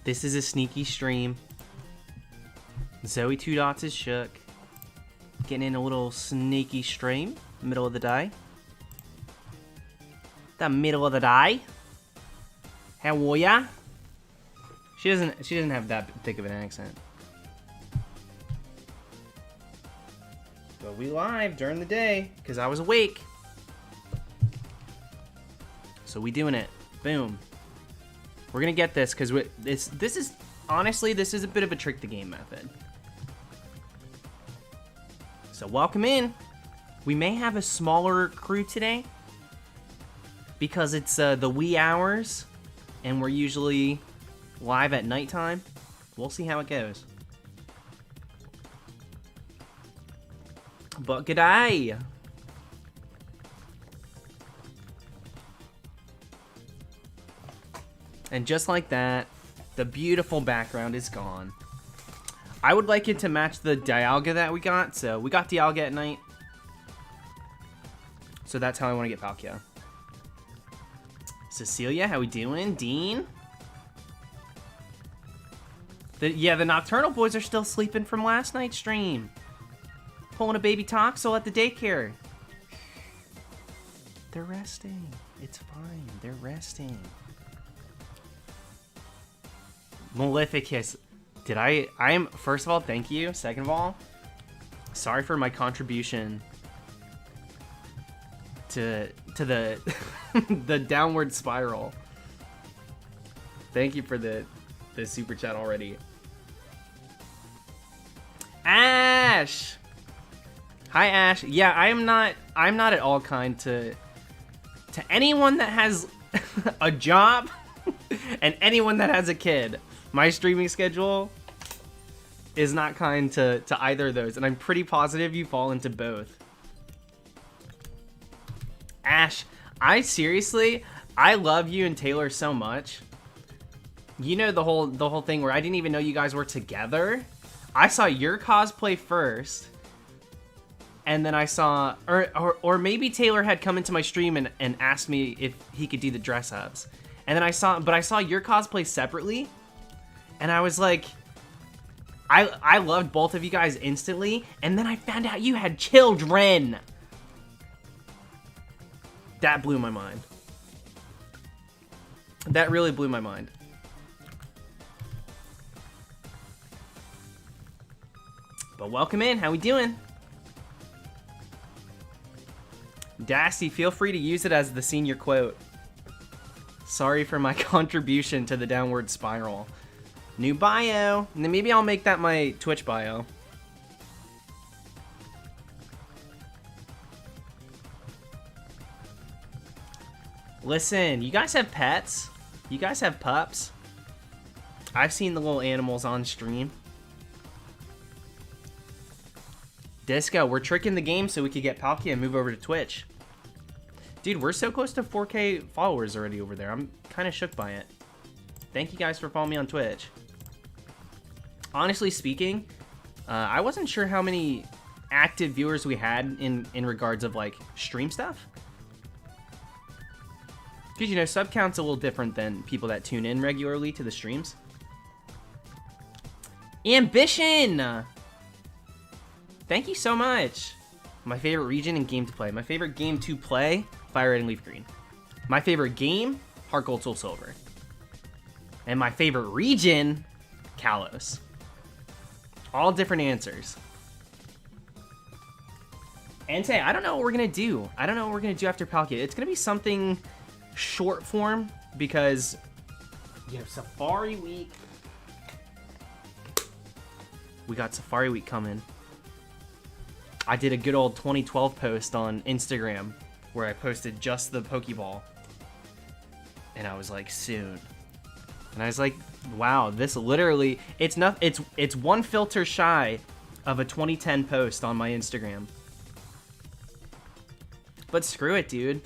This is a sneaky stream. Zoe 2 Dots is shook. Getting in a little sneaky stream. Middle of the day. The middle of the day. How are ya? She doesn't have that thick of an accent. But we live during the day because I was awake. So we doing it. Boom. We're gonna get this because this is honestly this is a bit of a trick the game method. So welcome in. We may have a smaller crew today because it's the wee hours and we're usually live at nighttime. We'll see how it goes. But g'day. And just like that, the beautiful background is gone. I would like it to match the Dialga that we got. So we got Dialga at night. So that's how I want to get Palkia. Cecilia, how we doing? Dean? Yeah, the Nocturnal boys are still sleeping from last night's stream. Pulling a baby Toxel at the daycare. They're resting. It's fine. They're resting. Maleficus. Did I am, first of all, thank you. Second of all, sorry for my contribution to the the downward spiral. Thank you for the super chat already. Ash. Hi Ash. Yeah, I'm not at all kind to anyone that has a job and anyone that has a kid. My streaming schedule is not kind to either of those, and I'm pretty positive you fall into both. Ash, I love you and Taylor so much. You know the whole thing where I didn't even know you guys were together. I saw your cosplay first, and then I saw, or maybe Taylor had come into my stream and asked me if he could do the dress ups, and then I saw your cosplay separately. And I was like, I loved both of you guys instantly, and then I found out you had children. That blew my mind. That really blew my mind. But welcome in, how we doing? Dasty, feel free to use it as the senior quote. Sorry for my contribution to the downward spiral. New bio. And then maybe I'll make that my Twitch bio. Listen, you guys have pets? You guys have pups? I've seen the little animals on stream. Disco, we're tricking the game so we could get Palkia and move over to Twitch. Dude, we're so close to 4K followers already over there. I'm kind of shook by it. Thank you guys for following me on Twitch. Honestly speaking, I wasn't sure how many active viewers we had in regards of like stream stuff. Because you know, sub count's a little different than people that tune in regularly to the streams. Ambition! Thank you so much. My favorite region and game to play. My favorite game to play, Fire Red and Leaf Green. My favorite game, Heart Gold Soul Silver. And my favorite region, Kalos. All different answers. Ante, I don't know what we're gonna do. I don't know what we're gonna do after Palkia. It's gonna be something short form because you have Safari Week. We got Safari Week coming. I did a good old 2012 post on Instagram where I posted just the Pokeball. And I was like, soon. And I was like, wow, this literally, it's one filter shy of a 2010 post on my Instagram. But screw it, dude.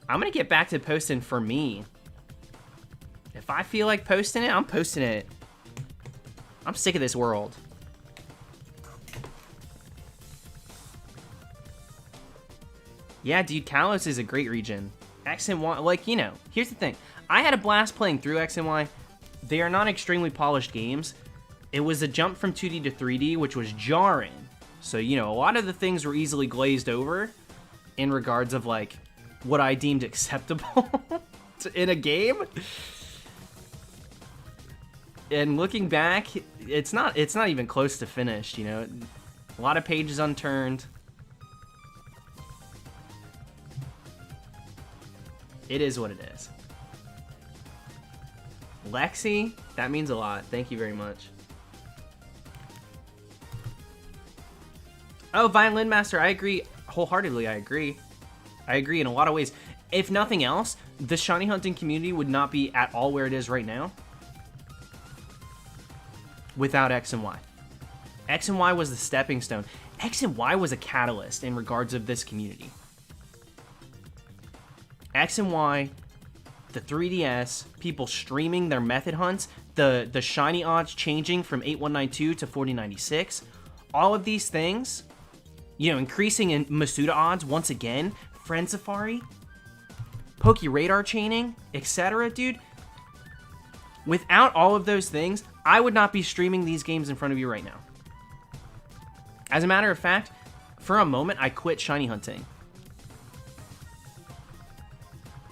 I'm gonna get back to posting for me. If I feel like posting it, I'm posting it. I'm sick of this world. Yeah, dude, Kalos is a great region. X and Y, like, you know, here's the thing. I had a blast playing through X and Y. they are not extremely polished games. It was a jump from 2D to 3D, which was jarring. So, you know, a lot of the things were easily glazed over in regards of, like, what I deemed acceptable in a game. And looking back, it's not even close to finished, you know. A lot of pages unturned. It is what it is. Lexi, that means a lot. Thank you very much. Oh, Violin Master, I agree. Wholeheartedly, I agree. I agree in a lot of ways. If nothing else, the shiny hunting community would not be at all where it is right now without X and Y. X and Y was the stepping stone. X and Y was a catalyst in regards of this community. X and Y, the 3DS, people streaming their method hunts, the shiny odds changing from 8192 to 4096, all of these things, you know, increasing in Masuda odds once again, Friend Safari, Poke Radar chaining, etc., dude. Without all of those things, I would not be streaming these games in front of you right now. As a matter of fact, for a moment, I quit shiny hunting.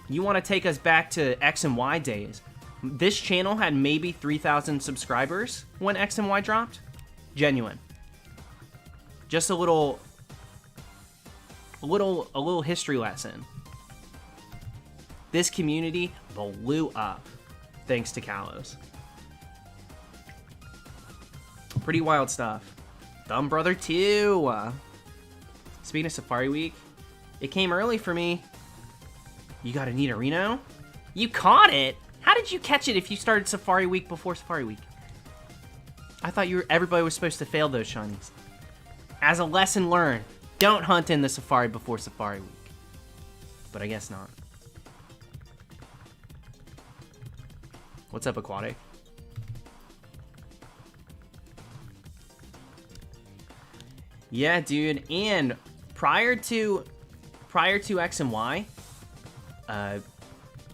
You want to take us back to X and Y days. This channel had maybe 3,000 subscribers when X and Y dropped. Genuine. Just a little history lesson. This community blew up thanks to Kalos. Pretty wild stuff. Dumb Brother 2. Speaking of Safari Week, it came early for me. You got a Nidorino? You caught it? How did you catch it if you started Safari Week before Safari Week? I thought everybody was supposed to fail those shinies. As a lesson learned, don't hunt in the Safari before Safari Week. But I guess not. What's up, Aquatic? Yeah, dude, and prior to X and Y,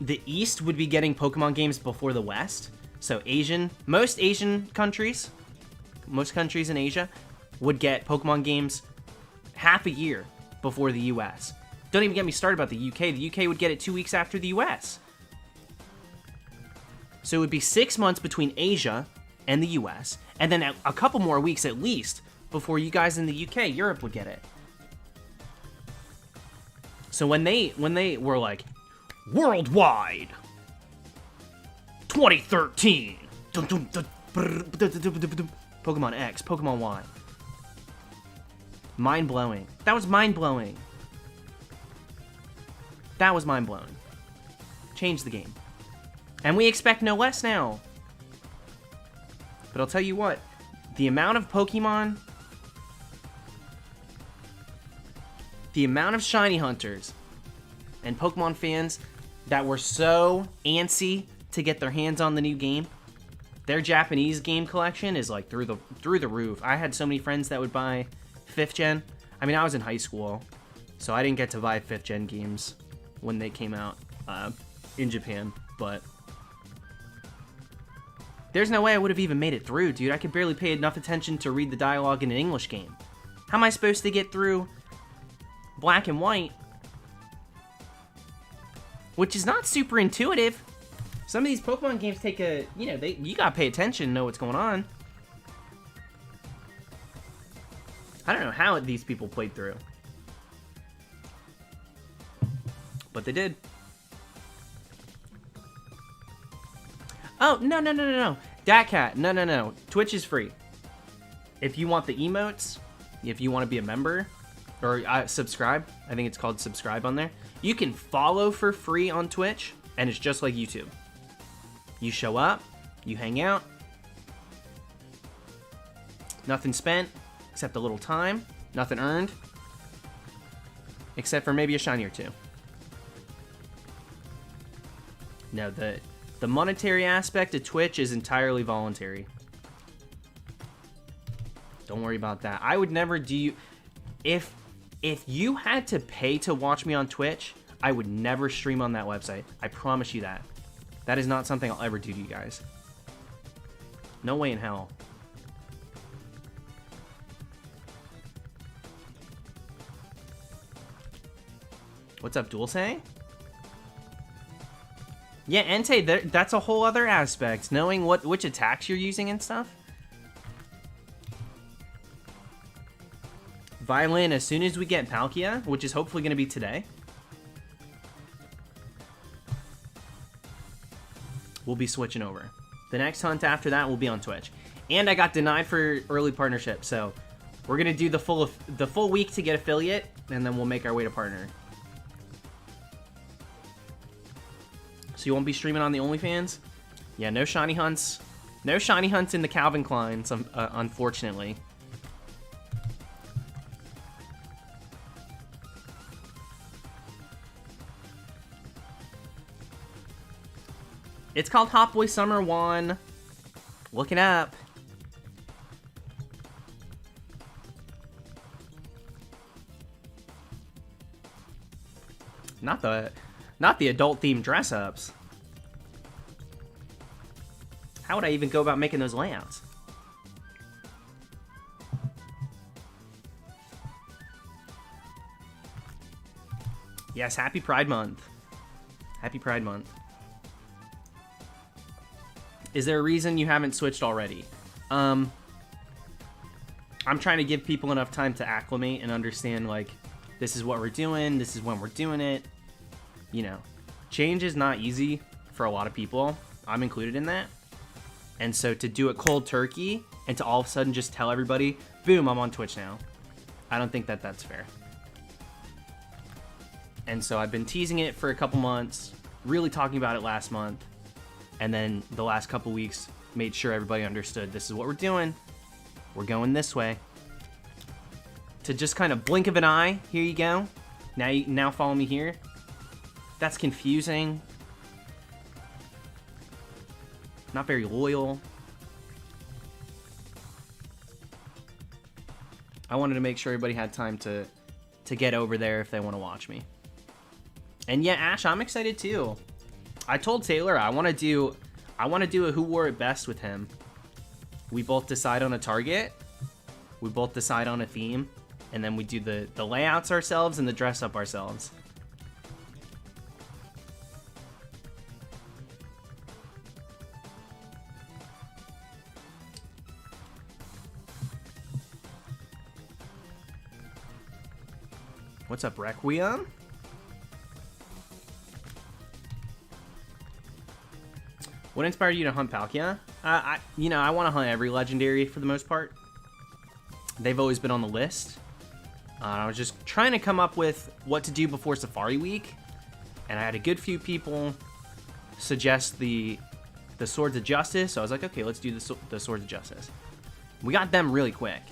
the East would be getting Pokemon games before the West. So most countries in Asia would get Pokemon games half a year before the US. Don't even get me started about the UK. The UK would get it 2 weeks after the US. So it would be 6 months between Asia and the US, and then a couple more weeks at least before you guys in the UK, Europe would get it. So when they were like, worldwide 2013 Pokemon X, Pokemon Y, mind-blowing. That was mind-blowing. That was mind-blowing. Changed the game. And we expect no less now. But I'll tell you what, the amount of Pokemon, the amount of shiny hunters and Pokemon fans that were so antsy to get their hands on the new game, their Japanese game collection is like through the roof. I had so many friends that would buy 5th gen. I mean, I was in high school, so I didn't get to buy 5th gen games when they came out in Japan, but there's no way I would have even made it through, dude. I could barely pay enough attention to read the dialogue in an English game. How am I supposed to get through Black and White, which is not super intuitive? Some of these Pokemon games take you gotta pay attention and know what's going on. I don't know how these people played through, but they did. Oh, no. DatCat, no. Twitch is free. If you want the emotes, if you want to be a member, or subscribe, I think it's called subscribe on there, you can follow for free on Twitch, and it's just like YouTube. You show up, you hang out, nothing spent, except a little time, nothing earned, except for maybe a shiny or two. No, the monetary aspect of Twitch is entirely voluntary. Don't worry about that. I would never do... If you had to pay to watch me on Twitch, I would never stream on that website. I promise you that. That is not something I'll ever do to you guys. No way in hell. What's up, Dulce? Yeah, Entei, that's a whole other aspect. Knowing which attacks you're using and stuff. Violin, as soon as we get Palkia, which is hopefully going to be today, we'll be switching over. The next hunt after that will be on Twitch. And I got denied for early partnership, so we're going to do the full week to get affiliate, and then we'll make our way to partner. So you won't be streaming on the OnlyFans? Yeah, no shiny hunts. No shiny hunts in the Calvin Kleins, unfortunately. It's called Hot Boy Summer 1. Look it up. Not the adult themed dress ups. How would I even go about making those layouts? Yes, happy Pride Month. Happy Pride Month. Is there a reason you haven't switched already? I'm trying to give people enough time to acclimate and understand, like, this is what we're doing, this is when we're doing it. You know, change is not easy for a lot of people. I'm included in that. And so to do it cold turkey and to all of a sudden just tell everybody, boom, I'm on Twitch now. I don't think that that's fair. And so I've been teasing it for a couple months, really talking about it last month. And then the last couple weeks made sure everybody understood this is what we're doing. We're going this way. To just kind of blink of an eye, here you go. Now follow me here. That's confusing. Not very loyal. I wanted to make sure everybody had time to get over there if they want to watch me. And yeah, Ash, I'm excited too. I told Taylor I want to do a who wore it best with him. We both decide on a target. We both decide on a theme, and then we do the layouts ourselves and the dress up ourselves. What's up, Requiem? What inspired you to hunt Palkia? I want to hunt every legendary for the most part. They've always been on the list. I was just trying to come up with what to do before Safari Week, and I had a good few people suggest the Swords of Justice, so I was like, okay, let's do the Swords of Justice. We got them really quick,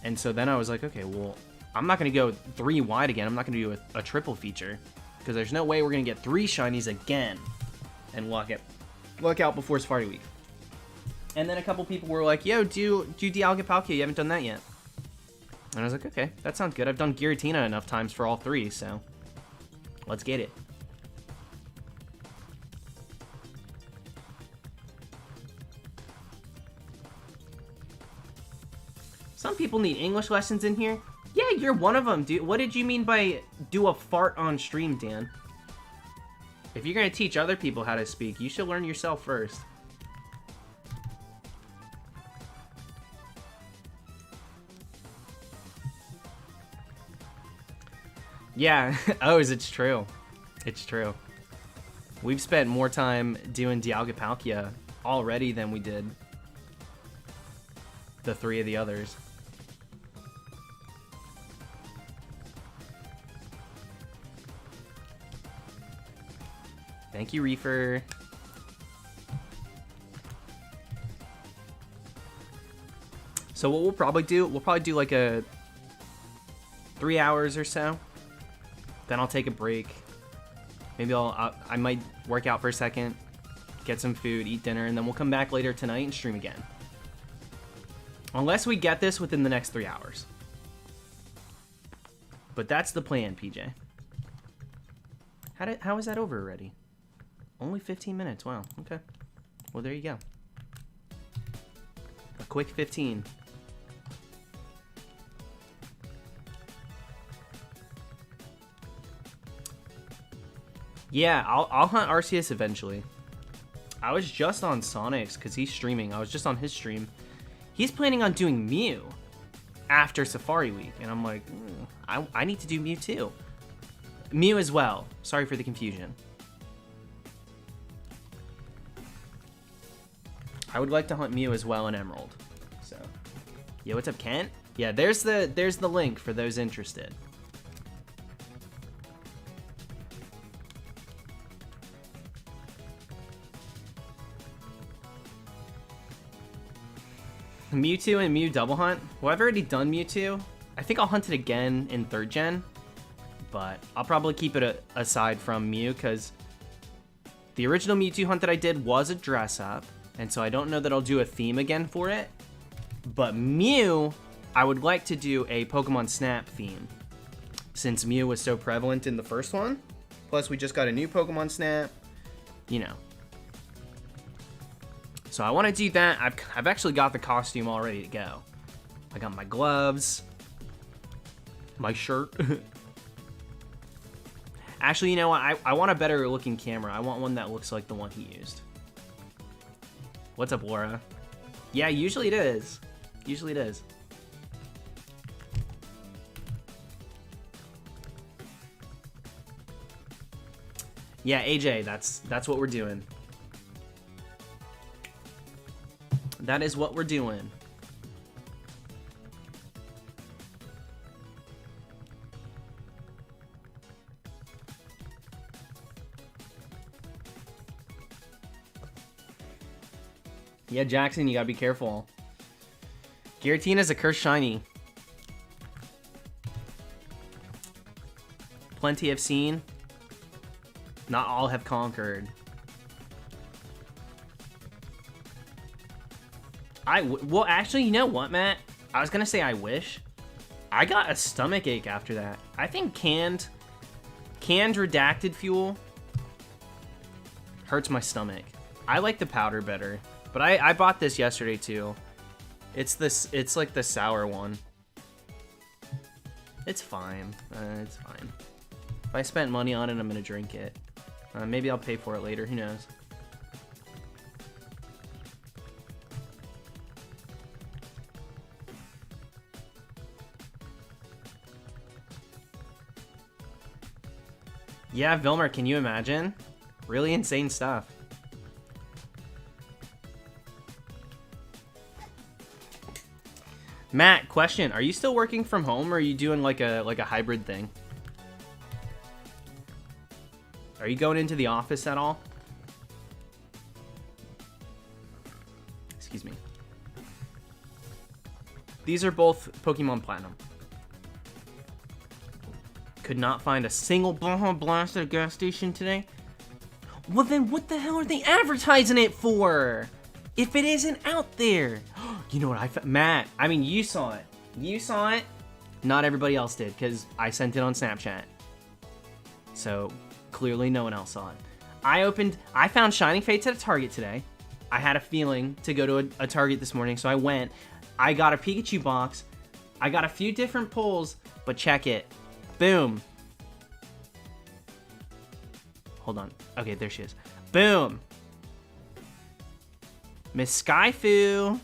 and so then I was like, okay, well, I'm not going to go 3 wide again. I'm not going to do a triple feature, because there's no way we're going to get 3 shinies again and luck out before Safari Week. And then a couple people were like, yo, do Dialga Palkia, you haven't done that yet. And I was like, okay, that sounds good. I've done Giratina enough times for all 3, so let's get it. Some people need English lessons in here. Yeah, you're one of them, dude. What did you mean by do a fart on stream, Dan? If you're going to teach other people how to speak, you should learn yourself first. Yeah, it's true. It's true. We've spent more time doing Dialga Palkia already than we did the 3 of the others. Thank you, Reefer. So what we'll probably do like a 3 hours or so. Then I'll take a break. Maybe I might work out for a second, get some food, eat dinner, and then we'll come back later tonight and stream again. Unless we get this within the next 3 hours. But that's the plan, PJ. How is that over already? Only 15 minutes. Wow. Okay. Well, there you go. Quick 15. Yeah, I'll hunt Arceus eventually. I was just on Sonic's because he's streaming. I was just on his stream. He's planning on doing Mew after Safari Week. And I'm like, I need to do Mew too. Mew as well. Sorry for the confusion. I would like to hunt Mew as well in Emerald. So, yeah, what's up, Kent? Yeah, there's the link for those interested. Mewtwo and Mew double hunt. Well, I've already done Mewtwo. I think I'll hunt it again in 3rd gen, but I'll probably keep it aside from Mew because the original Mewtwo hunt that I did was a dress up, and so I don't know that I'll do a theme again for it. But Mew, I would like to do a Pokemon Snap theme since Mew was so prevalent in the first one. Plus, we just got a new Pokemon Snap, you know. So I want to do that. I've actually got the costume all ready to go. I got my gloves, my shirt. Actually, you know what? I want a better looking camera. I want one that looks like the one he used. What's up, Laura? Yeah, usually it is. Usually it is. Yeah, AJ, that's what we're doing. That is what we're doing. Yeah, Jackson, you gotta be careful. Giratina's a cursed shiny. Plenty have seen. Not all have conquered. Well, actually, you know what, Matt? I was gonna say I wish. I got a stomach ache after that. I think canned redacted fuel hurts my stomach. I like the powder better, but I bought this yesterday too. It's like the sour one. It's fine. It's fine. If I spent money on it, I'm gonna drink it. Maybe I'll pay for it later. Who knows? Yeah, Vilmer, can you imagine? Really insane stuff. Matt, question: are you still working from home, or are you doing like a hybrid thing? Are you going into the office at all? Excuse me. These are both Pokemon Platinum. Could not find a single Baja Blast at a gas station today. Well, then what the hell are they advertising it for? If it isn't out there. You know what I found? Matt, I mean, you saw it. You saw it. Not everybody else did, because I sent it on Snapchat. So, clearly no one else saw it. I found Shining Fates at a Target today. I had a feeling to go to a Target this morning, so I went. I got a Pikachu box. I got a few different pulls, but check it. Boom. Hold on. Okay, there she is. Boom. Miss Skyfu.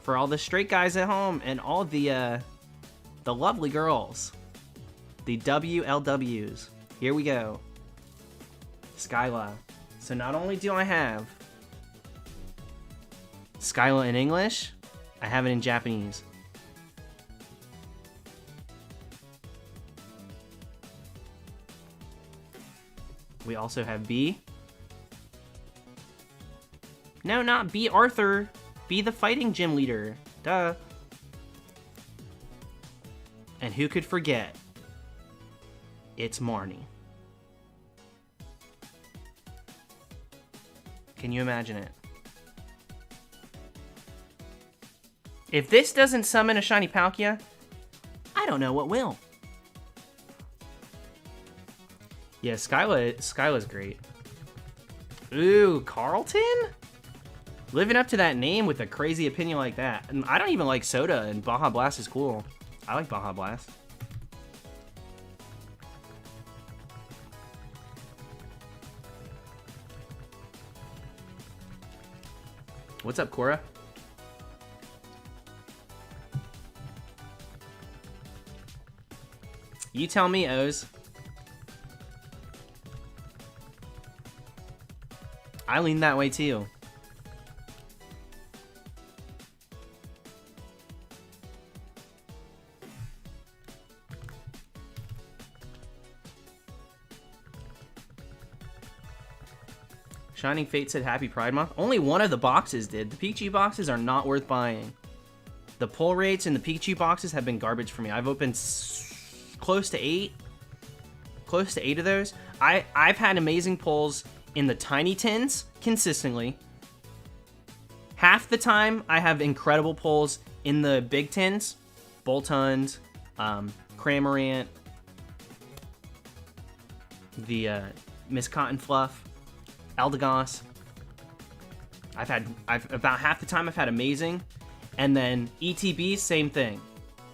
For all the straight guys at home and all the lovely girls. The WLWs. Here we go. Skyla. So not only do I have Skyla in English, I have it in Japanese. We also have B. No, not B. Arthur. B, the fighting gym leader. Duh. And who could forget? It's Marnie. Can you imagine it? If this doesn't summon a shiny Palkia, I don't know what will. Yeah, Skyla's great. Ooh, Carlton? Living up to that name with a crazy opinion like that. And I don't even like Soda, and Baja Blast is cool. I like Baja Blast. What's up, Cora? You tell me, Oz. I lean that way too. Shining Fate said Happy Pride Month. Only one of the boxes did. The Pikachu boxes are not worth buying. The pull rates in the Pikachu boxes have been garbage for me. I've opened close to 8 of those. I've had amazing pulls in the tiny tins consistently. Half the time I have incredible pulls in the big tins. Boltund, Cramorant, the Miss Cotton Fluff, Eldegoss. I've about half the time I've had amazing, and then ETB, same thing.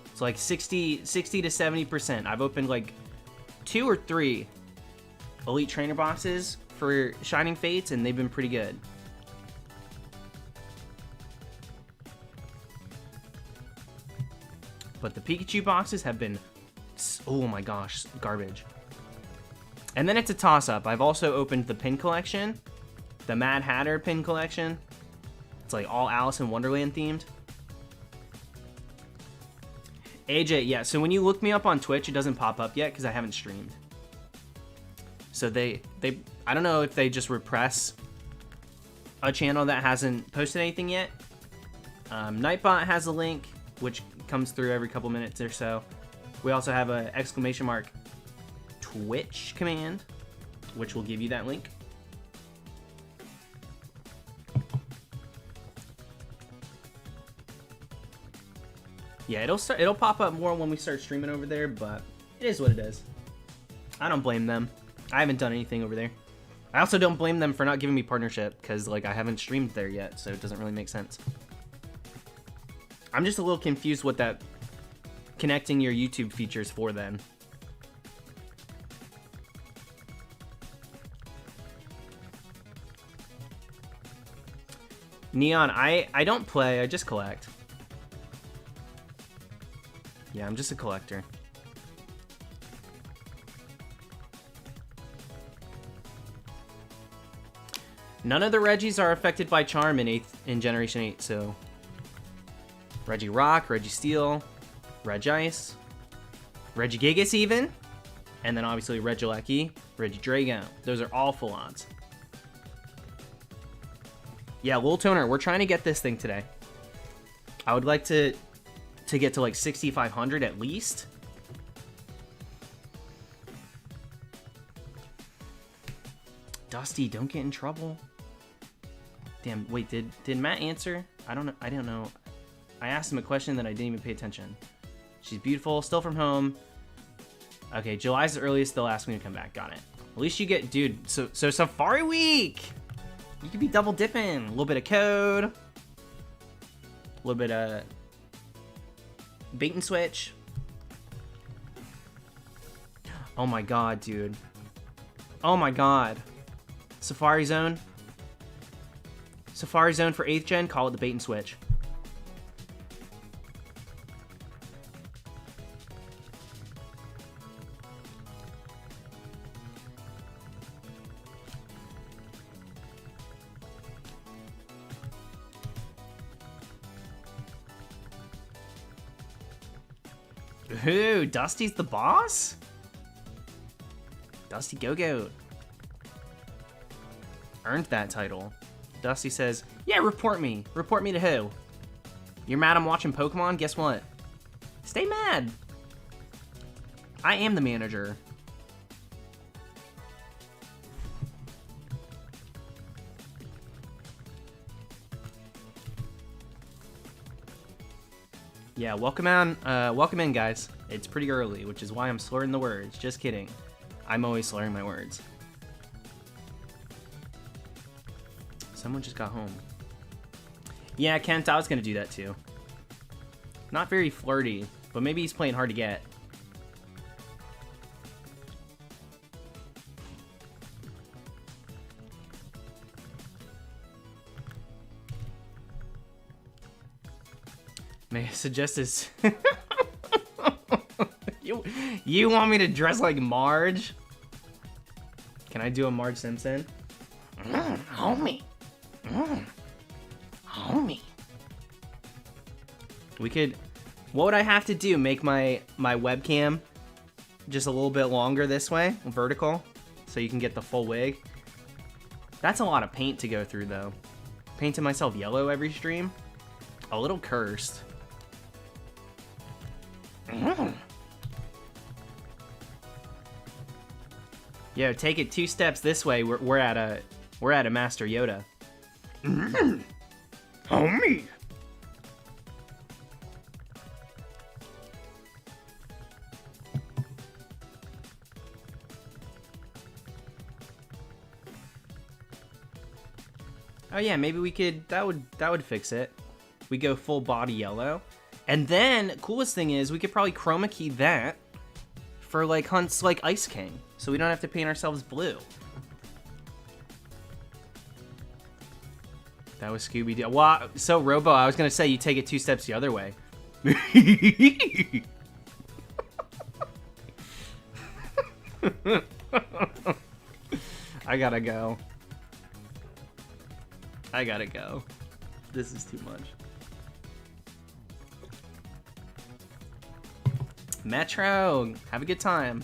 It's like 60 to 70%. I've opened like 2 or 3 Elite Trainer boxes for Shining Fates, and they've been pretty good. But the Pikachu boxes have been, oh my gosh, garbage. And then it's a toss-up. I've also opened the pin collection, the Mad Hatter pin collection. It's like all Alice in Wonderland themed. AJ, yeah, so when you look me up on Twitch, it doesn't pop up yet because I haven't streamed. So they I don't know if they just repress a channel that hasn't posted anything yet. Nightbot has a link, which comes through every couple minutes or so. We also have a !! Twitch command, which will give you that link. Yeah, it'll pop up more when we start streaming over there, but it is what it is. I don't blame them. I haven't done anything over there. I also don't blame them for not giving me partnership, because like I haven't streamed there yet, so it doesn't really make sense. I'm just a little confused what that connecting your YouTube features for then. Neon, I don't play, I just collect. Yeah, I'm just a collector. None of the Regis are affected by Charm in Generation 8, so... Regirock, Registeel, Regice, Regigigas even, and then obviously Regieleki, Regidrago. Those are all full odds. Yeah, Lil Toner, we're trying to get this thing today. I would like to get to like 6,500 at least. Dusty, don't get in trouble. Damn, wait, did Matt answer? I don't know. I asked him a question that I didn't even pay attention. She's beautiful, still from home. Okay, July's the earliest they'll ask me to come back. Got it. At least you get, dude, so Safari Week! You could be double dipping. A little bit of code. A little bit of bait and switch. Oh my god, dude. Oh my god. Safari Zone. Safari Zone for 8th gen, call it the bait and switch. Ooh, Dusty's the boss? Dusty Go-Goat. Earned that title. Dusty says, yeah, report me. Report me to who? You're mad I'm watching Pokemon? Guess what? Stay mad. I am the manager. Yeah, welcome in, guys. It's pretty early, which is why I'm slurring the words. Just kidding. I'm always slurring my words. Someone just got home. Yeah, Kent, I was gonna do that too. Not very flirty, but maybe he's playing hard to get. May I suggest this? You want me to dress like Marge? Can I do a Marge Simpson? Homie. Homie. We could... What would I have to do? Make my webcam just a little bit longer this way? Vertical? So you can get the full wig? That's a lot of paint to go through, though. Painting myself yellow every stream? A little cursed. Yo, take it 2 steps this way. We're at a Master Yoda. Homie. Oh yeah, maybe we could. That would fix it. We go full body yellow, and then coolest thing is we could probably chroma key that for like hunts like Ice King, so we don't have to paint ourselves blue. That was Scooby-Doo. Wow, so Robo, I was gonna say you take it 2 steps the other way. I gotta go. I gotta go. This is too much. Metro, have a good time.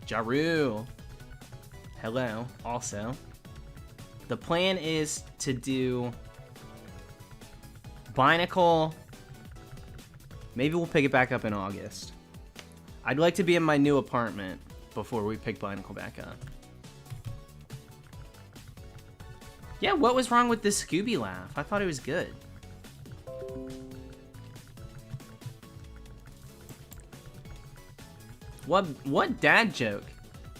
Jaru. Hello, also. The plan is to do Binacle. Maybe we'll pick it back up in August. I'd like to be in my new apartment before we pick Binacle back up. Yeah, what was wrong with this Scooby laugh? I thought it was good. What dad joke?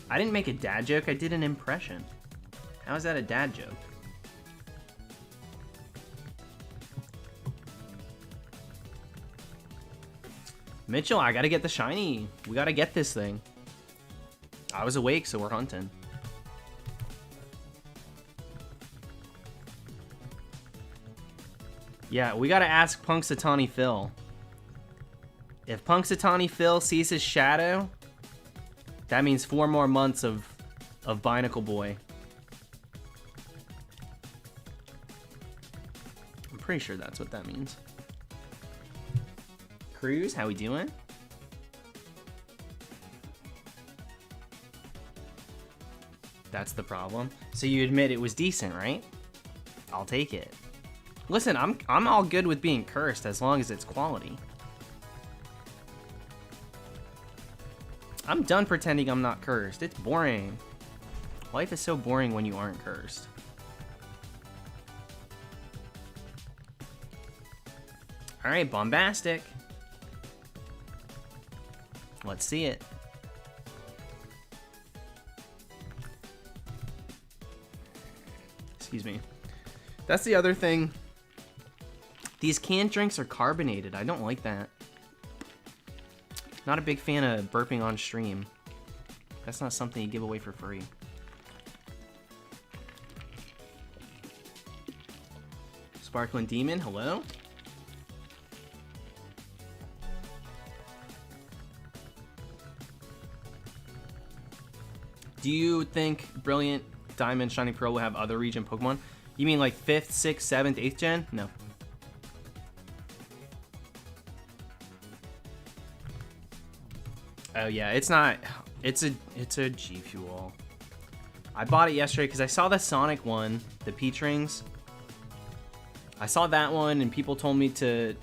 I didn't make a dad joke, I did an impression. How is that a dad joke? Mitchell, I gotta get the shiny. We gotta get this thing. I was awake, so we're hunting. Yeah, we gotta ask Punxsutawney Phil. If Punxsutawney Phil sees his shadow, that means 4 more months of Binacle Boy. I'm pretty sure that's what that means. Cruz, how we doing? That's the problem. So you admit it was decent, right? I'll take it. Listen, I'm all good with being cursed as long as it's quality. I'm done pretending I'm not cursed. It's boring. Life is so boring when you aren't cursed. All right, bombastic. Let's see it. Excuse me. That's the other thing. These canned drinks are carbonated. I don't like that. Not a big fan of burping on stream. That's not something you give away for free. Sparkling Demon, hello? Do you think Brilliant Diamond Shining Pearl will have other region Pokemon? You mean like 5th, 6th, 7th, 8th gen? No. Oh yeah, it's not. It's a G Fuel. I bought it yesterday because I saw the Sonic one, the Peach Rings. I saw that one, and people told me to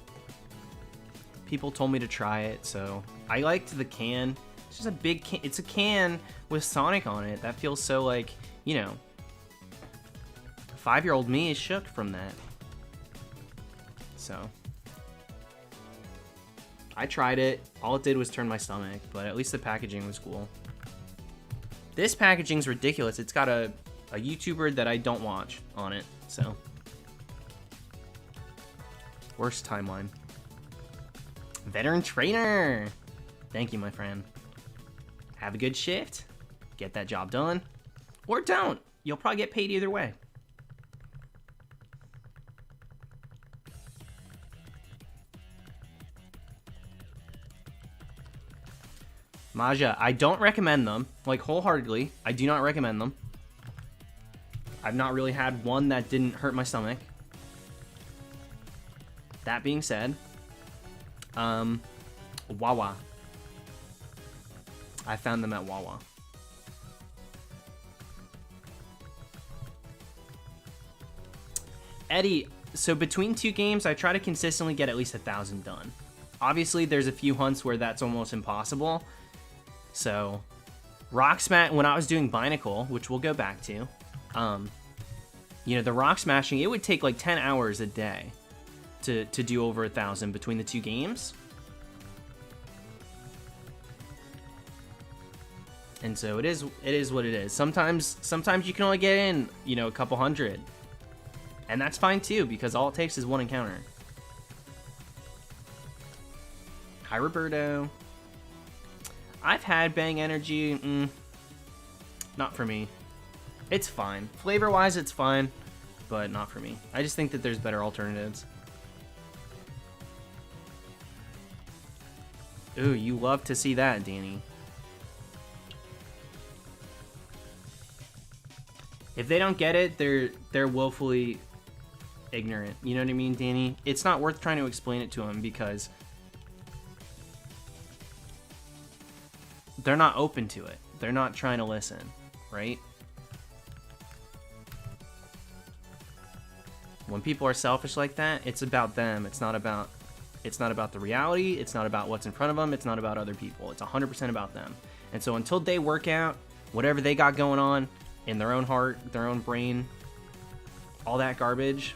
try it. So I liked the can. It's just a big can. It's a can with Sonic on it. That feels so like, you know, 5-year-old me is shook from that. So I tried it. All it did was turn my stomach, but at least the packaging was cool. This packaging's ridiculous. It's got a YouTuber that I don't watch on it, so. Worst timeline. Veteran trainer. Thank you, my friend. Have a good shift. Get that job done. Or don't. You'll probably get paid either way. Maja, I don't recommend them. Like, wholeheartedly, I do not recommend them. I've not really had one that didn't hurt my stomach. That being said, Wawa. I found them at Wawa. Eddie, so between 2 games, I try to consistently get at least 1,000 done. Obviously, there's a few hunts where that's almost impossible. So, Rock Smash, when I was doing Binacle, which we'll go back to, you know, the rock smashing, it would take like 10 hours a day to do over 1,000 between the 2 games. And so it is what it is. Sometimes you can only get in, you know, a couple hundred. And that's fine too, because all it takes is 1 encounter. Hi, Roberto. I've had Bang Energy. Not for me. It's fine. Flavor-wise, it's fine, but not for me. I just think that there's better alternatives. Ooh, you love to see that, Danny. If they don't get it, they're woefully ignorant. You know what I mean, Danny? It's not worth trying to explain it to them because they're not open to it. They're not trying to listen, right? When people are selfish like that, it's about them. It's not about the reality. It's not about what's in front of them. It's not about other people. It's 100% about them. And so until they work out whatever they got going on in their own heart, their own brain, all that garbage,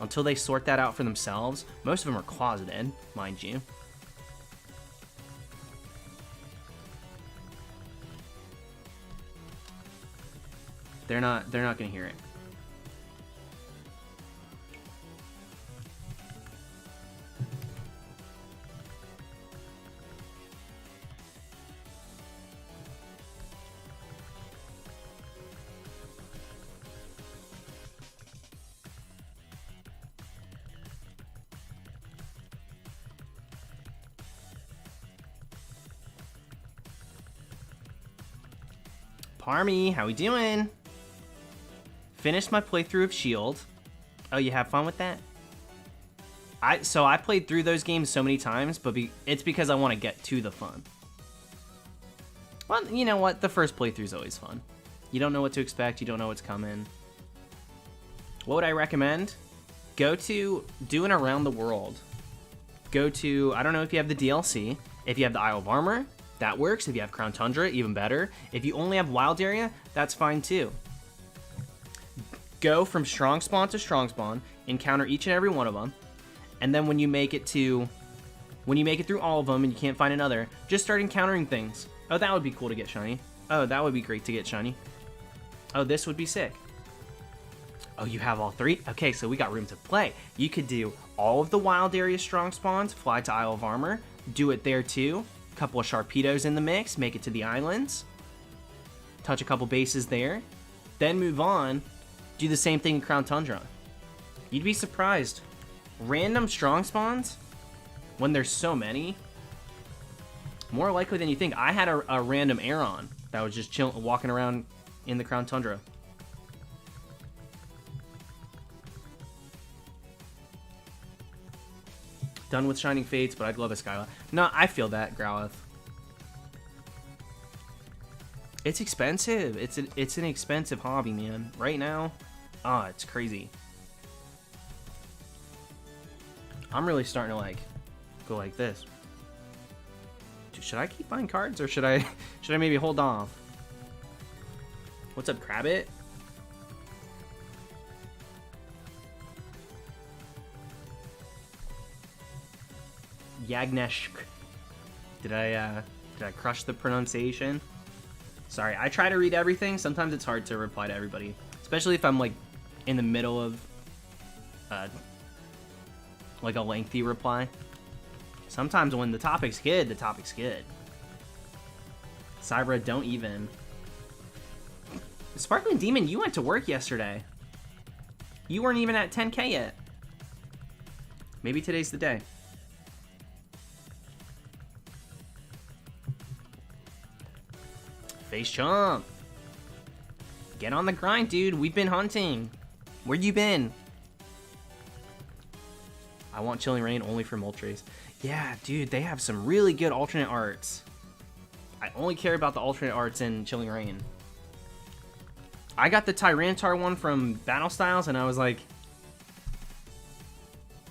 until they sort that out for themselves, most of them are closeted, mind you. They're not gonna hear it. Parmy, how we doing? Finished my playthrough of Shield. Oh, you have fun with that? So I played through those games so many times, but it's because I want to get to the fun. Well, you know what? The first playthrough is always fun. You don't know what to expect. You don't know what's coming. What would I recommend? Do an Around the World. Go to, I don't know if you have the DLC. If you have the Isle of Armor, that works. If you have Crown Tundra, even better. If you only have Wild Area, that's fine too. Go from Strong Spawn to Strong Spawn, encounter each and every one of them, and then when you make it through all of them and you can't find another, just start encountering things. Oh, that would be cool to get shiny. Oh, that would be great to get shiny. Oh, this would be sick. Oh, you have all 3? Okay, so we got room to play. You could do all of the Wild Area Strong Spawns, fly to Isle of Armor, do it there too. Couple of Sharpedos in the mix, make it to the islands, touch a couple bases there, then move on, do the same thing in Crown Tundra. You'd be surprised. Random strong spawns, when there's so many, more likely than you think. I had a random Aeron that was just chilling, walking around in the Crown Tundra. Done with Shining Fates, but I'd love a Skyla. No, I feel that, Growlithe. It's expensive. It's an expensive hobby, man. Right now, it's crazy. I'm really starting to like go like this. Dude, should I keep buying cards or should I maybe hold off? What's up, Crabbit? Yagnesh. Did I crush the pronunciation? Sorry, I try to read everything. Sometimes it's hard to reply to everybody, especially if I'm like in the middle of like a lengthy reply. Sometimes when the topic's good, the topic's good. Cybra, don't even. Sparkling Demon, you went to work yesterday. You weren't even at 10K yet. Maybe today's the day. Face Chomp. Get on the grind, dude. We've been hunting. Where you been? I want Chilling Reign only for Moltres. Yeah, dude, they have some really good alternate arts. I only care about the alternate arts in Chilling Reign. I got the Tyranitar one from Battle Styles, and I was like,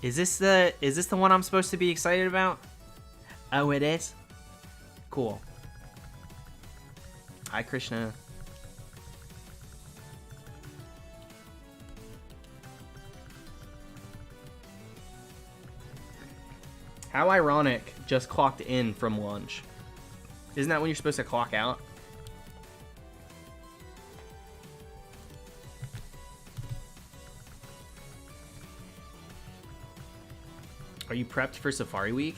is this the one I'm supposed to be excited about? Oh, it is? Cool. Hi, Krishna. How ironic, just clocked in from lunch. Isn't that when you're supposed to clock out? Are you prepped for Safari Week?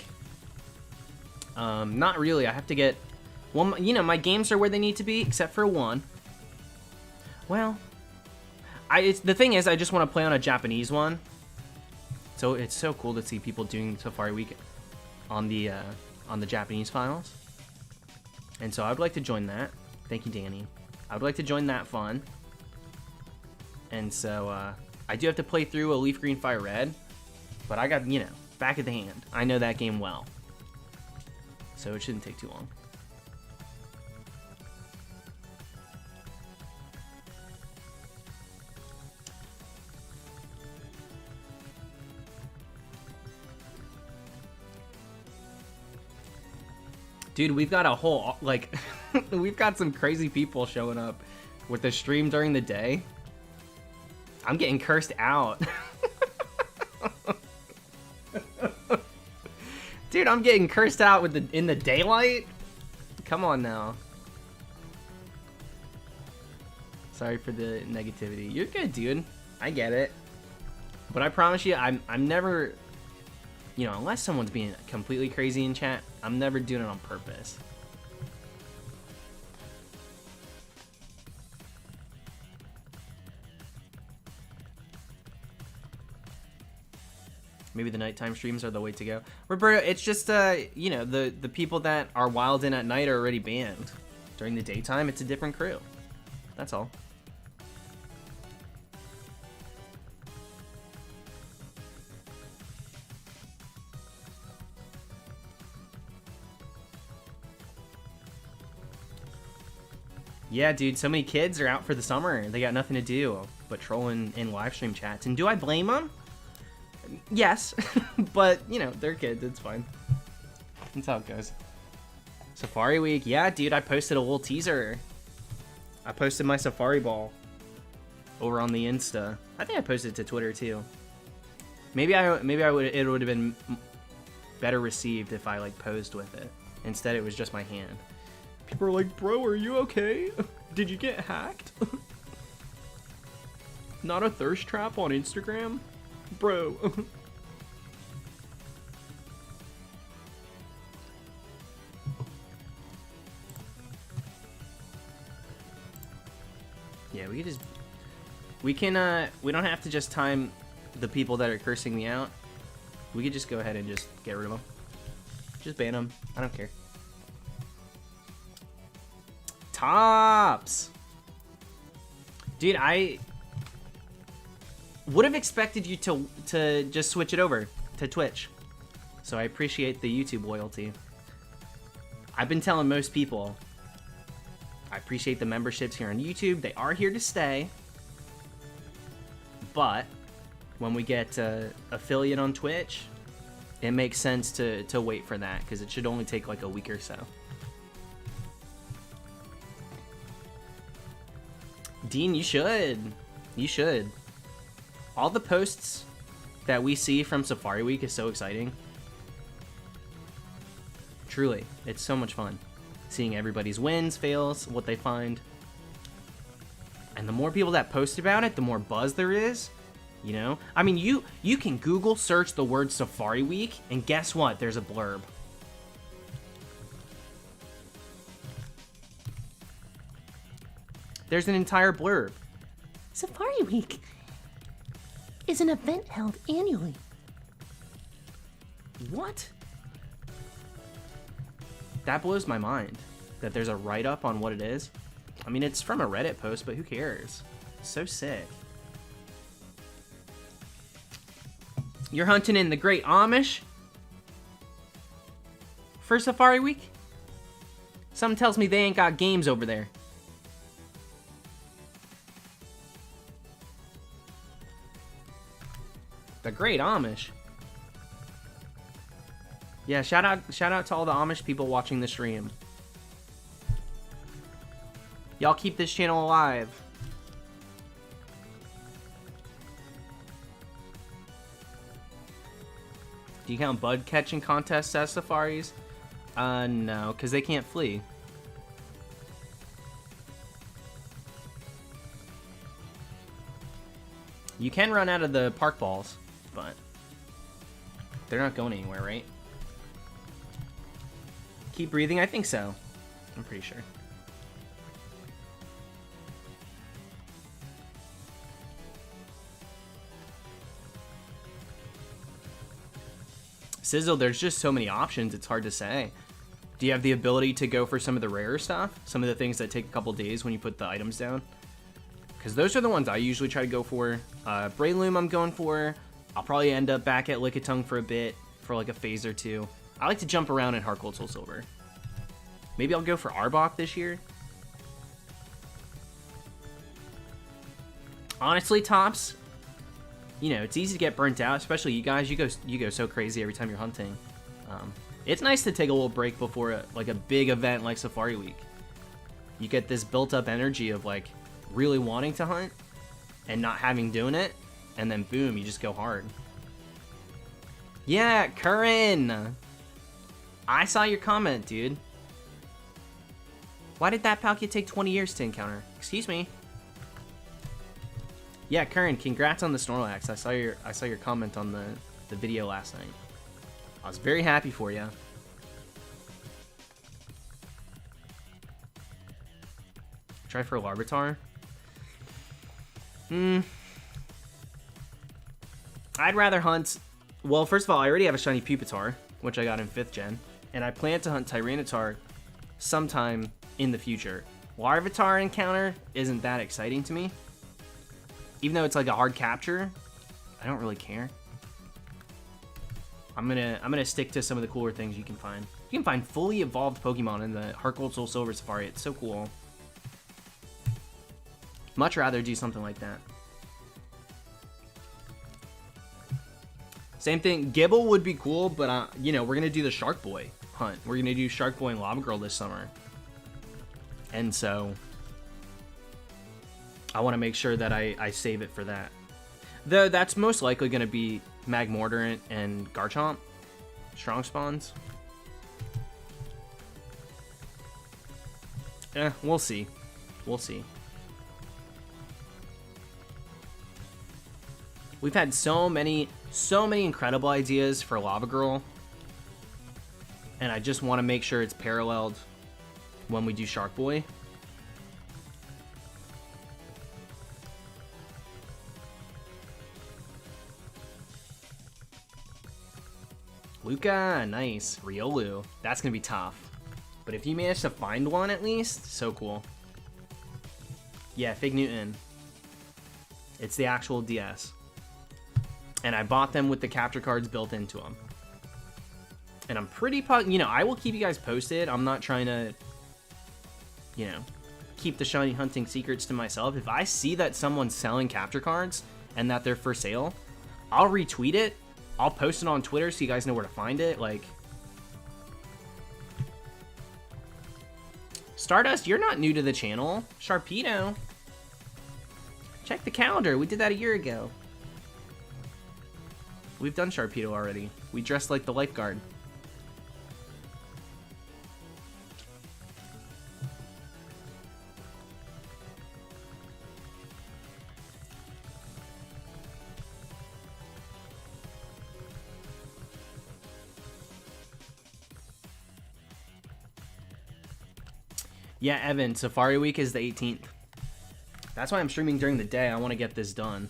Not really. I have to get... Well, you know, my games are where they need to be, except for one. Well, the thing is, I just want to play on a Japanese one. So it's so cool to see people doing Safari Week on the Japanese files. And so I would like to join that. Thank you, Danny. I would like to join that fun. And so I do have to play through a Leaf Green Fire Red, but I got, you know, back of the hand. I know that game well, so it shouldn't take too long. Dude, we've got a whole, like, we've got some crazy people showing up with the stream during the day. I'm getting cursed out. Dude, I'm getting cursed out with in the daylight? Come on now. Sorry for the negativity. You're good, dude. I get it. But I promise you, I'm never, you know, unless someone's being completely crazy in chat, I'm never doing it on purpose. Maybe the nighttime streams are the way to go. Roberto, it's just, you know, the people that are wild in at night are already banned. During the daytime, it's a different crew. That's all. Yeah, dude, so many kids are out for the summer. They got nothing to do but trolling in live stream chats. And do I blame them? Yes, but, you know, they're kids. It's fine. That's how it goes. Safari Week. Yeah, dude, I posted a little teaser. I posted my Safari Ball over on the Insta. I think I posted it to Twitter, too. Maybe I would. It would have been better received if I, like, posed with it. Instead, it was just my hand. People are like, bro, are you okay? Did you get hacked? Not a thirst trap on Instagram? Bro. Yeah, we don't have to just time the people that are cursing me out. We could just go ahead and just get rid of them. Just ban them. I don't care. Tops! Dude, I would have expected you to just switch it over to Twitch. So I appreciate the YouTube loyalty. I've been telling most people, I appreciate the memberships here on YouTube. They are here to stay. But when we get affiliate on Twitch, it makes sense to wait for that, because it should only take like a week or so. Dean, you should. You should. All the posts that we see from Safari Week is so exciting. Truly, it's so much fun. Seeing everybody's wins, fails, what they find. And the more people that post about it, the more buzz there is. You know? I mean, you can Google search the word Safari Week, and guess what? There's a blurb. There's an entire blurb. Safari Week is an event held annually. What? That blows my mind, that there's a write-up on what it is. I mean, it's from a Reddit post, but who cares? It's so sick. You're hunting in the Great Amish for Safari Week? Something tells me they ain't got games over there. The Great Amish. Yeah, shout out to all the Amish people watching the stream. Y'all keep this channel alive. Do you count bud catching contests as safaris? No, because they can't flee. You can run out of the park balls, but they're not going anywhere, right? Keep breathing? I think so. I'm pretty sure. Sizzle, there's just so many options, it's hard to say. Do you have the ability to go for some of the rarer stuff? Some of the things that take a couple days when you put the items down? Because those are the ones I usually try to go for. Breloom I'm going for. I'll probably end up back at Lickitung for a bit, for like a phase or two. I like to jump around in Heart Gold Soul Silver. Maybe I'll go for Arbok this year. Honestly, Tops, you know, it's easy to get burnt out, especially you guys. You go so crazy every time you're hunting. It's nice to take a little break before a big event like Safari Week. You get this built-up energy of like really wanting to hunt and not having doing it, and then boom, you just go hard. Yeah, Curran, I saw your comment, dude. Why did that Palkia take 20 years to encounter? Excuse me. Yeah, Curran, congrats on the Snorlax. I saw your comment on the video last night. I was very happy for you. Try for a Larvitar. I'd rather hunt... Well, first of all, I already have a shiny Pupitar, which I got in 5th gen. And I plan to hunt Tyranitar sometime in the future. Larvitar encounter isn't that exciting to me. Even though it's like a hard capture, I don't really care. I'm gonna stick to some of the cooler things you can find. You can find fully evolved Pokemon in the Heart Gold Soul Silver Safari. It's so cool. Much rather do something like that. Same thing, Gibble would be cool, but you know, we're gonna do the Shark Boy hunt. We're gonna do Shark Boy and Lava Girl this summer. And so I want to make sure that I save it for that. Though that's most likely going to be Magmortarant and Garchomp. Strong spawns. We'll see. We'll see. We've had so many incredible ideas for Lava Girl. And I just want to make sure it's paralleled when we do Shark Boy. Luca, nice. Riolu, that's gonna be tough. But if you manage to find one at least, so cool. Yeah, Fig Newton. It's the actual DS. And I bought them with the capture cards built into them. And I'm pretty, you know, I will keep you guys posted. I'm not trying to, you know, keep the shiny hunting secrets to myself. If I see that someone's selling capture cards and that they're for sale, I'll retweet it. I'll post it on Twitter so you guys know where to find it. Like, Stardust, you're not new to the channel. Sharpedo. Check the calendar. We did that a year ago. We've done Sharpedo already. We dressed like the lifeguard. Yeah, Evan, Safari Week is the 18th. That's why I'm streaming during the day. I want to get this done.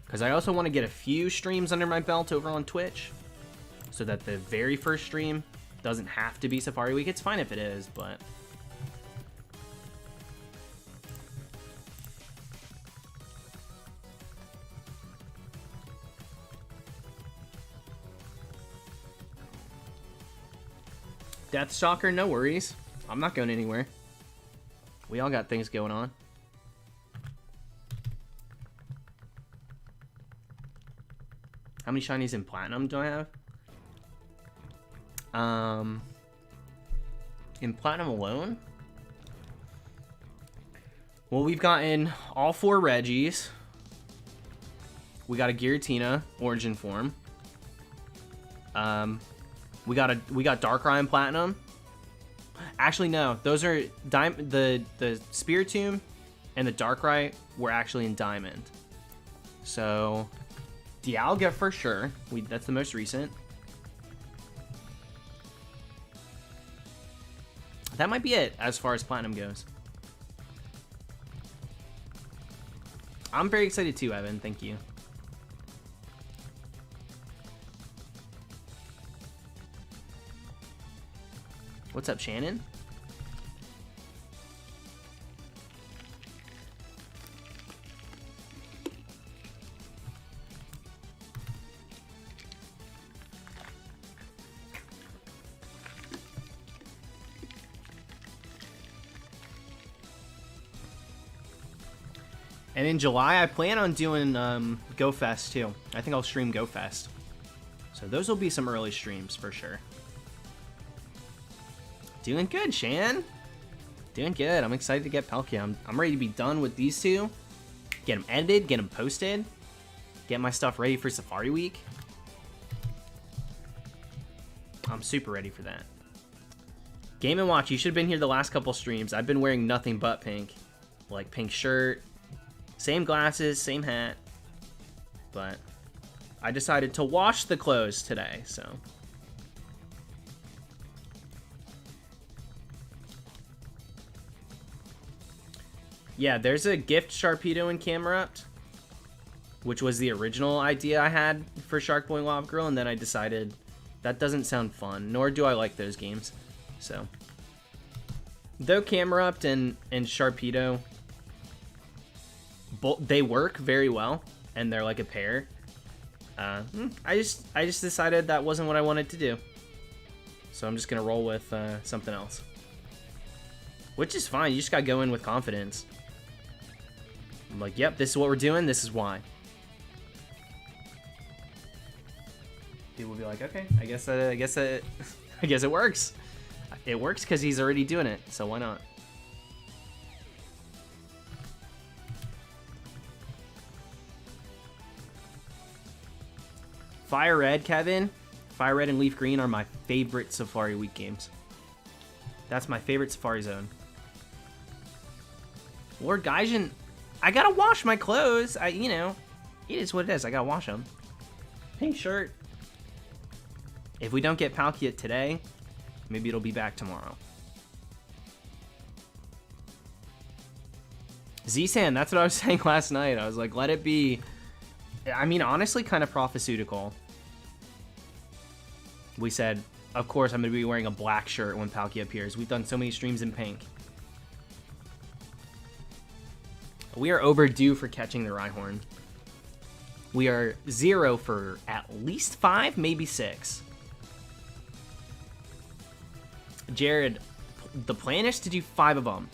Because I also want to get a few streams under my belt over on Twitch. So that the very first stream doesn't have to be Safari Week. It's fine if it is, but... Deathstalker, no worries. I'm not going anywhere. We all got things going on. How many shinies in Platinum do I have? In Platinum alone? Well, we've gotten all 4 Reggies. We got a Giratina, Origin form. We got Darkrai in Platinum. Actually, no. Those are the Spiritomb and the Darkrai were actually in Diamond. So, Dialga for sure. That's the most recent. That might be it as far as Platinum goes. I'm very excited too, Evan. Thank you. What's up, Shannon? And in July, I plan on doing Go Fest too. I think I'll stream Go Fest. So those will be some early streams for sure. Doing good, Shan. Doing good. I'm excited to get Palkia. I'm ready to be done with these two. Get them edited, get them posted. Get my stuff ready for Safari Week. I'm super ready for that. Game & Watch, you should have been here the last couple streams. I've been wearing nothing but pink. Like pink shirt, same glasses, same hat. But I decided to wash the clothes today, so... Yeah, there's a gift Sharpedo in Camerupt, which was the original idea I had for Shark Boy Lava Girl, and then I decided that doesn't sound fun, nor do I like those games. So, though Camerupt and Sharpedo, they work very well, and they're like a pair. I just decided that wasn't what I wanted to do, so I'm just gonna roll with something else, which is fine. You just gotta go in with confidence. I'm like, yep, this is what we're doing. This is why. People will be like, okay, I guess it works. It works because he's already doing it, so why not? Fire Red, Kevin. Fire Red and Leaf Green are my favorite Safari Week games. That's my favorite Safari Zone. Lord Gaijin, I gotta wash my clothes. You know, it is what it is. I gotta wash them. Pink shirt. If we don't get Palkia today, maybe it'll be back tomorrow. Z-San, that's what I was saying last night. I was like, let it be. I mean, honestly, kind of propheceutical. We said, of course, I'm going to be wearing a black shirt when Palkia appears. We've done so many streams in pink. We are overdue for catching the Rhyhorn. We are 0 for at least 5, maybe 6. Jared, the plan is to do 5 of them.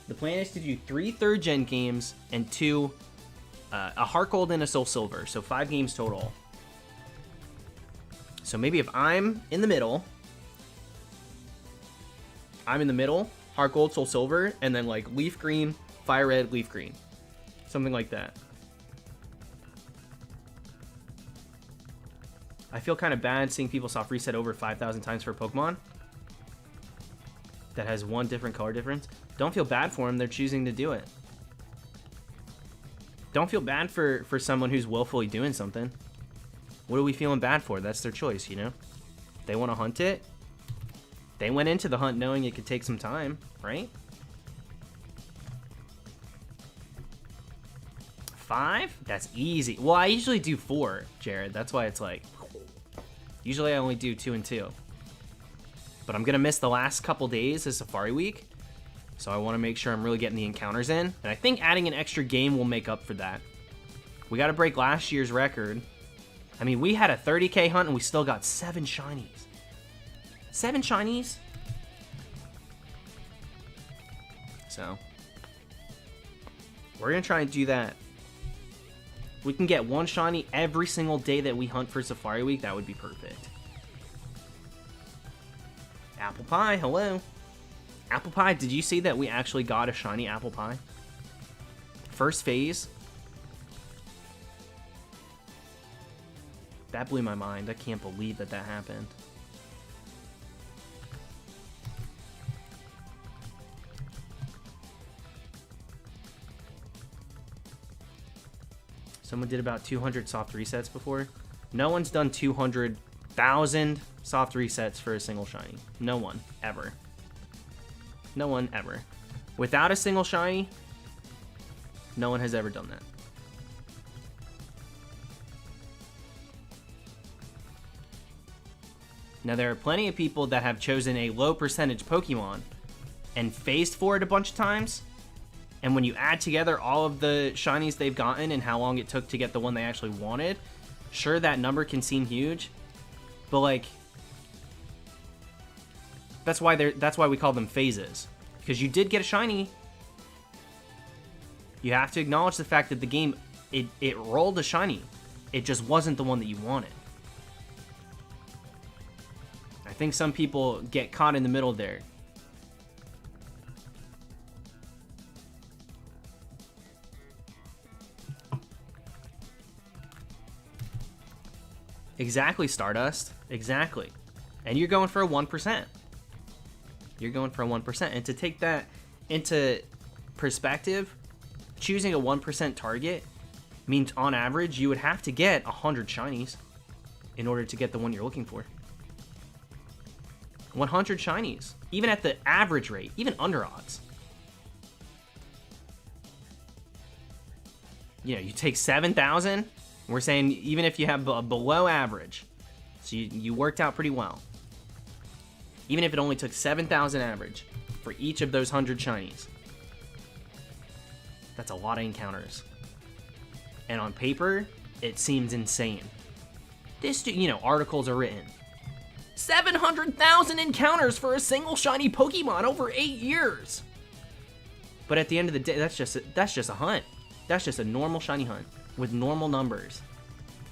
The plan is to do 3 3rd-gen games and 2, a Heart Gold and a Soul Silver. So 5 games total. So maybe if I'm in the middle, Heart Gold, Soul Silver, and then like Leaf Green, Fire Red, Leaf Green. Something like that. I feel kind of bad seeing people soft reset over 5,000 times for Pokemon that has 1 different color difference. Don't feel bad for them. They're choosing to do it. Don't feel bad for someone who's willfully doing something. What are we feeling bad for? That's their choice, you know? They want to hunt it. They went into the hunt knowing it could take some time, right? 5? That's easy. Well, I usually do 4, Jared. That's why it's like... Usually I only do 2 and 2. But I'm going to miss the last couple days of Safari Week. So I want to make sure I'm really getting the encounters in. And I think adding an extra game will make up for that. We got to break last year's record. I mean, we had a 30k hunt and we still got 7 shinies. 7 shinies? So, we're going to try and do that. We can get 1 shiny every single day that we hunt for Safari Week. That would be perfect. Apple Pie, hello. Apple Pie, did you see that we actually got a shiny Apple Pie? First phase. That blew my mind. I can't believe that happened. Someone did about 200 soft resets before. No one's done 200,000 soft resets for a single shiny. No one, ever. No one, ever. Without a single shiny, no one has ever done that. Now, there are plenty of people that have chosen a low percentage Pokemon and phased for it a bunch of times. And when you add together all of the shinies they've gotten and how long it took to get the one they actually wanted, sure, that number can seem huge, but like, that's why we call them phases, because you did get a shiny. You have to acknowledge the fact that the game, it rolled a shiny. It just wasn't the one that you wanted. I think some people get caught in the middle there. Exactly, Stardust. Exactly. And you're going for a 1%. You're going for a 1%. And to take that into perspective, choosing a 1% target means on average you would have to get 100 shinies in order to get the one you're looking for. 100 shinies. Even at the average rate. Even under odds. You know, you take 7,000... We're saying even if you have a below average, so you worked out pretty well. Even if it only took 7,000 average for each of those 100 shinies, that's a lot of encounters. And on paper, it seems insane. This, you know, articles are written. 700,000 encounters for a single shiny Pokemon over 8 years. But at the end of the day, that's just a hunt. That's just a normal shiny hunt. With normal numbers.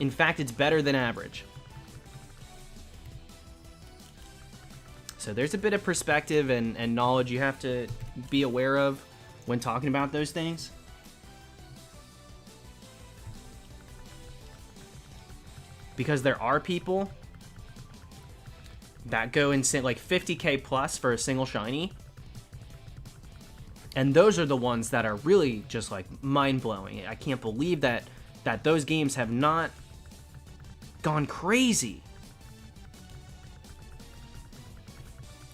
In fact, it's better than average. So there's a bit of perspective and knowledge you have to be aware of when talking about those things. Because there are people that go and say like 50k plus for a single shiny. And those are the ones that are really just like mind-blowing. I can't believe that those games have not gone crazy.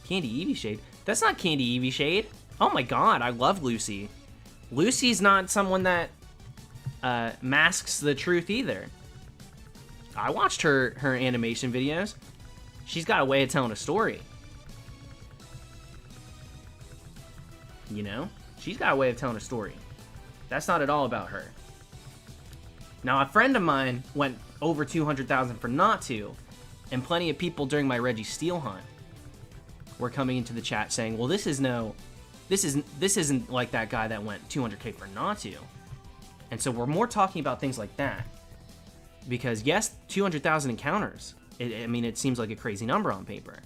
Candy Eevee Shade? That's not Candy Eevee Shade. Oh my god, I love Lucy. Lucy's not someone that masks the truth either. I watched her animation videos. She's got a way of telling a story. You know? She's got a way of telling a story. That's not at all about her. Now, a friend of mine went over 200,000 for not to, and plenty of people during my Reggie Steele hunt were coming into the chat saying, well, this isn't like that guy that went 200k for not to. And so we're more talking about things like that. Because yes, 200,000 encounters. I mean, it seems like a crazy number on paper.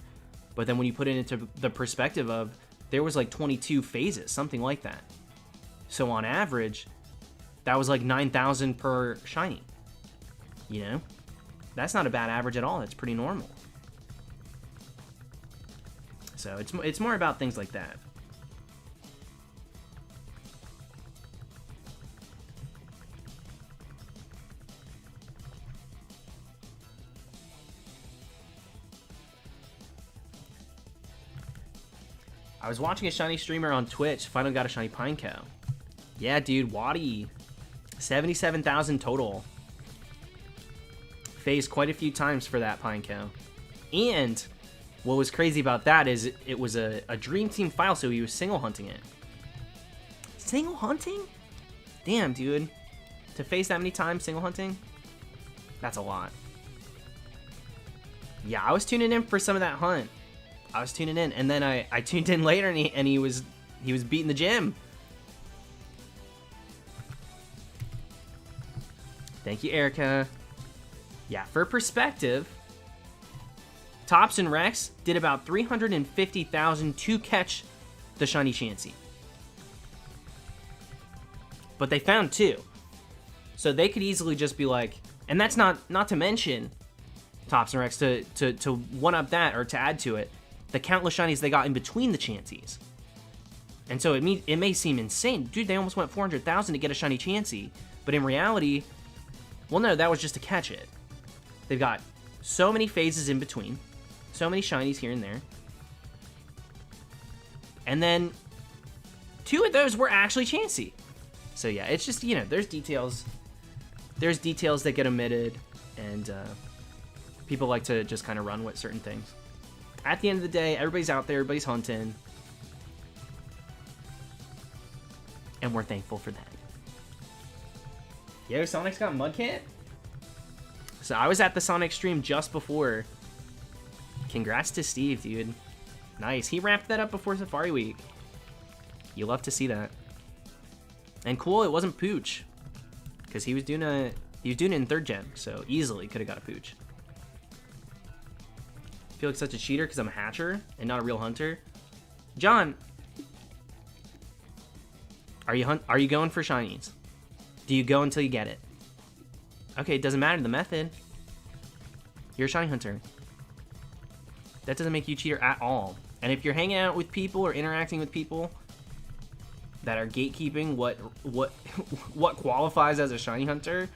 But then when you put it into the perspective of, there was like 22 phases, something like that. So on average, that was like 9,000 per shiny. You know? That's not a bad average at all. That's pretty normal. So it's more about things like that. I was watching a shiny streamer on Twitch. Finally got a shiny Pineco. Yeah, dude. Waddy. 77,000 total. Phased quite a few times for that Pineco. And what was crazy about that is it was a Dream Team file, so he was single hunting it. Single hunting? Damn, dude. To face that many times single hunting? That's a lot. Yeah, I was tuning in for some of that hunt. I was tuning in, and then I tuned in later, and he was beating the gym. Thank you, Erica. Yeah, for perspective, Tops and Rex did about 350,000 to catch the shiny Chansey. But they found 2. So they could easily just be like, and that's not to mention Tops and Rex to one-up that or to add to it, the countless shinies they got in between the Chanseys. And so it may seem insane. Dude, they almost went 400,000 to get a shiny Chansey. But in reality, well, no, that was just to catch it. They've got so many phases in between. So many shinies here and there. And then 2 of those were actually Chansey. So yeah, it's just, you know, there's details that get omitted, and people like to just kind of run with certain things. At the end of the day, everybody's out there, everybody's hunting, and we're thankful for that. Yo, Sonic's got Mudkit? So I was at the Sonic stream just before. Congrats to Steve, dude. Nice. He wrapped that up before Safari Week. You love to see that. And cool, it wasn't Pooch, because he was doing it in 3rd gen, so easily could have got a Pooch. I feel like such a cheater because I'm a hatcher and not a real hunter. John, are you going for shinies? Do you go until you get it? Okay, it doesn't matter the method. You're a shiny hunter. That doesn't make you a cheater at all. And if you're hanging out with people or interacting with people that are gatekeeping what qualifies as a shiny hunter,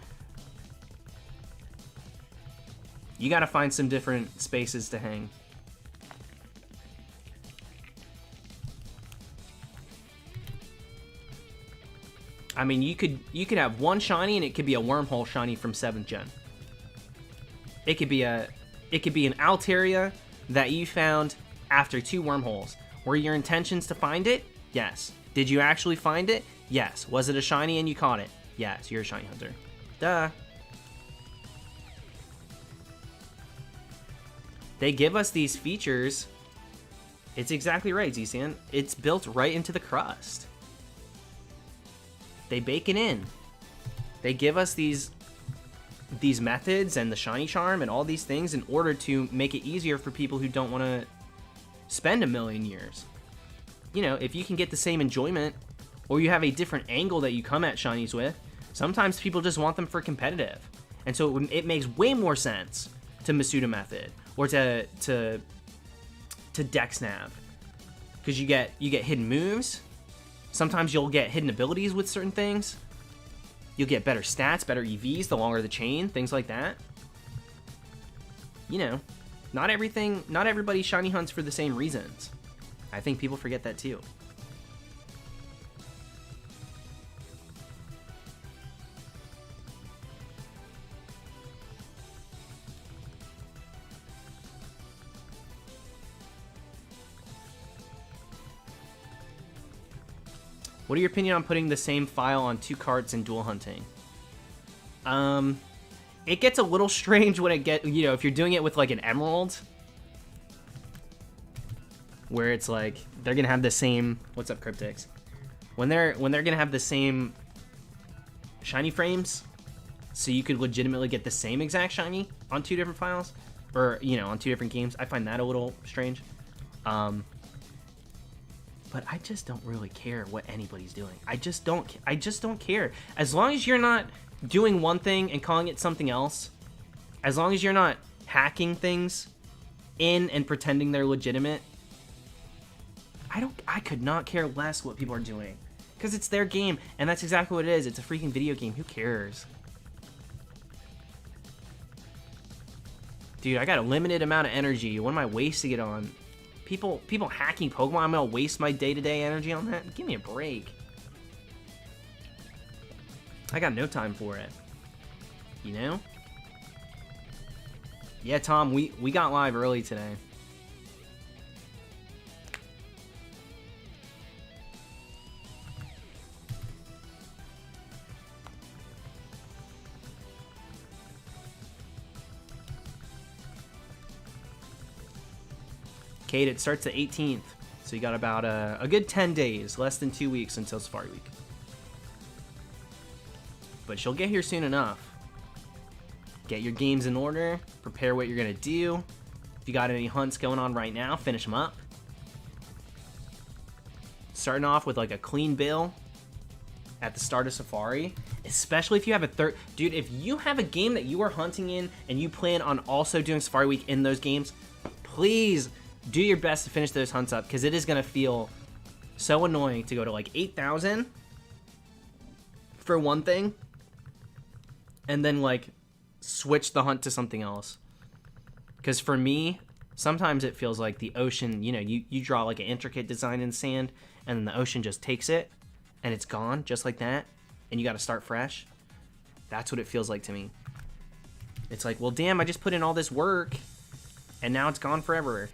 you gotta find some different spaces to hang. I mean, you could have one shiny and it could be a wormhole shiny from 7th gen. It could be an Altaria that you found after 2 wormholes. Were your intentions to find it? Yes. Did you actually find it? Yes. Was it a shiny and you caught it? Yes, you're a shiny hunter. Duh. They give us these features. It's exactly right, Z-San. It's built right into the crust. They bake it in. They give us these methods and the shiny charm and all these things in order to make it easier for people who don't want to spend a million years. You know, if you can get the same enjoyment, or you have a different angle that you come at shinies with, sometimes people just want them for competitive. And so it makes way more sense to Masuda method or to Dex Nav, because you get hidden moves. Sometimes you'll get hidden abilities with certain things. You'll get better stats, better EVs, the longer the chain, things like that. You know, not everybody shiny hunts for the same reasons. I think people forget that too. What are your opinion on putting the same file on 2 carts in dual hunting? It gets a little strange when if you're doing it with like an emerald, where it's like they're gonna have the same. What's up, Cryptics? When they're gonna have the same shiny frames, so you could legitimately get the same exact shiny on 2 different files, or on 2 different games. I find that a little strange. But I just don't really care what anybody's doing. I just don't care. As long as you're not doing one thing and calling it something else, as long as you're not hacking things in and pretending they're legitimate, I could not care less what people are doing. Because it's their game, and that's exactly what it is. It's a freaking video game. Who cares? Dude, I got a limited amount of energy. What am I wasting it on? People hacking Pokemon, I'm gonna waste my day-to-day energy on that? Give me a break. I got no time for it. You know? Yeah, Tom, we got live early today. Kate, it starts the 18th, so you got about a good 10 days, less than 2 weeks until Safari Week. But she'll get here soon enough. Get your games in order, prepare what you're gonna do. If you got any hunts going on right now, finish them up. Starting off with like a clean bill at the start of Safari, especially if you have a dude, if you have a game that you are hunting in and you plan on also doing Safari Week in those games, please do your best to finish those hunts up, because it is going to feel so annoying to go to like 8,000 for one thing and then like switch the hunt to something else. Because for me, sometimes it feels like the ocean, you know, you draw like an intricate design in sand and then the ocean just takes it and it's gone just like that and you got to start fresh. That's what it feels like to me. It's like, well, damn, I just put in all this work and now it's gone forever.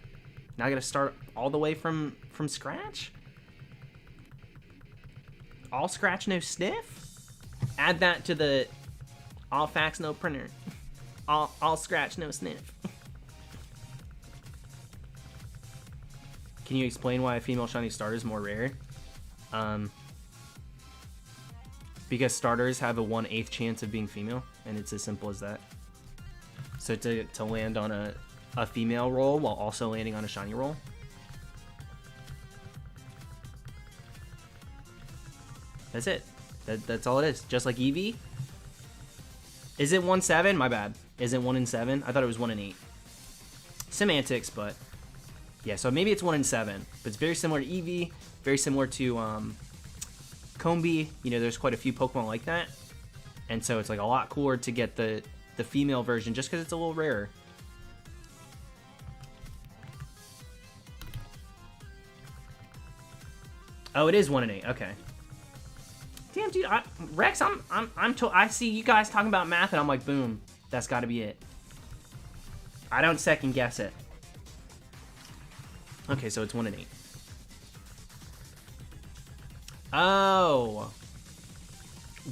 Now I got to start all the way from scratch? All scratch, no sniff? Add that to the all fax, no printer. All scratch, no sniff. Can you explain why a female shiny starter is more rare? Because starters have a 1/8 chance of being female, and it's as simple as that. So to land on a female roll while also landing on a shiny roll. That's it. That's all it is. Just like Eevee. Is it 1/7? My bad. Is it 1 in 7? I thought it was 1 in 8. Semantics, but yeah, so maybe it's 1 in 7. But it's very similar to Eevee, very similar to Combi. You know, there's quite a few Pokemon like that. And so it's like a lot cooler to get the female version just because it's a little rarer. Oh, it is 1 in 8. Okay. Damn, dude, Rex, I see you guys talking about math, and I'm like, boom, that's got to be it. I don't second guess it. Okay, so it's 1 in 8. Oh,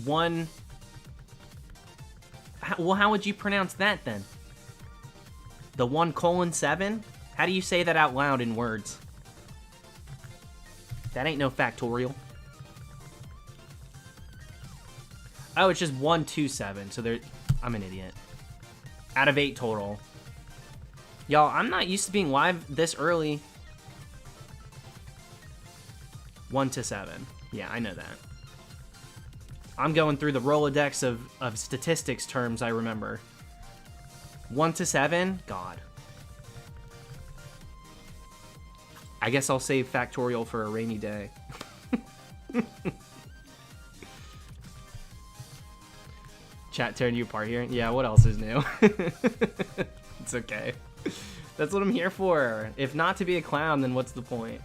1. Well, how would you pronounce that then? The 1:7? How do you say that out loud in words? That ain't no factorial. Oh, it's just 127. So there, I'm an idiot. Out of 8 total. Y'all, I'm not used to being live this early. 1 to 7. Yeah, I know that. I'm going through the Rolodex of statistics terms I remember. 1 to 7? God. I guess I'll save factorial for a rainy day. Chat tearing you apart here. Yeah, what else is new? It's okay. That's what I'm here for. If not to be a clown, then what's the point?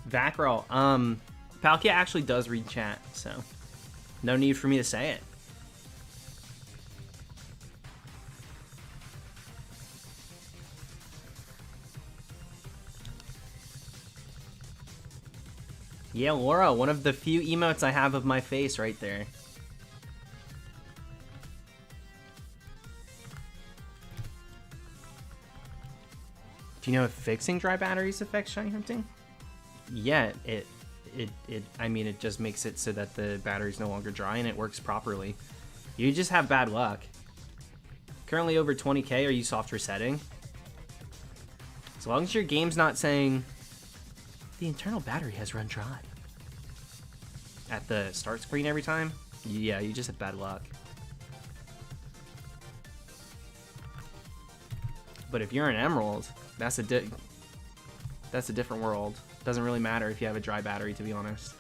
Vacro, Palkia actually does read chat, so no need for me to say it. Yeah, Laura, one of the few emotes I have of my face right there. Do you know if fixing dry batteries affects shiny hunting? Yeah, I mean, it just makes it so that the battery's no longer dry and it works properly. You just have bad luck. Currently over 20k, are you soft resetting? As long as your game's not saying the internal battery has run dry at the start screen every time, yeah, you just have bad luck. But if you're an Emerald, that's a different world. Doesn't really matter if you have a dry battery, to be honest.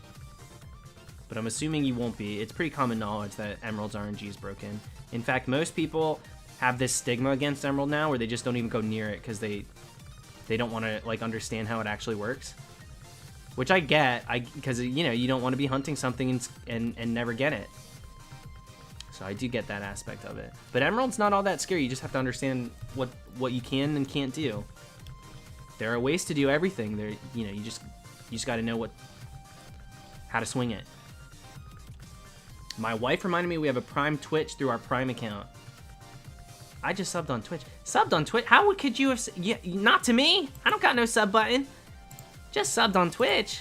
But I'm assuming you won't be. It's pretty common knowledge that Emerald's RNG is broken. In fact, most people have this stigma against Emerald now where they just don't even go near it because they don't want to like understand how it actually works. Which I get, because you know, you don't want to be hunting something and never get it. So I do get that aspect of it. But Emerald's not all that scary. You just have to understand what you can and can't do. There are ways to do everything. There, you know, you just got to know how to swing it. My wife reminded me we have a Prime Twitch through our Prime account. I just subbed on Twitch. Subbed on Twitch? How could you have... Yeah, not to me. I don't got no sub button. Just subbed on Twitch.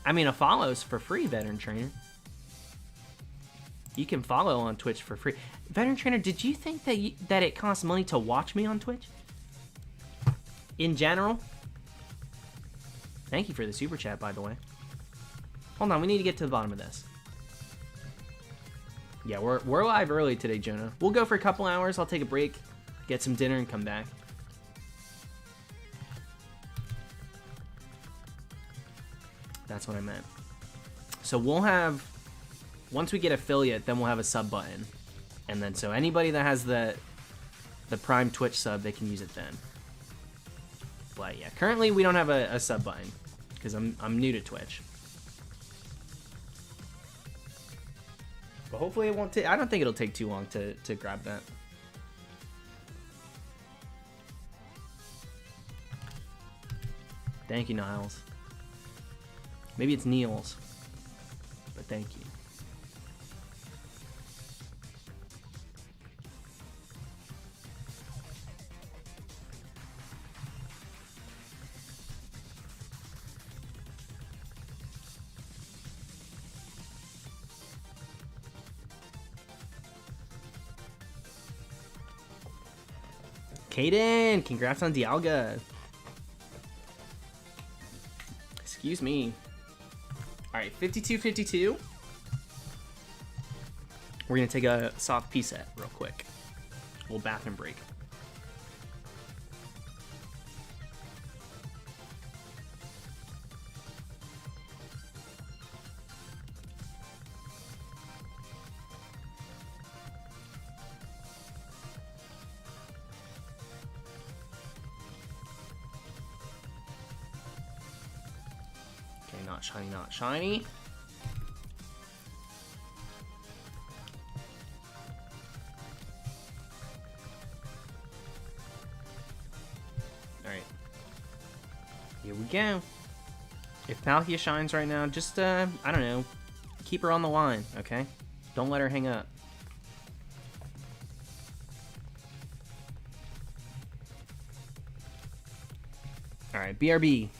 I mean, a follow's for free, Veteran Trainer. You can follow on Twitch for free. Veteran Trainer, did you think that it costs money to watch me on Twitch? In general? Thank you for the super chat, by the way. Hold on, we need to get to the bottom of this. Yeah, we're live early today, Jonah. We'll go for a couple hours. I'll take a break, get some dinner, and come back. That's what I meant. So we'll have, once we get affiliate, then we'll have a sub button. And then so anybody that has the Prime Twitch sub, they can use it then. But yeah, currently we don't have a sub button because I'm new to Twitch. But hopefully it won't take, I don't think it'll take too long to grab that. Thank you, Niles. Maybe it's Niels, but thank you. Kaden, congrats on Dialga. Excuse me. All right, 52-52. We're gonna take a soft pee set real quick. A little bathroom break. Not shiny, not shiny. Alright. Here we go. If Palkia shines right now, just, I don't know, keep her on the line, okay? Don't let her hang up. Alright, BRB.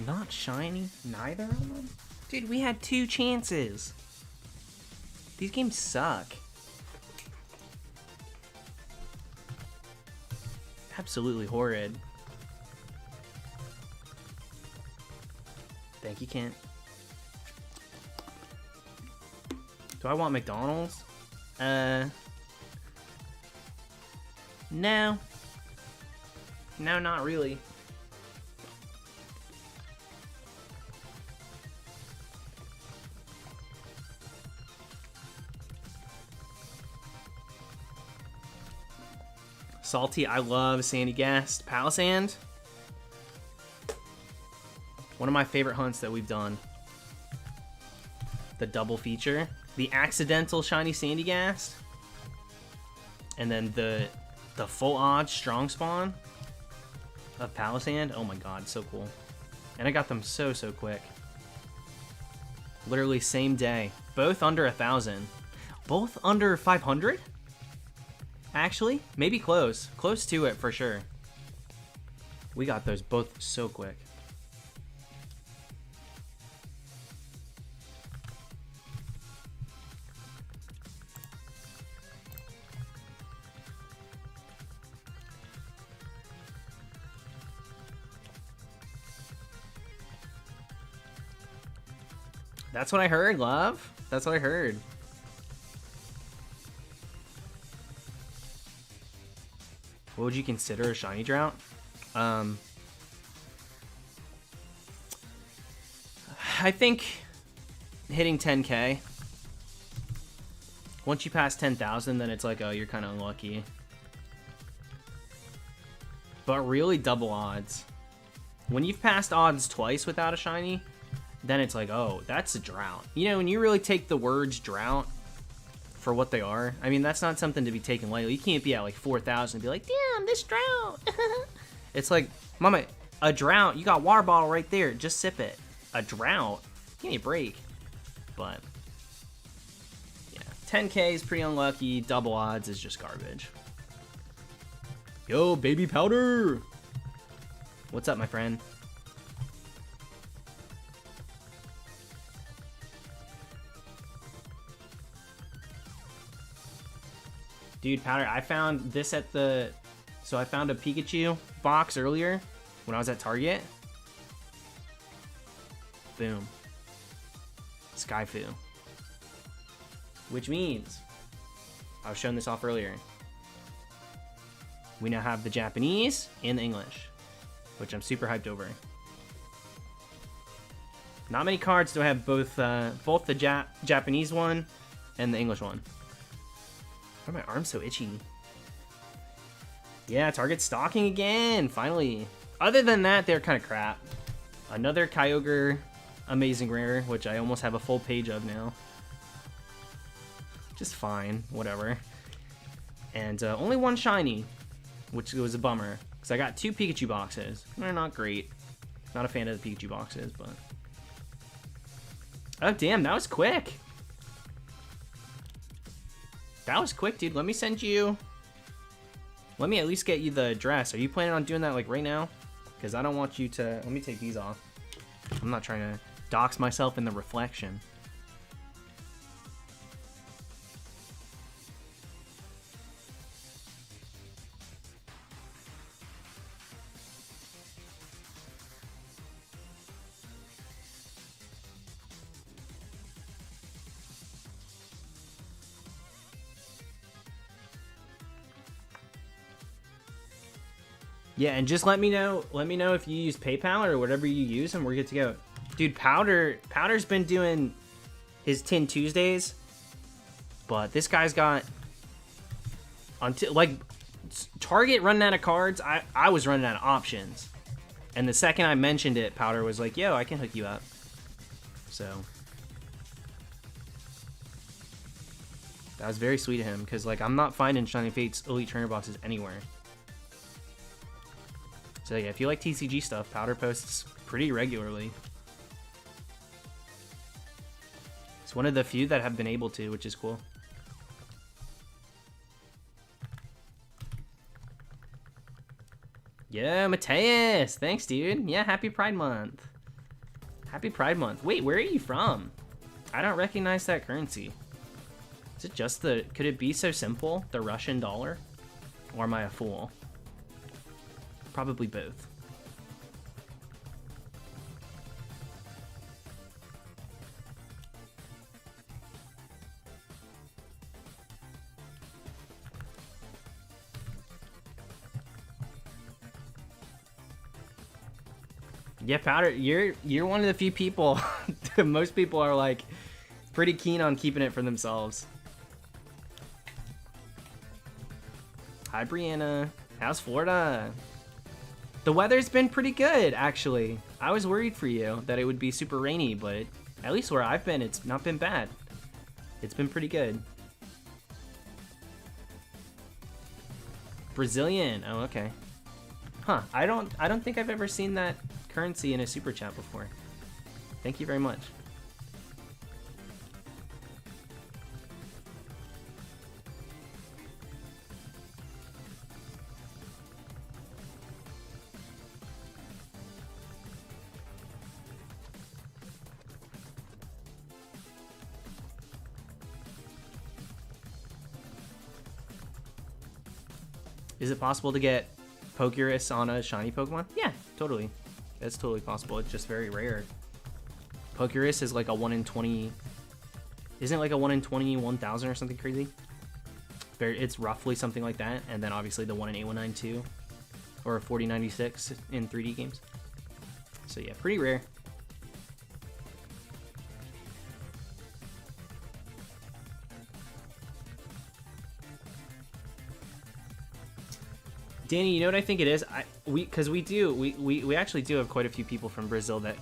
Not shiny, neither of them? Dude, we had 2 chances. These games suck. Absolutely horrid. Thank you, Kent. Do I want McDonald's? No. No, not really. Salty, I love Sandy Gast. Palisand. One of my favorite hunts that we've done. The double feature. The accidental shiny Sandy Gast. And then the full odds strong spawn of Palisand. Oh my god, so cool. And I got them so quick. Literally same day. Both under 1,000. Both under 500? Actually, maybe close. Close to it for sure. We got those both so quick. That's what I heard, love. That's what I heard. What would you consider a shiny drought? I think hitting 10K. Once you pass 10,000, then it's like, oh, you're kind of unlucky. But really, double odds. When you've passed odds twice without a shiny, then it's like, oh, that's a drought. You know, when you really take the words drought for what they are, I mean, that's not something to be taken lightly. You can't be at like 4,000 and be like, damn, this drought. It's like, mama, a drought, you got water bottle right there, just sip it. A drought, give me a break. But yeah, 10K is pretty unlucky. Double odds is just garbage. Yo, baby powder. What's up, my friend? Dude, Powder, I found this at the... So I found a Pikachu box earlier when I was at Target. Boom. Skyfu. Which means... I was showing this off earlier. We now have the Japanese and the English. Which I'm super hyped over. Not many cards do I have both the Japanese one and the English one. Why are my arms so itchy? Yeah, Target stocking again, finally. Other than that, they're kind of crap. Another Kyogre Amazing Rare, which I almost have a full page of now. Just fine, whatever. And only one shiny, which was a bummer. Because I got 2 Pikachu boxes. They're not great. Not a fan of the Pikachu boxes, but... Oh, damn, that was quick. That was quick, dude. Let me send you... Let me at least get you the dress. Are you planning on doing that, like, right now? Because I don't want you to... Let me take these off. I'm not trying to dox myself in the reflection. Yeah, and just let me know if you use PayPal or whatever you use, and we're good to go. Dude, Powder's been doing his Tin Tuesdays, but this guy's got until like Target running out of cards. I was running out of options, and the second I mentioned it, Powder was like, "Yo, I can hook you up." So that was very sweet of him, because like I'm not finding Shining Fates Elite Trainer boxes anywhere. So yeah, if you like TCG stuff, Powder posts pretty regularly. It's one of the few that have been able to, which is cool. Yeah, Mateus! Thanks, dude. Yeah, happy Pride Month. Happy Pride Month. Wait, where are you from? I don't recognize that currency. Is it just the... Could it be so simple? The Russian dollar? Or am I a fool? Probably both. Yeah, Powder, you're one of the few people. Most people are like pretty keen on keeping it for themselves. Hi, Brianna. How's Florida? The weather's been pretty good, actually. I was worried for you that it would be super rainy, but at least where I've been, it's not been bad. It's been pretty good. Brazilian. Oh, okay. Huh. I don't think I've ever seen that currency in a super chat before. Thank you very much. Is it possible to get Pokerus on a shiny Pokemon? Yeah, totally. That's totally possible. It's just very rare. Pokerus is like a 1 in 20... Isn't it like a 1 in 21,000 or something crazy? It's roughly something like that. And then obviously the 1 in 8192 or 4096 in 3D games. So yeah, pretty rare. Danny, you know what I think it is? We actually do have quite a few people from Brazil that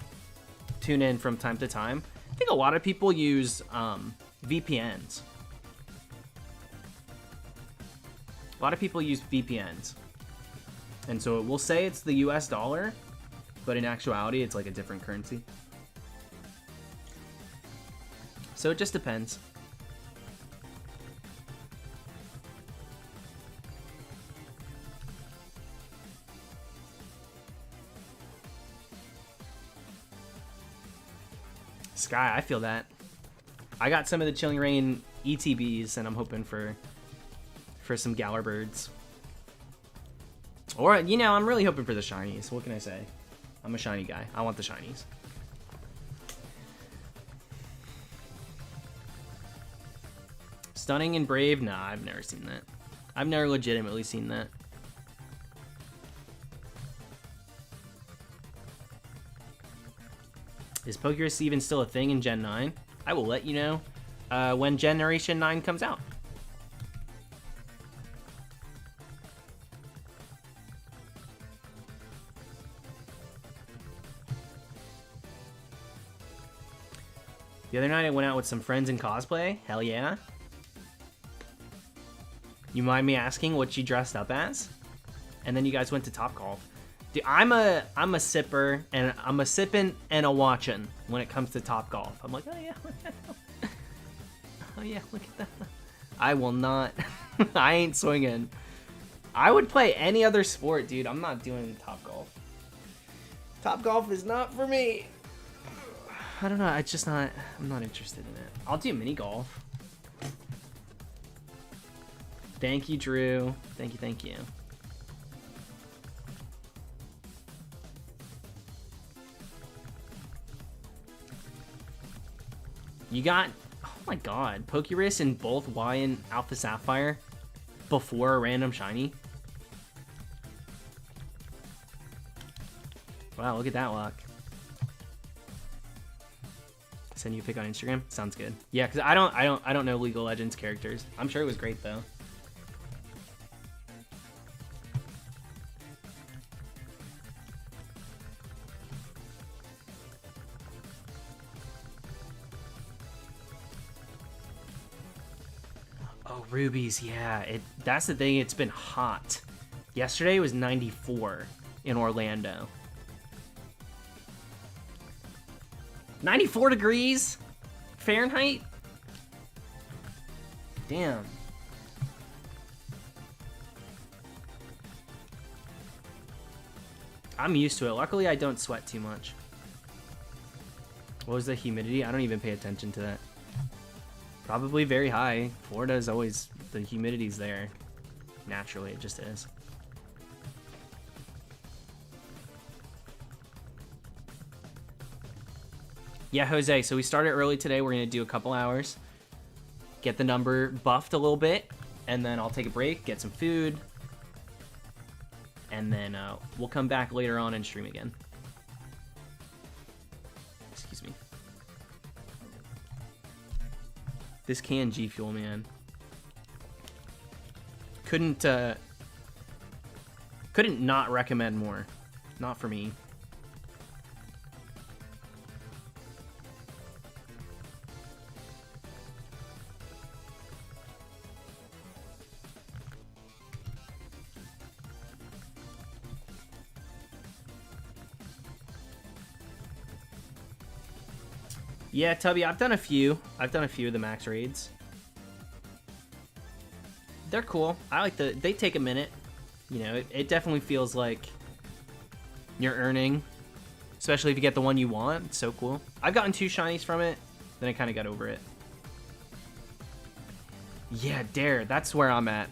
tune in from time to time. I think a lot of people use VPNs. A lot of people use VPNs. And so we'll say it's the US dollar, but in actuality, it's like a different currency. So it just depends. Sky, I feel that. I got some of the Chilling Rain ETBs, and I'm hoping for some Galar Birds. Or, you know, I'm really hoping for the shinies. What can I say? I'm a shiny guy. I want the shinies. Stunning and Brave? Nah, I've never seen that. I've never legitimately seen that. Is Pokerus even still a thing in Gen 9? I will let you know when Generation 9 comes out. The other night I went out with some friends in cosplay. Hell yeah. You mind me asking what you dressed up as? And then you guys went to Topgolf. Dude, I'm a sipper, and I'm a sipping and a watching when it comes to Topgolf. I'm like, oh yeah, oh yeah, look at that. I will not. I ain't swinging. I would play any other sport, dude. I'm not doing Topgolf. Topgolf is not for me. I don't know. It's just not. I'm not interested in it. I'll do mini golf. Thank you, Drew. Thank you. Thank you. You got, oh my god, Pokerus in both Y and Alpha Sapphire before a random shiny. Wow, look at that luck. Send you a pic on Instagram. Sounds good. Yeah, because I don't know League of Legends characters. I'm sure it was great though. Oh, rubies, yeah. That's the thing, it's been hot. Yesterday was 94 in Orlando. 94 degrees Fahrenheit? Damn. I'm used to it. Luckily, I don't sweat too much. What was the humidity? I don't even pay attention to that. Probably very high. Florida is always, the humidity's there. Naturally, it just is. Yeah, Jose, so we started early today. We're going to do a couple hours. Get the number buffed a little bit. And then I'll take a break, get some food. And then we'll come back later on and stream again. Excuse me. This can G Fuel, man. Couldn't not recommend more. Not for me. Yeah, Tubby, I've done a few. I've done a few of the max raids. They're cool. I like they take a minute. You know, it definitely feels like you're earning, especially if you get the one you want. It's so cool. I've gotten 2 shinies from it, then I kind of got over it. Yeah, Dare, that's where I'm at.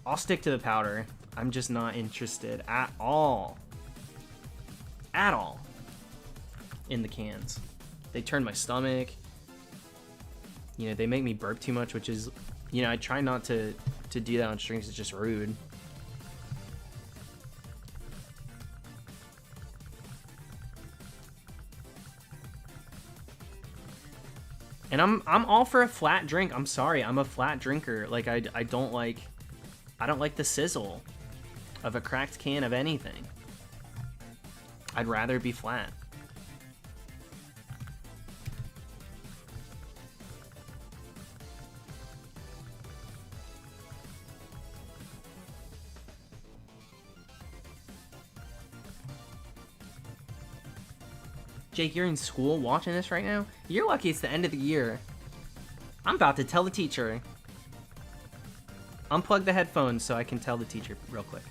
I'll stick to the powder. I'm just not interested at all. At all. In the cans. They turn my stomach. You know, they make me burp too much, which is, you know, I try not to do that on streams. It's just rude. And I'm all for a flat drink. I'm sorry, I'm a flat drinker. Like I don't like the sizzle of a cracked can of anything. I'd rather be flat. Jake, you're in school watching this right now? You're lucky it's the end of the year. I'm about to tell the teacher. Unplug the headphones so I can tell the teacher real quick.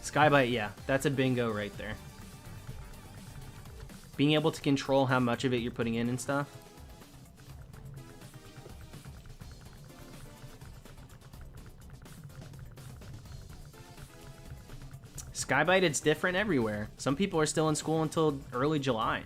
Skybite, yeah, that's a bingo right there. Being able to control how much of it you're putting in and stuff. Skybite, it's different everywhere. Some people are still in school until early July.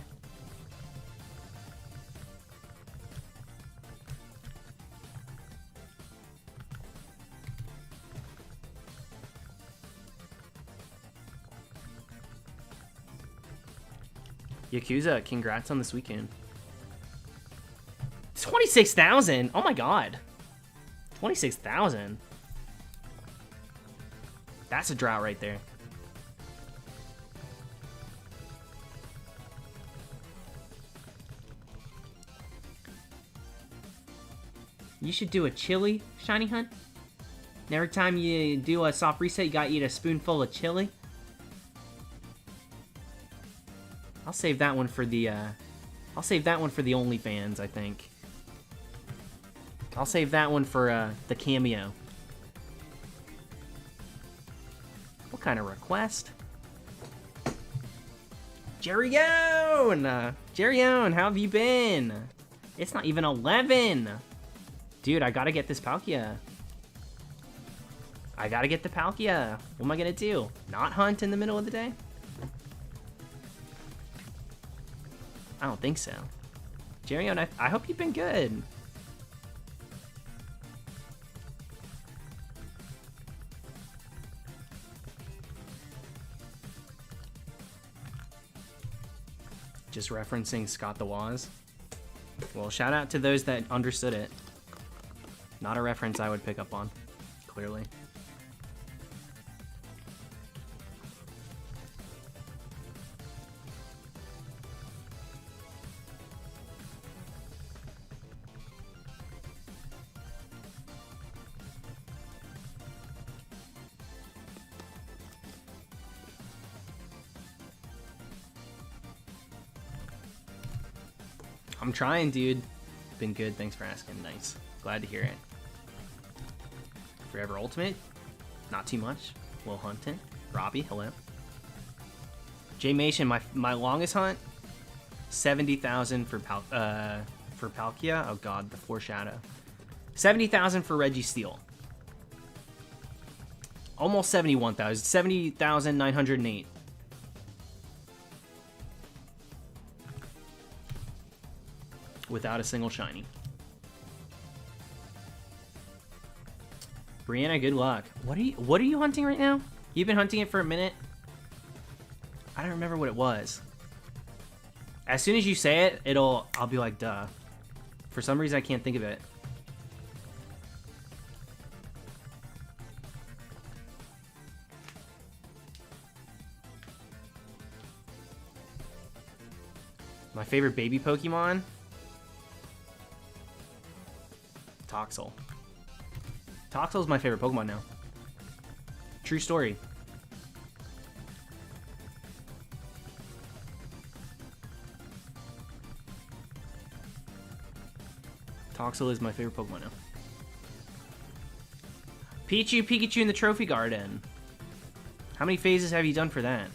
Yakuza, congrats on this weekend. 26,000! Oh my god. 26,000. That's a drought right there. You should do a chili shiny hunt. And every time you do a soft reset, you gotta eat a spoonful of chili. I'll save that one for the OnlyFans, I think. I'll save that one for the cameo. What kind of request? Jerry-own! Jerry-own, how have you been? It's not even 11! Dude, I gotta get this Palkia. I gotta get the Palkia. What am I gonna do? Not hunt in the middle of the day? I don't think so. Jerry-own, I hope you've been good. Just referencing Scott the Woz. Well, shout out to those that understood it. Not a reference I would pick up on, clearly. I'm trying, dude. Been good, thanks for asking. Nice. Glad to hear it. Forever Ultimate, not too much. Will Hunting, Robbie, hello. J Mation, my longest hunt, 70,000 for Palkia. Oh god, the foreshadow. 70,000 for Reggie Steele. Almost 71,000. 70,908. Without a single shiny. Brianna, good luck. What are you hunting right now? You've been hunting it for a minute? I don't remember what it was. As soon as you say it, I'll be like, duh. For some reason, I can't think of it. My favorite baby Pokemon? Toxel. Toxel is my favorite Pokemon now. True story. Toxel is my favorite Pokemon now. Pikachu in the Trophy Garden. How many phases have you done for that?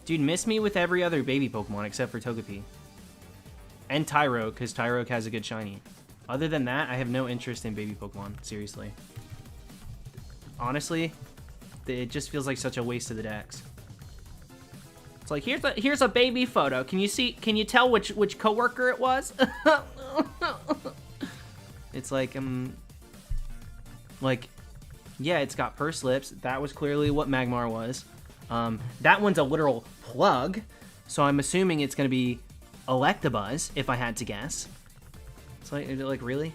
Dude, miss me with every other baby Pokemon except for Togepi. And Tyro, because Tyro has a good shiny. Other than that, I have no interest in baby Pokemon, seriously. Honestly, it just feels like such a waste of the dex. It's like, here's a baby photo. Can you tell which coworker it was? It's like, yeah, it's got pursed lips. That was clearly what Magmar was. That one's a literal plug, so I'm assuming it's gonna be Electabuzz, if I had to guess. It's like really?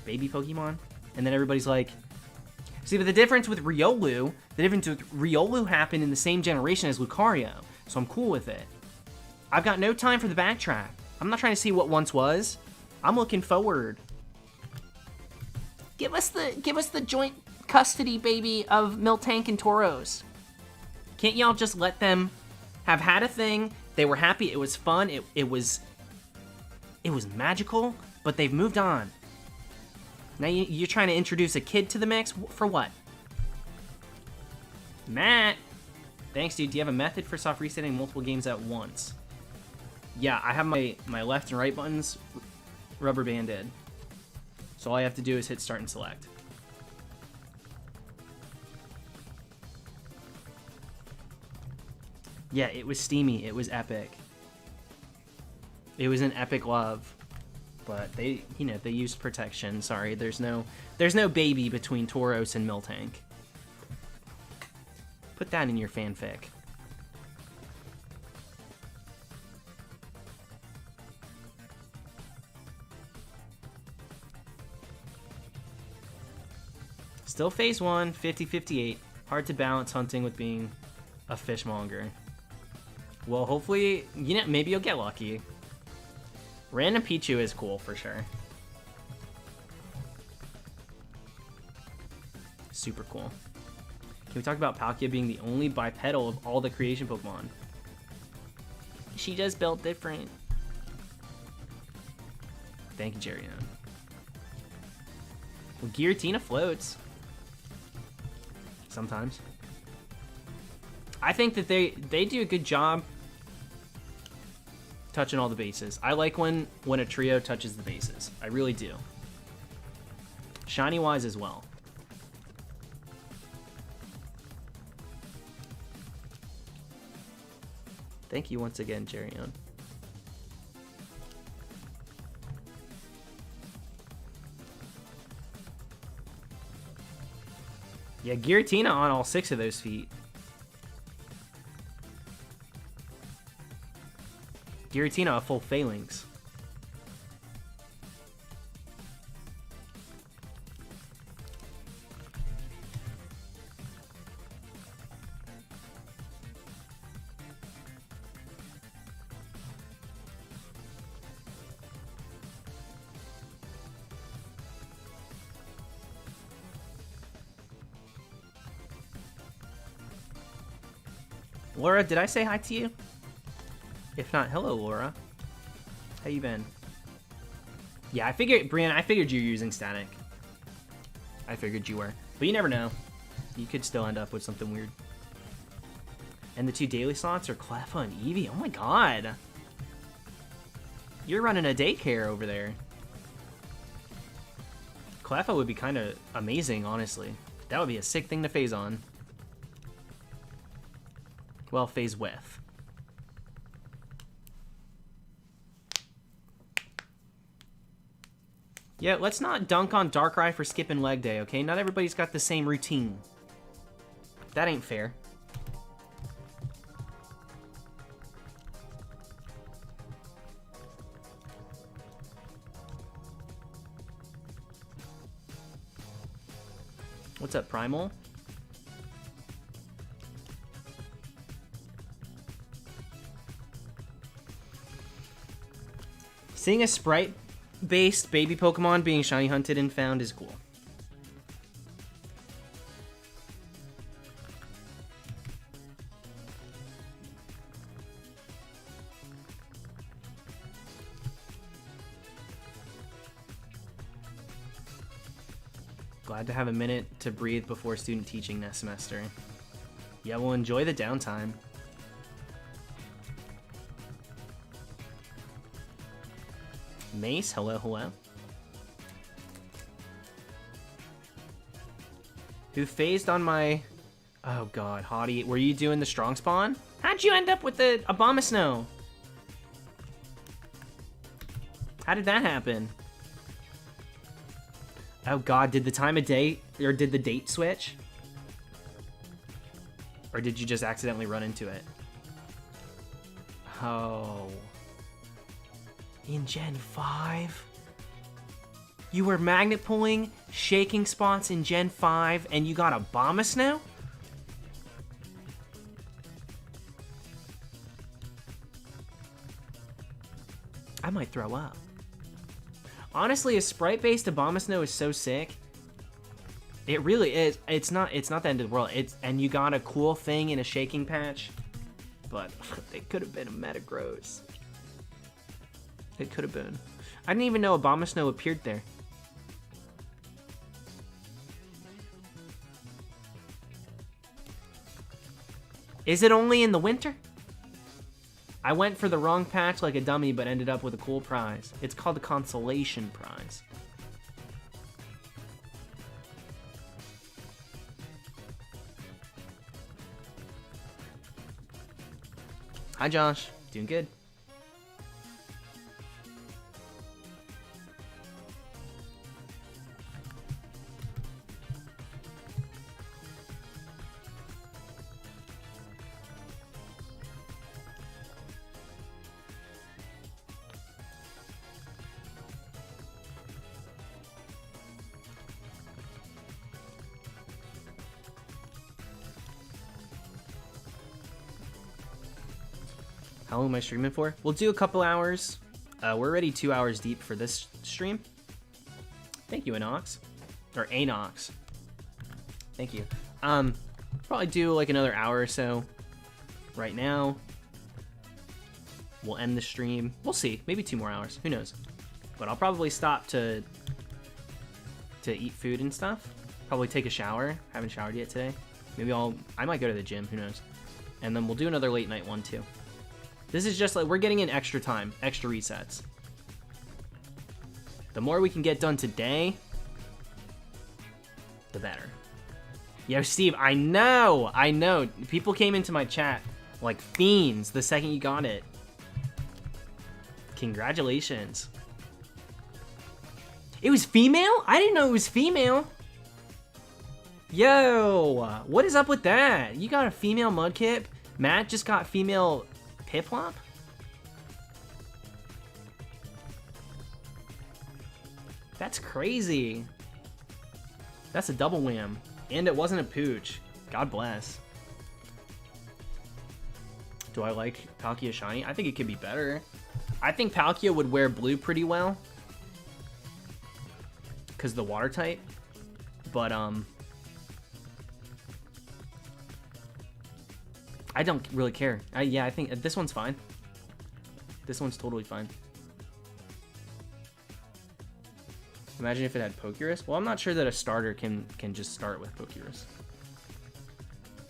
Baby Pokemon? And then everybody's like... See, but the difference with Riolu happened in the same generation as Lucario, so I'm cool with it. I've got no time for the backtrack. I'm not trying to see what once was. I'm looking forward. Give us the joint custody, baby, of Miltank and Tauros. Can't y'all just let them have had a thing? They were happy. It was fun. It was magical, but they've moved on. Now you're trying to introduce a kid to the mix? For what? Matt! Thanks, dude. Do you have a method for soft resetting multiple games at once? Yeah, I have my left and right buttons rubber banded. So all I have to do is hit start and select. Yeah, it was steamy. It was epic. It was an epic love. But they used protection. Sorry, there's no baby between Tauros and Miltank. Put that in your fanfic. Still phase 1, 50-58. Hard to balance hunting with being a fishmonger. Well, hopefully, maybe you'll get lucky. Random Pichu is cool for sure. Super cool. Can we talk about Palkia being the only bipedal of all the creation Pokemon? She just built different. Thank you, Jerry. Well, Giratina floats. Sometimes. I think that they do a good job touching all the bases. I like when a trio touches the bases. I really do. Shiny wise as well. Thank you once again, Jerion. Yeah, Giratina on all 6 of those feet. Giratina a full phalanx. Laura, did I say hi to you? If not, hello, Laura. How you been? Yeah, I figured, Brian, I figured you were using static. I figured you were. But you never know. You could still end up with something weird. And the 2 daily slots are Cleffa and Eevee. Oh my god. You're running a daycare over there. Cleffa would be kind of amazing, honestly. That would be a sick thing to phase on. Well, phase with. Yeah, let's not dunk on Darkrai for skipping leg day, okay? Not everybody's got the same routine. That ain't fair. What's up, Primal? Seeing a sprite-based baby Pokemon being shiny hunted and found is cool. Glad to have a minute to breathe before student teaching next semester. Yeah, we'll enjoy the downtime. Mace, hello, hello. Who phased on my... Oh god, Hottie, were you doing the strong spawn? How'd you end up with the Abomasnow? How did that happen? Oh god, did the time of day, or did the date switch? Or did you just accidentally run into it? Oh. In Gen 5? You were magnet pulling, shaking spots in Gen 5, and you got a Abomasnow? I might throw up. Honestly, a sprite-based Abomasnow is so sick. It really is. It's not the end of the world. And you got a cool thing in a shaking patch. But it could have been a Metagross. It could have been. I didn't even know Abomasnow appeared there. Is it only in the winter? I went for the wrong patch like a dummy, but ended up with a cool prize. It's called the Consolation Prize. Hi, Josh. Doing good. How long am I streaming for? We'll do a couple hours. We're already 2 hours deep for this stream. Thank you, Inox. Or Anox. Thank you. Probably do like another hour or so right now. We'll end the stream. We'll see. Maybe 2 more hours. Who knows? But I'll probably stop to eat food and stuff. Probably take a shower. Haven't showered yet today. Maybe I might go to the gym. Who knows? And then we'll do another late night one too. This is just like, we're getting in extra time, extra resets. The more we can get done today, the better. Yo, Steve, I know. People came into my chat like fiends the second you got it. Congratulations. It was female? I didn't know it was female. Yo, what is up with that? You got a female Mudkip? Matt just got female Piplup? That's crazy. That's a double wham. And it wasn't a pooch. God bless. Do I like Palkia shiny? I think it could be better. I think Palkia would wear blue pretty well. Because the water type. But, I don't really care. Yeah, I think this one's fine. This one's totally fine. Imagine if it had Pokerus. Well, I'm not sure that a starter can just start with Pokerus.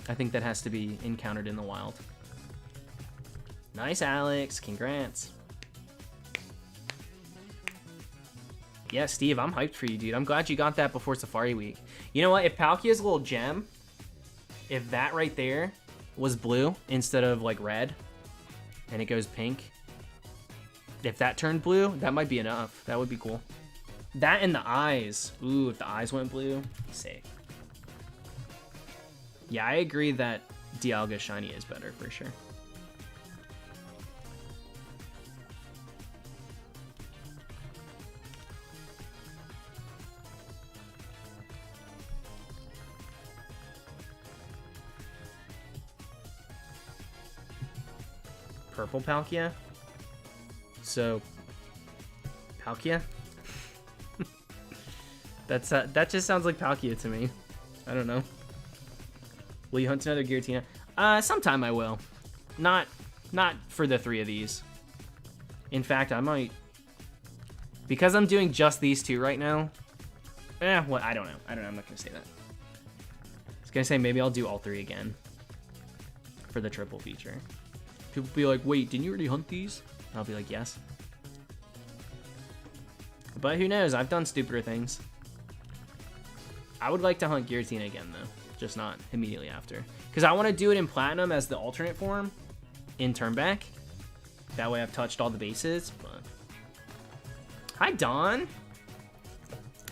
I think that has to be encountered in the wild. Nice, Alex. Congrats. Yeah, Steve, I'm hyped for you, dude. I'm glad you got that before Safari Week. You know what? If Palkia's little gem, if that right there was blue instead of like red, and it goes pink, if that turned blue, that might be enough. That would be cool. That and the eyes. Ooh, if the eyes went blue, sick. Yeah, I agree that Dialga Shiny is better for sure. Purple Palkia? So, Palkia? That just sounds like Palkia to me. I don't know. Will you hunt another Giratina? Sometime I will. Not for the 3 of these. In fact, I might. Because I'm doing just these 2 right now. What? I don't know. I'm not gonna say that. I was gonna say maybe I'll do all 3 again for the triple feature. People be like, wait, didn't you already hunt these? I'll be like, yes. But who knows? I've done stupider things. I would like to hunt Giratina again, though. Just not immediately after. Because I want to do it in Platinum as the alternate form in turn back. That way I've touched all the bases. But hi, Dawn.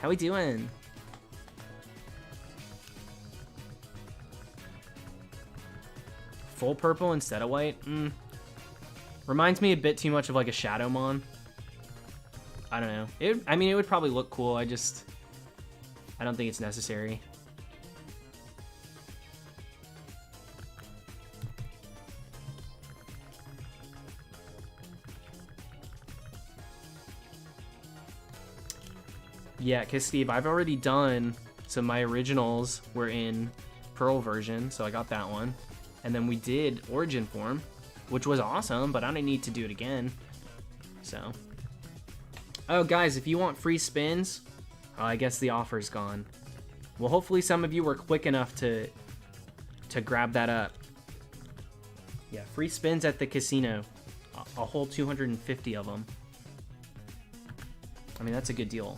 How we doing? Full purple instead of white? Reminds me a bit too much of like a Shadowmon. I don't know. I mean, it would probably look cool. I don't think it's necessary. Yeah, because Steve, I've already done, so my originals were in Pearl version, so I got that one. And then we did Origin form, which was awesome, but I don't need to do it again. So. Oh, guys, if you want free spins, I guess the offer's gone. Well, hopefully some of you were quick enough to grab that up. Yeah, free spins at the casino. A whole 250 of them. I mean, that's a good deal.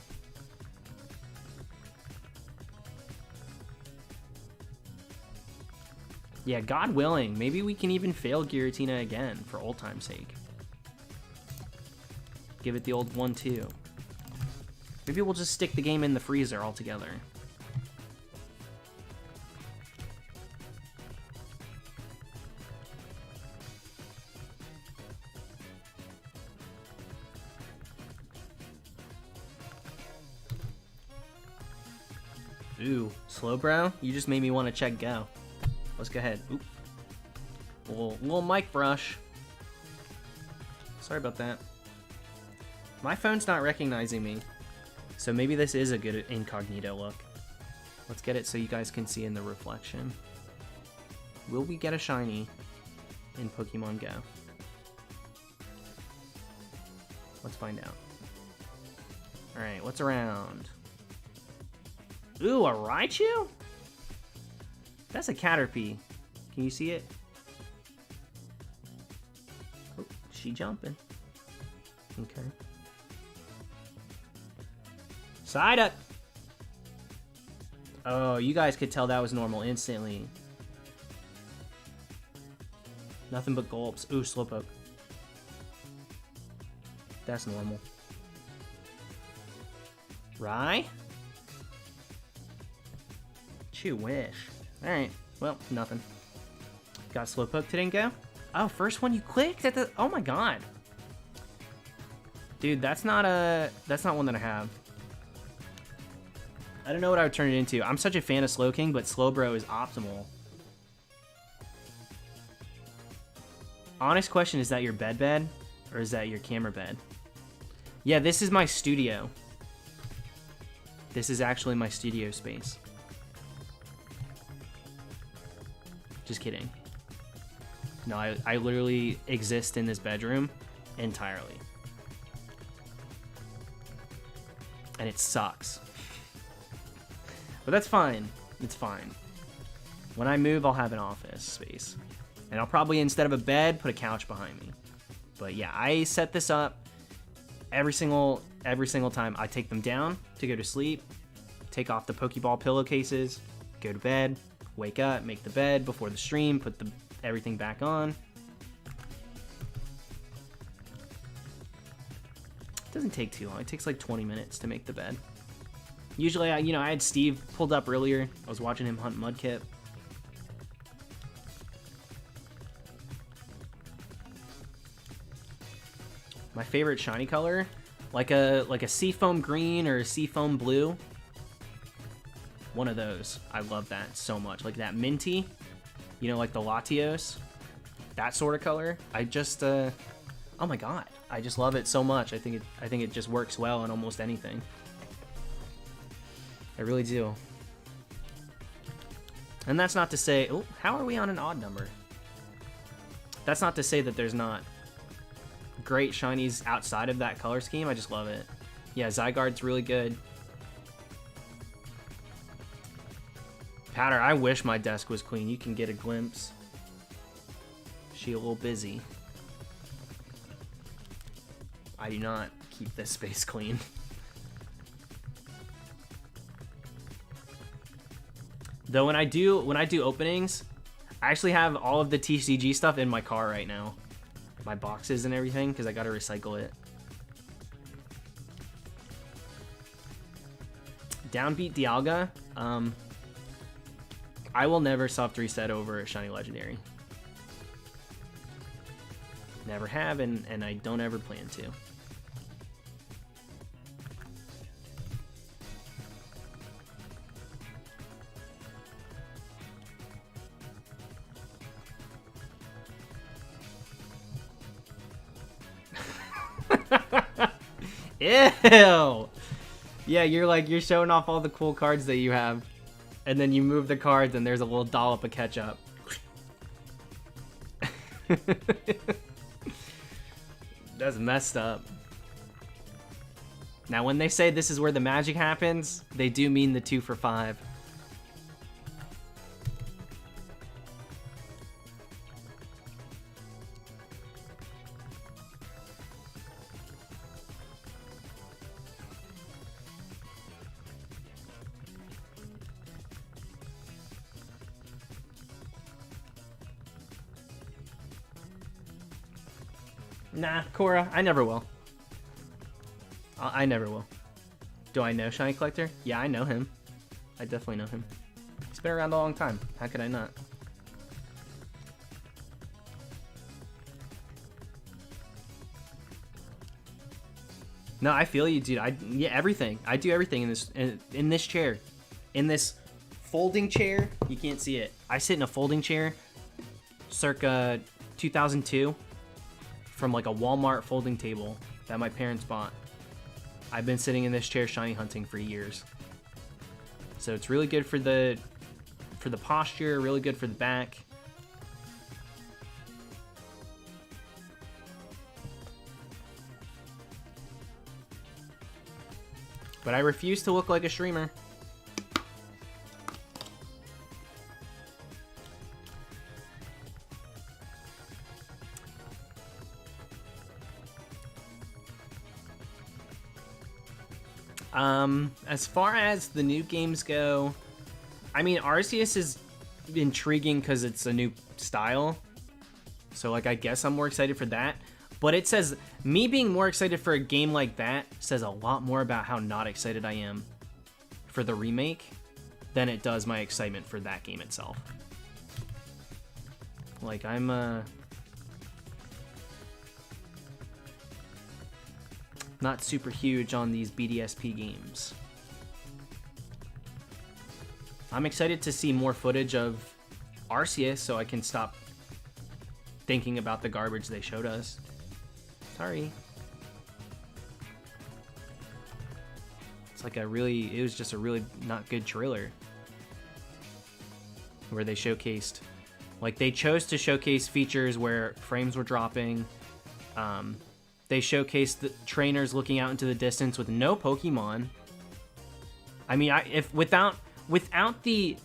Yeah, God willing, maybe we can even fail Giratina again for old time's sake. Give it the old 1-2. Maybe we'll just stick the game in the freezer altogether. Ooh, Slowbro? You just made me want to check go. Let's go ahead. Oop. Little mic brush. Sorry about that. My phone's not recognizing me. So maybe this is a good incognito look. Let's get it so you guys can see in the reflection. Will we get a shiny in Pokemon Go? Let's find out. Alright, what's around? Ooh, a Raichu? That's a Caterpie. Can you see it? Oh, she jumping. Okay. Side up! Oh, you guys could tell that was normal instantly. Nothing but gulps. Ooh, Slowpoke. That's normal. Rye? Chew wish. Alright, well, nothing. Got Slowpoke didn't go? Oh, first one you clicked at the... Oh my god. Dude, that's not one that I have. I don't know what I would turn it into. I'm such a fan of Slowking, but Slowbro is optimal. Honest question, is that your bed? Or is that your camera bed? Yeah, this is my studio. This is actually my studio space. Just kidding. No, I literally exist in this bedroom entirely. and it sucks. But that's fine. It's fine. When I move, I'll have an office space. And I'll probably, instead of a bed, put a couch behind me. But yeah, I set this up every single time. I take them down to go to sleep, take off the Pokeball pillowcases, go to bed, wake up, make the bed before the stream, put everything back on. It doesn't take too long. It takes like 20 minutes to make the bed. Usually, I had Steve pulled up earlier. I was watching him hunt Mudkip. My favorite shiny color, like a seafoam green or a seafoam blue. One of those. I love that so much. Like that minty, like the Latios. That sort of color. I just, oh my god, I just love it so much. I think it just works well on almost anything. I really do. And that's not to say, oh, how are we on an odd number? That's not to say that there's not great shinies outside of that color scheme. I just love it. Yeah, Zygarde's really good. Powder, I wish my desk was clean. You can get a glimpse. She a little busy. I do not keep this space clean. Though when I do openings, I actually have all of the TCG stuff in my car right now. My boxes and everything, because I gotta recycle it. Downbeat Dialga. I will never soft reset over a shiny legendary. Never have, and I don't ever plan to. Ew! Yeah, you're showing off all the cool cards that you have. And then you move the cards and there's a little dollop of ketchup. That's messed up. Now when they say this is where the magic happens, they do mean the 2 for 5. Nah, Cora, I never will. I never will. Do I know Shiny Collector? Yeah, I know him. I definitely know him. He's been around a long time. How could I not? No, I feel you, dude. Yeah, everything. I do everything in this chair. In this folding chair. You can't see it. I sit in a folding chair circa 2002. From like a Walmart folding table that my parents bought. I've been sitting in this chair shiny hunting for years. So it's really good for the posture, really good for the back. But I refuse to look like a streamer. As far as the new games go, I mean, Arceus is intriguing because it's a new style. So, like, I guess I'm more excited for that. But it says, me being more excited for a game like that says a lot more about how not excited I am for the remake than it does my excitement for that game itself. Like, I'm, not super huge on these BDSP games. I'm excited to see more footage of Arceus so I can stop thinking about the garbage they showed us. Sorry. It was just a really not good trailer. Where they showcased, like they chose to showcase features where frames were dropping. They showcased the trainers looking out into the distance with no Pokemon, I mean, if without the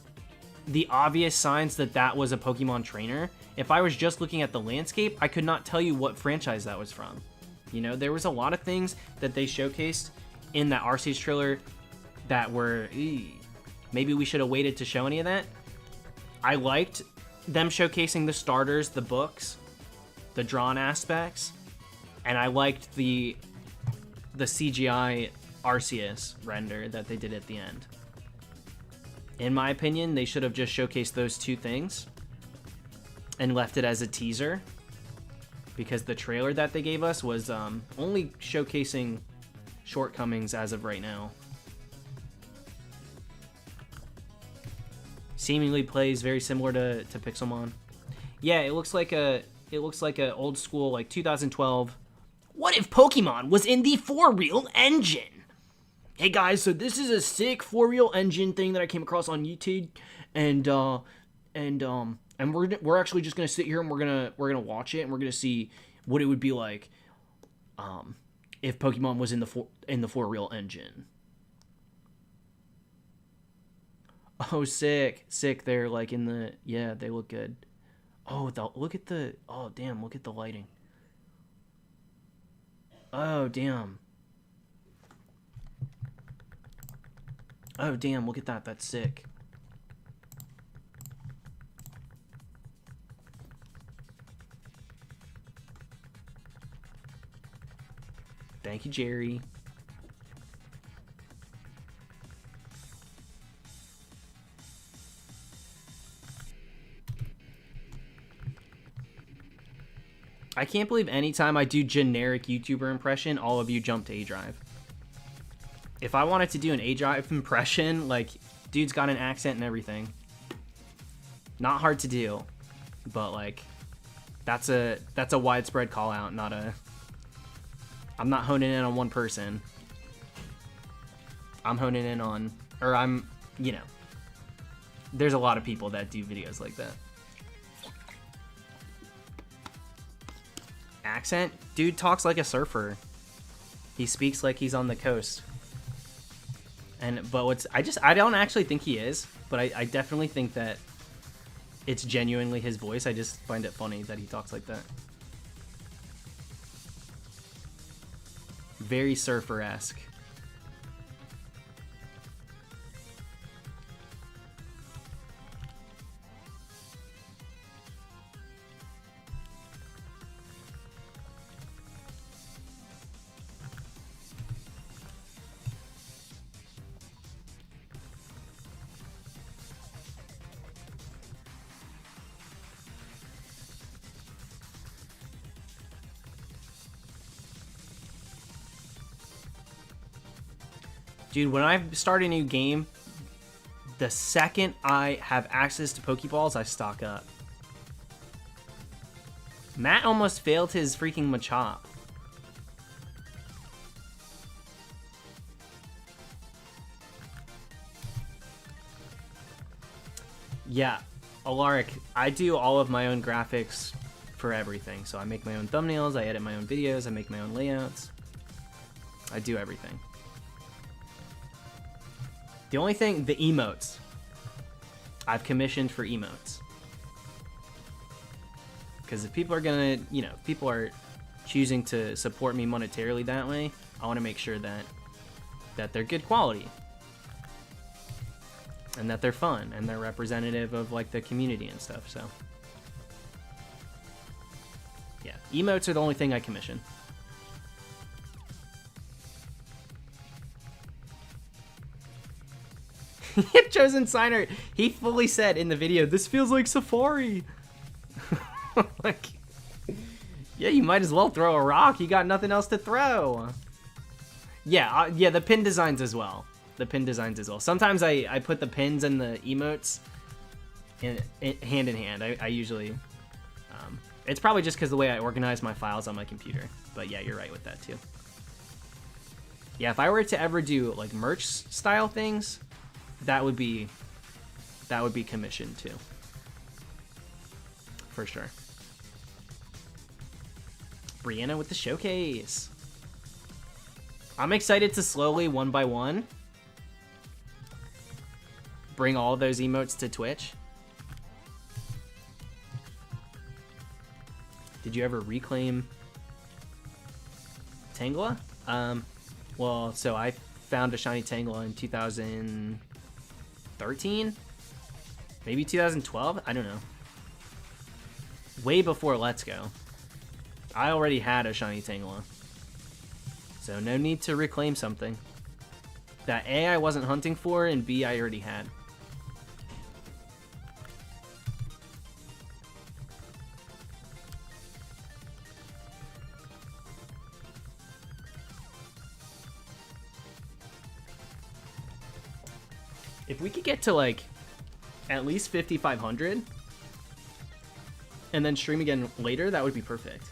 obvious signs that was a Pokemon trainer, if I was just looking at the landscape, I could not tell you what franchise that was from. You know, there was a lot of things that they showcased in that Arceus trailer that were, maybe we should have waited to show any of that. I liked them showcasing the starters, the books, the drawn aspects, and I liked the CGI Arceus render that they did at the end. In my opinion, they should have just showcased those two things and left it as a teaser, because the trailer that they gave us was only showcasing shortcomings as of right now. Seemingly plays very similar to Pixelmon. Yeah, it looks like a old school, like 2012. What if Pokemon was in the for-real engine? Hey guys, so this is a sick for-real engine thing that I came across on YouTube, and we're actually just gonna sit here and we're gonna watch it, and we're gonna see what it would be like if Pokemon was in the for-real engine. Oh, sick. They're like in the, yeah, they look good. Oh, look at the, oh damn, look at the lighting. Oh damn. Oh damn, look at that. That's sick. Thank you, Jerry. I can't believe anytime I do generic YouTuber impression, all of you jump to A-Drive. If I wanted to do an A-Drive impression, like, dude's got an accent and everything. Not hard to do, but like, that's a widespread call out, not a, I'm not honing in on one person. I'm honing in on, or I'm, you know, there's a lot of people that do videos like that. Accent? Dude talks like a surfer. He speaks like he's on the coast. But I don't actually think he is, but I definitely think that it's genuinely his voice. I just find it funny that he talks like that. Very surfer-esque. Dude, when I start a new game, the second I have access to Pokeballs, I stock up. Matt almost failed his freaking Machop. Yeah, Alaric, I do all of my own graphics for everything. So I make my own thumbnails, I edit my own videos, I make my own layouts. I do everything. The only thing, the emotes. I've commissioned for emotes. Because if people are gonna, you know, people are choosing to support me monetarily that way, I want to make sure that they're good quality. And that they're fun, and they're representative of, like, the community and stuff, so. Yeah, emotes are the only thing I commission. Chosen Signer, he fully said in the video, this feels like Safari. Like, yeah, you might as well throw a rock. You got nothing else to throw. Yeah, yeah, the pin designs as well. The pin designs as well. Sometimes I put the pins and the emotes hand in hand. I usually, it's probably just because the way I organize my files on my computer. But yeah, you're right with that too. Yeah, if I were to ever do like merch style things, that would be commissioned too, for sure. Brianna with the showcase. I'm excited to slowly, one by one, bring all of those emotes to Twitch. Did you ever reclaim Tangela? Well, so I found a shiny Tangela in 2013, maybe 2012. I don't know. Way before Let's Go. I already had a shiny Tangela, so no need to reclaim something that A, I wasn't hunting for, and B, I already had. If we could get to like at least 5,500 and then stream again later, that would be perfect.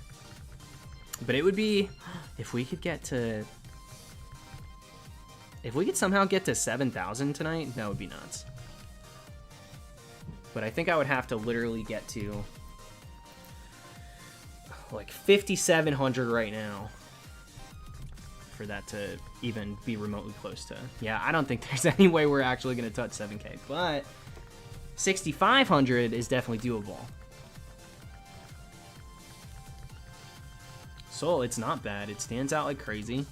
But it would be, if we could somehow get to 7,000 tonight, that would be nuts. But I think I would have to literally get to like 5,700 right now for that to even be remotely close to. Yeah, I don't think there's any way we're actually going to touch 7K, but 6,500 is definitely doable. Soul, it's not bad. It stands out like crazy.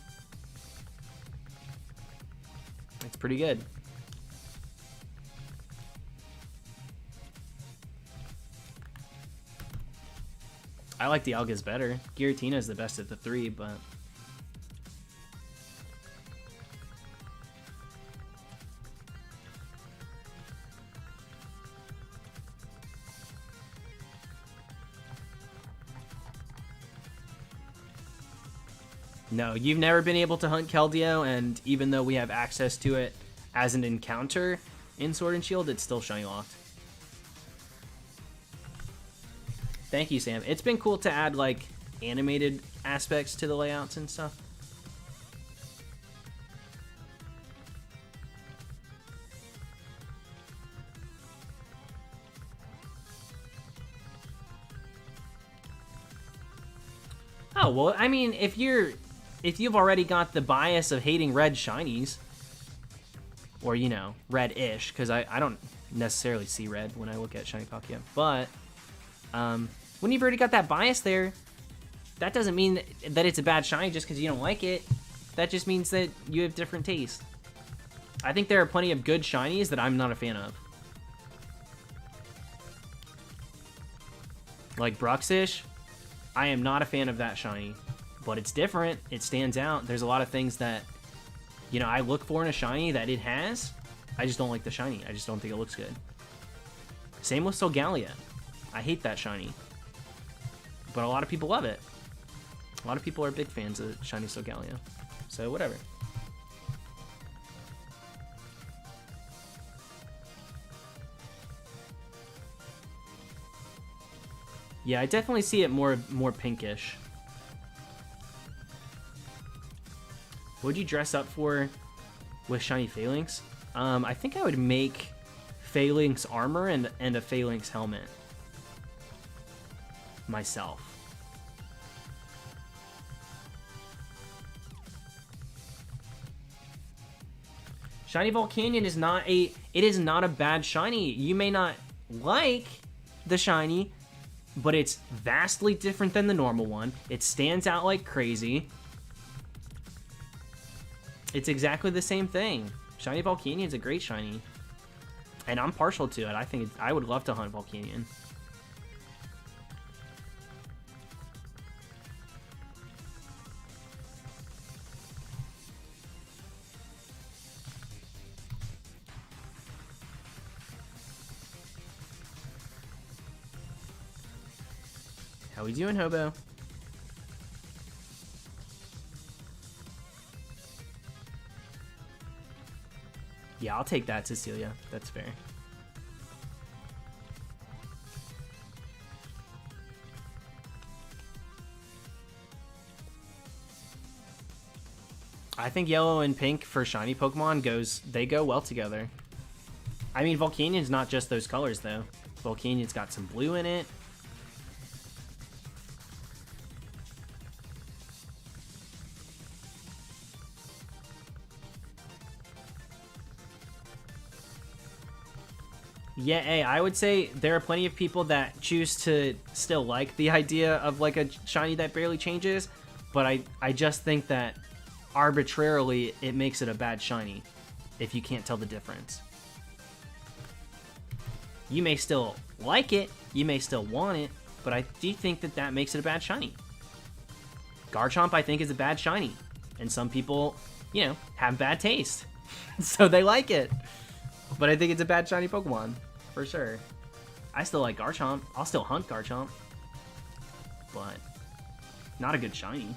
It's pretty good. I like Dialga's better. Giratina's the best of the three, but no, you've never been able to hunt Keldeo, and even though we have access to it as an encounter in Sword and Shield, it's still shiny locked. Thank you, Sam. It's been cool to add like animated aspects to the layouts and stuff. Oh, well, I mean, if you've already got the bias of hating red shinies, or, you know, red-ish, because I don't necessarily see red when I look at shiny Palkia, but when you've already got that bias there, that doesn't mean that it's a bad shiny just because you don't like it. That just means that you have different tastes. I think there are plenty of good shinies that I'm not a fan of. Like Bruxish, I am not a fan of that shiny, but it's different. It stands out. There's a lot of things that, you know, I look for in a shiny that it has. I just don't like the shiny. I just don't think it looks good. Same with Solgaleo. I hate that shiny, but a lot of people love it. A lot of people are big fans of shiny Solgaleo, so whatever. Yeah, I definitely see it more pinkish. What would you dress up for with shiny Phalanx? I think I would make Phalanx armor and a Phalanx helmet myself. Shiny Volcanion is not a bad shiny. You may not like the shiny, but it's vastly different than the normal one. It stands out like crazy. It's exactly the same thing. Shiny Volcanion is a great shiny, and I'm partial to it. I would love to hunt Volcanion. How we doing, Hobo? Yeah, I'll take that, Cecilia. That's fair. I think yellow and pink for shiny Pokemon they go well together. I mean, Volcanion's not just those colors, though. Volcanion's got some blue in it. Yeah, hey, I would say there are plenty of people that choose to still like the idea of like a shiny that barely changes, but I just think that arbitrarily it makes it a bad shiny if you can't tell the difference. You may still like it, you may still want it, but I do think that that makes it a bad shiny. Garchomp, I think, is a bad shiny, and some people, you know, have bad taste, so they like it. But I think it's a bad shiny Pokemon, for sure. I still like Garchomp. I'll still hunt Garchomp, but not a good shiny.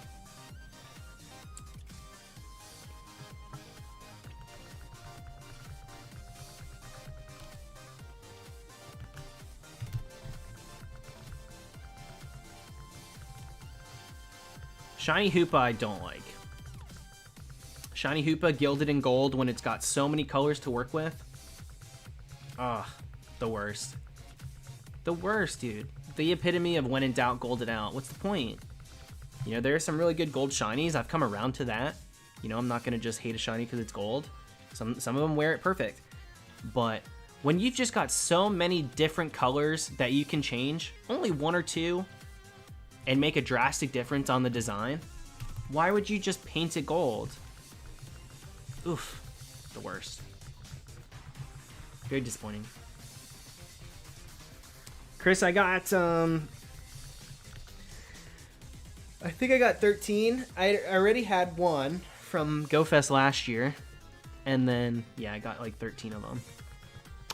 Shiny Hoopa I don't like. Shiny Hoopa gilded in gold when it's got so many colors to work with. Ugh, the worst. The worst, dude. The epitome of when in doubt, gold it out. What's the point? You know, there are some really good gold shinies. I've come around to that. You know, I'm not going to just hate a shiny because it's gold. Some of them wear it perfect. But when you've just got so many different colors that you can change, only one or two, and make a drastic difference on the design, why would you just paint it gold? Oof, the worst. Very disappointing. Chris, I got, I think I got 13. I already had one from GoFest last year. And then, yeah, I got like 13 of them.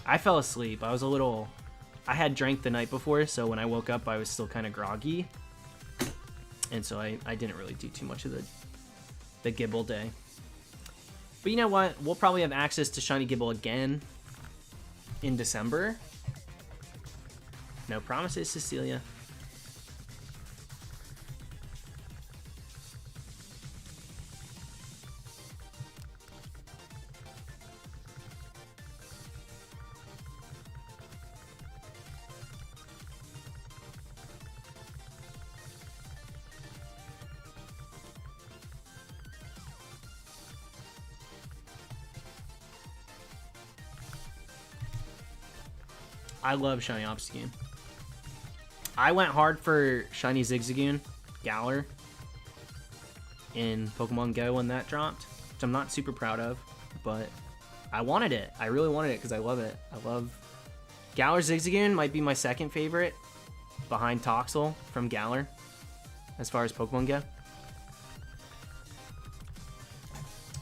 I fell asleep. I had drank the night before, so when I woke up, I was still kind of groggy. And so I didn't really do too much of the Gibble day. But you know what? We'll probably have access to Shiny Gibble again in December. No promises, Cecilia. I love Shiny Obstagoon. I went hard for Shiny Zigzagoon, Galar, in Pokemon Go when that dropped, which I'm not super proud of, but I wanted it. I really wanted it because I love it. I love Galar Zigzagoon might be my second favorite, behind Toxel from Galar, as far as Pokemon go.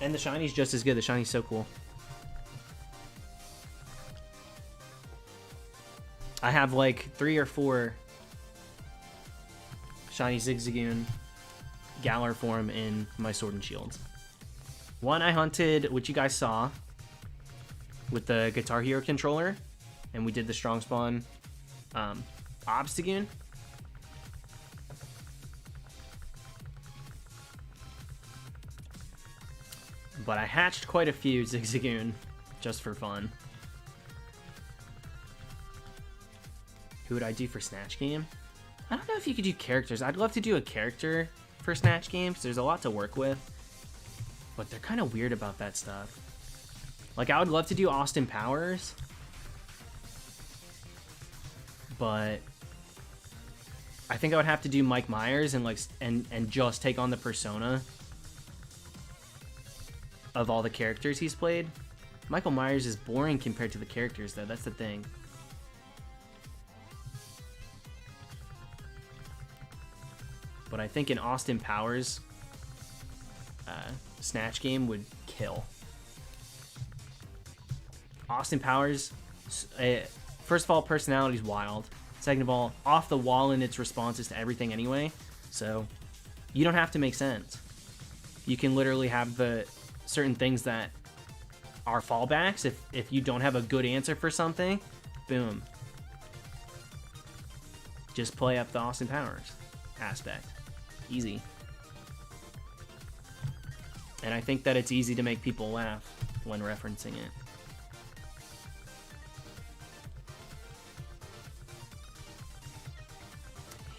And the Shiny's just as good. The Shiny's so cool. I have like 3 or 4 Shiny Zigzagoon Galar form in my Sword and Shield. One I hunted, which you guys saw, with the Guitar Hero controller, and we did the Strong Spawn Obstagoon. But I hatched quite a few Zigzagoon just for fun. Who would I do for Snatch Game? I don't know if you could do characters. I'd love to do a character for Snatch Game, because there's a lot to work with. But they're kind of weird about that stuff. Like, I would love to do Austin Powers. But I think I would have to do Mike Myers and like and just take on the persona of all the characters he's played. Michael Myers is boring compared to the characters, though. That's the thing. But I think in Austin Powers, Snatch Game would kill. Austin Powers, first of all, personality's wild. Second of all, off the wall in its responses to everything anyway. So you don't have to make sense. You can literally have the certain things that are fallbacks. If you don't have a good answer for something, boom. Just play up the Austin Powers aspect. Easy. And I think that it's easy to make people laugh when referencing it.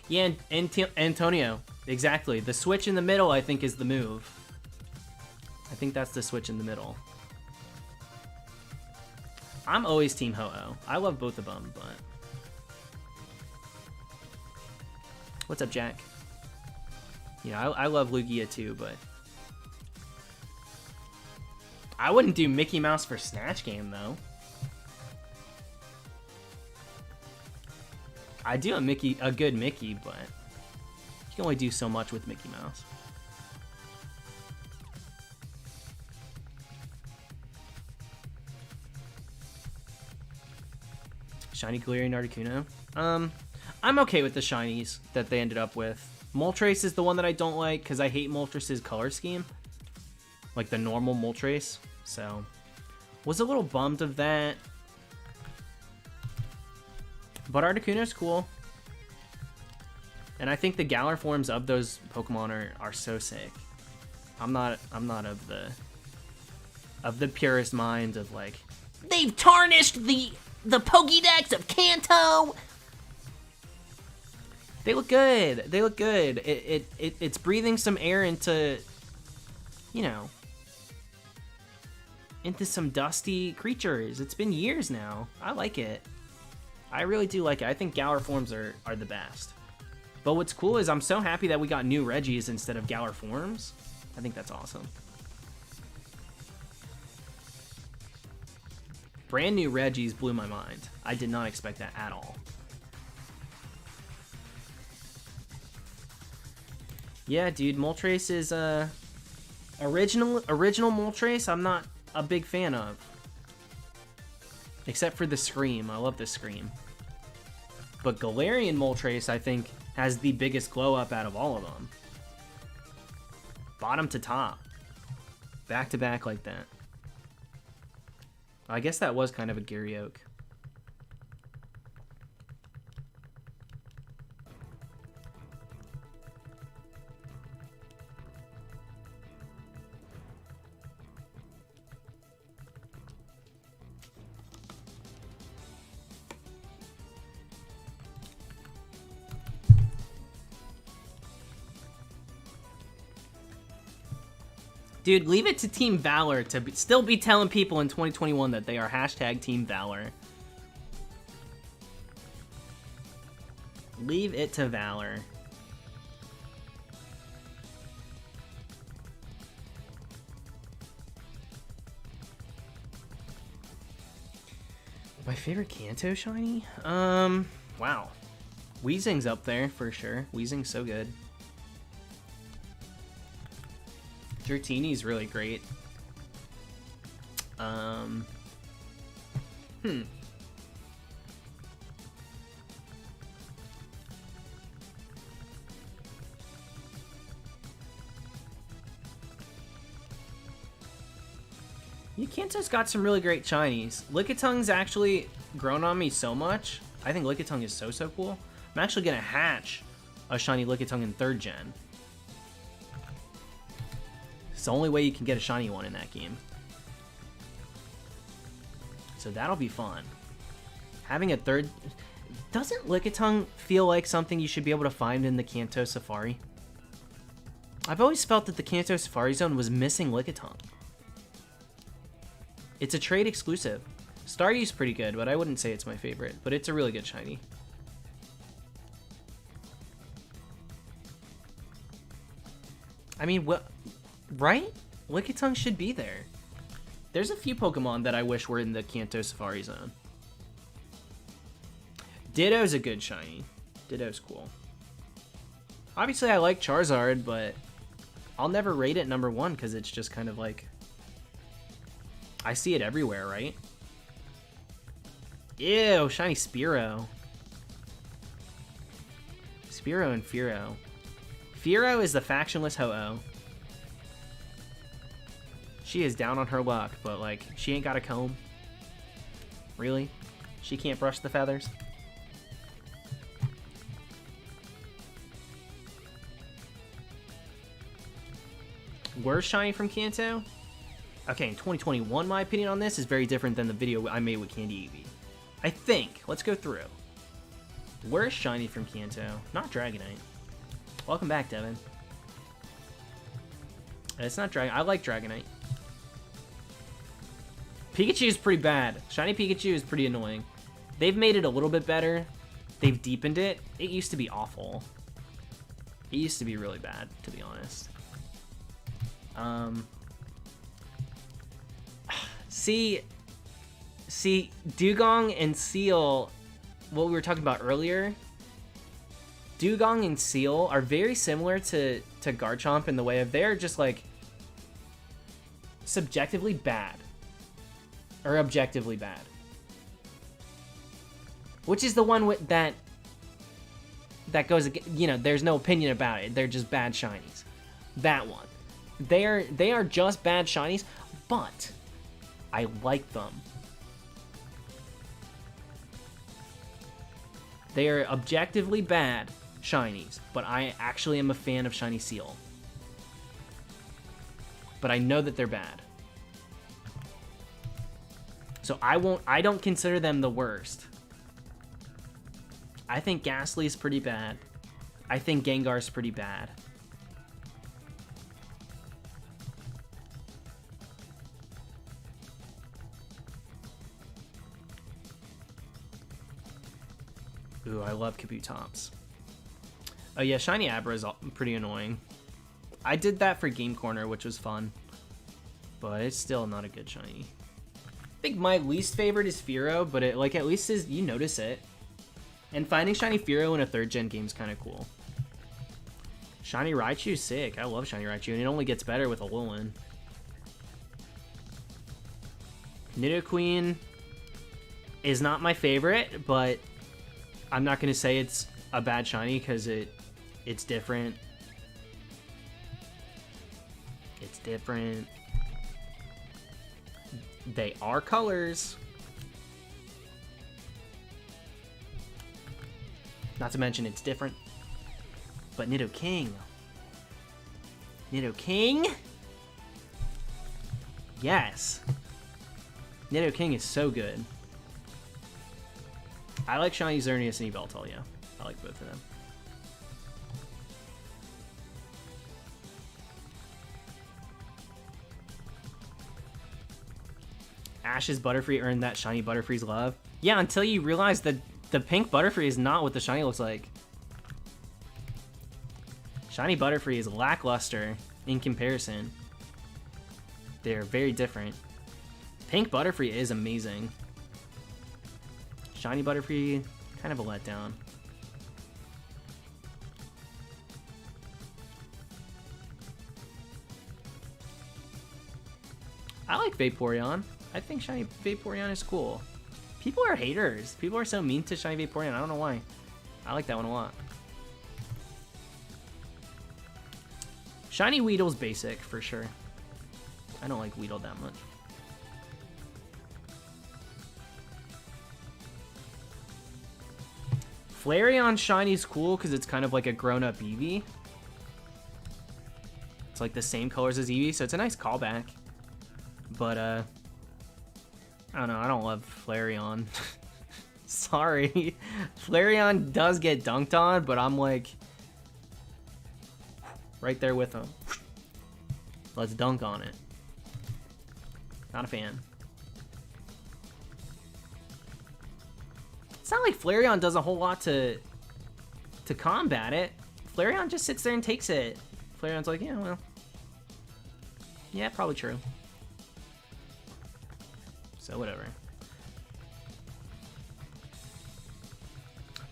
Yeah, Antonio, exactly. The switch in the middle, I think, is the move. I think that's the switch in the middle. I'm always Team Ho-Oh. I love both of them, but... What's up, Jack? Yeah, I love Lugia too, but... I wouldn't do Mickey Mouse for Snatch Game, though. I do a good Mickey, but... You can only do so much with Mickey Mouse. Shiny Galarian Articuno. I'm okay with the shinies that they ended up with. Moltres is the one that I don't like because I hate Moltres' color scheme. Like the normal Moltres. So, was a little bummed of that. But Articuno's cool. And I think the Galar forms of those Pokemon are so sick. I'm not of the purest mind of like, they've tarnished the Pokédex of Kanto. They look good. They look good. It's breathing some air into, you know, into some dusty creatures. It's been years now. I like it. I really do like it. I think Galar forms are the best. But what's cool is I'm so happy that we got new Reggies instead of Galar forms. I think that's awesome. Brand new Reggies blew my mind. I did not expect that at all. Yeah, dude, Moltres is original Moltres I'm not a big fan of. Except for the Scream. I love the Scream. But Galarian Moltres, I think, has the biggest glow up out of all of them. Bottom to top. Back to back like that. I guess that was kind of a Gary Oak. Dude, leave it to Team Valor to still be telling people in 2021 that they are hashtag Team Valor. Leave it to Valor. My favorite Kanto shiny? Wow. Weezing's up there for sure. Weezing's so good. Dratini's really great. Kanto's got some really great shinies. Lickitung's actually grown on me so much. I think Lickitung is so cool. I'm actually gonna hatch a shiny Lickitung in 3rd gen. It's the only way you can get a shiny one in that game. So that'll be fun. Having a 3rd... Doesn't Lickitung feel like something you should be able to find in the Kanto Safari? I've always felt that the Kanto Safari Zone was missing Lickitung. It's a trade exclusive. Staryu's pretty good, but I wouldn't say it's my favorite. But it's a really good shiny. I mean, what... Right? Lickitung should be there. There's a few Pokemon that I wish were in the Kanto Safari Zone. Ditto's a good shiny. Ditto's cool. Obviously, I like Charizard, but I'll never rate it number 1 because it's just kind of like... I see it everywhere, right? Ew, shiny Spearow. Spearow and Fearow. Fearow is the factionless Ho-Oh. She is down on her luck, but like, she ain't got a comb. Really? She can't brush the feathers? Worst shiny from Kanto? Okay, in 2021, my opinion on this is very different than the video I made with Candy Eevee. I think. Let's go through. Worst shiny from Kanto? Not Dragonite. Welcome back, Devin. It's not Dragon. I like Dragonite. Pikachu is pretty bad. Shiny Pikachu is pretty annoying. They've made it a little bit better. They've deepened it. It used to be awful. It used to be really bad, to be honest. See, Dugong and Seal, what we were talking about earlier, Dugong and Seal are very similar to Garchomp in the way of they're just like subjectively bad or objectively bad, which is the one with that goes, you know, there's no opinion about it. They're just bad shinies. That one, they are just bad shinies, but I like them. They are objectively bad shinies, but I actually am a fan of Shiny Seal. But I know that they're bad. So I don't consider them the worst. I think Ghastly's pretty bad. I think Gengar's pretty bad. Ooh, I love Kabutops. Oh yeah, Shiny Abra is pretty annoying. I did that for Game Corner, which was fun. But it's still not a good shiny. I think my least favorite is Fearow, but it, like, at least you notice it. And finding Shiny Fearow in a 3rd gen game is kind of cool. Shiny Raichu's sick. I love Shiny Raichu, and it only gets better with Alolan. Nidoqueen is not my favorite, but I'm not going to say it's a bad shiny because it's different. It's different. They are colors. Not to mention it's different. But Nidoking. Nidoking? Yes. Nidoking is so good. I like Shiny Xerneas and Yveltal, I like both of them. Ash's Butterfree earned that Shiny Butterfree's love. Yeah, until you realize that the pink Butterfree is not what the shiny looks like. Shiny Butterfree is lackluster in comparison. They're very different. Pink Butterfree is amazing. Shiny Butterfree, kind of a letdown. I like Vaporeon. I think Shiny Vaporeon is cool. People are haters. People are so mean to Shiny Vaporeon. I don't know why. I like that one a lot. Shiny Weedle's basic, for sure. I don't like Weedle that much. Flareon Shiny's cool because it's kind of like a grown-up Eevee. It's like the same colors as Eevee, so it's a nice callback. But, I don't know, I don't love Flareon. Sorry. Flareon does get dunked on, but I'm like right there with him. Let's dunk on it. Not a fan. It's not like Flareon does a whole lot to combat it. Flareon just sits there and takes it. Flareon's like, yeah, well. Yeah, probably true. So whatever.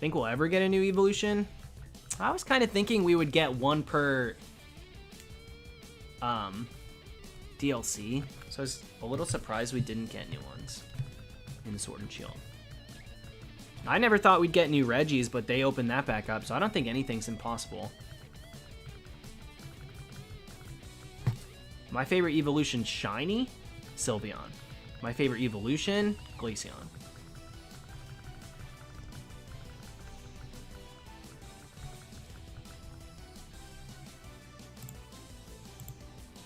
Think we'll ever get a new evolution? I was kind of thinking we would get one per DLC. So I was a little surprised we didn't get new ones in the Sword and Shield. I never thought we'd get new Reggies, but they opened that back up, so I don't think anything's impossible. My favorite evolution, Shiny, Sylveon. My favorite evolution, Glaceon.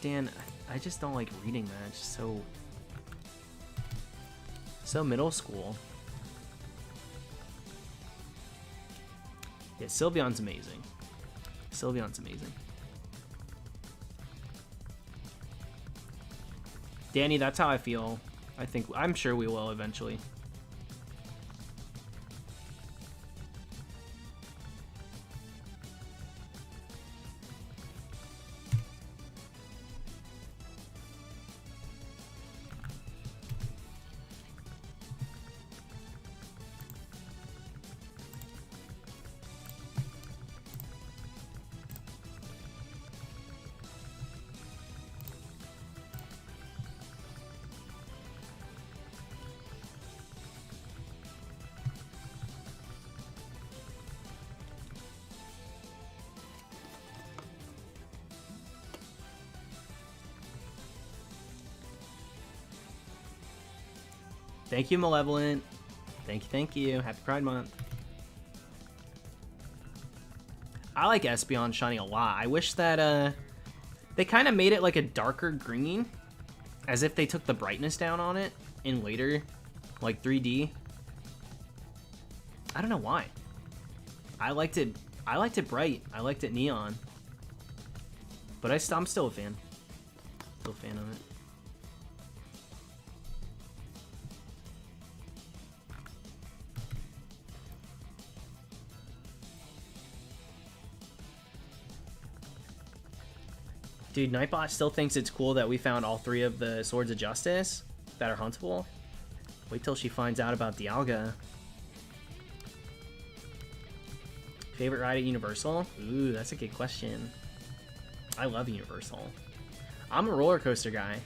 Dan, I just don't like reading that. It's just so middle school. Yeah, Sylveon's amazing. Sylveon's amazing. Danny, that's how I feel I'm sure we will eventually. Thank you, Malevolent. Thank you. Happy Pride Month. I like Espeon Shiny a lot. I wish that they kind of made it like a darker green, as if they took the brightness down on it in later, like 3D. I don't know why. I liked it bright. I liked it neon. But I'm still a fan. Still a fan of it. Dude, Nightbot still thinks it's cool that we found all 3 of the Swords of Justice that are huntable. Wait till she finds out about Dialga. Favorite ride at Universal? Ooh, that's a good question. I love Universal. I'm a roller coaster guy.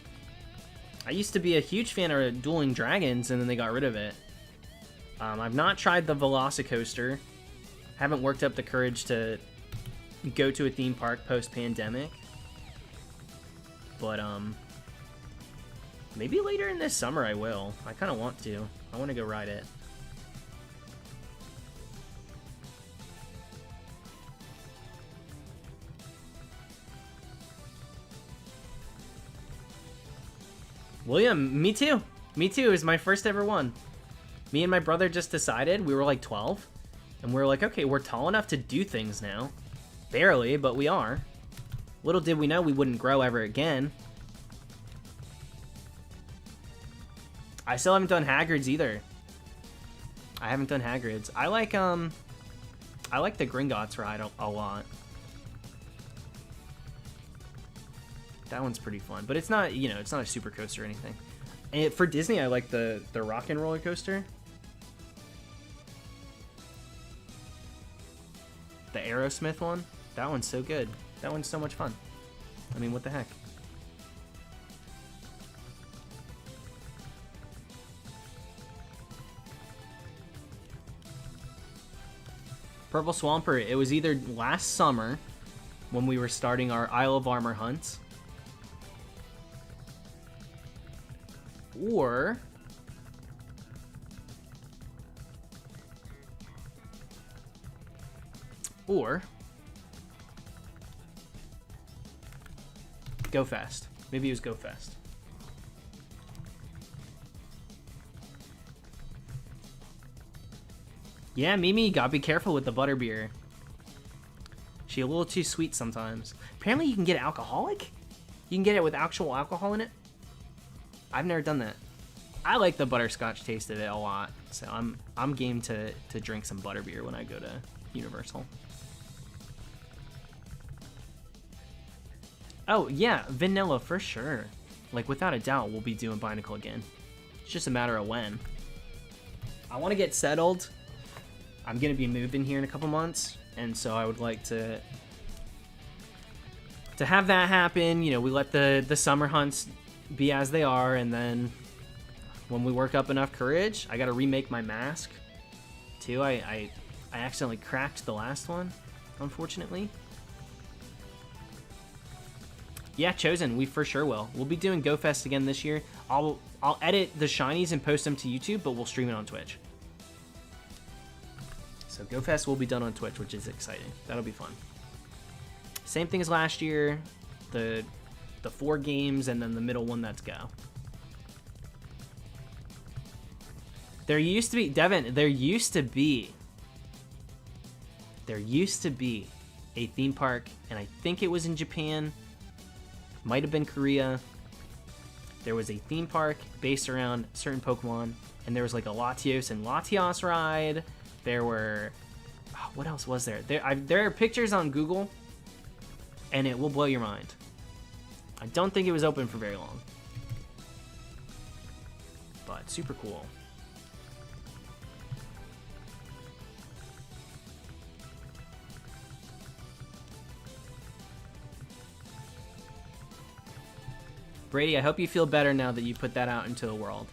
I used to be a huge fan of Dueling Dragons, and then they got rid of it. I've not tried the Velocicoaster. Haven't worked up the courage to go to a theme park post-pandemic. But, maybe later in this summer I will. I kind of want to. I want to go ride it. William, me too. Me too. It was my first ever one. Me and my brother just decided. We were like 12. And we were like, okay, we're tall enough to do things now. Barely, but we are. Little did we know we wouldn't grow ever again. I still haven't done Hagrid's either. I haven't done Hagrid's. I like the Gringotts ride a lot. That one's pretty fun, but it's not, it's not a super coaster or anything. And for Disney, I like the Rockin' Roller Coaster. The Aerosmith one. That one's so good. That one's so much fun. I mean, what the heck? Purple Swampert. It was either last summer when we were starting our Isle of Armor hunts, or Go Fest. Maybe it was Go Fest. Yeah, Mimi, gotta be careful with the butterbeer. She a little too sweet sometimes. Apparently you can get it alcoholic? You can get it with actual alcohol in it? I've never done that. I like the butterscotch taste of it a lot, so I'm game to drink some butterbeer when I go to Universal. Oh, yeah, vanilla for sure. Like, without a doubt, we'll be doing Binacle again. It's just a matter of when. I want to get settled. I'm going to be moving here in a couple months, and so I would like to have that happen. We let the summer hunts be as they are, and then when we work up enough courage, I got to remake my mask, too. I accidentally cracked the last one, unfortunately. Yeah, Chosen, we for sure will. We'll be doing Go Fest again this year. I'll edit the shinies and post them to YouTube, but we'll stream it on Twitch. So Go Fest will be done on Twitch, which is exciting. That'll be fun. Same thing as last year. The 4 games and then the middle one, that's Go. There used to be, Devin, there used to be a theme park, and I think it was in Japan. Might have been Korea. there was a theme park based around certain Pokemon, and there was like a Latios and Latios ride. There were, oh, what else was there? There are pictures on Google, and it will blow your mind. I don't think it was open for very long, but super cool. Brady, I hope you feel better now that you put that out into the world.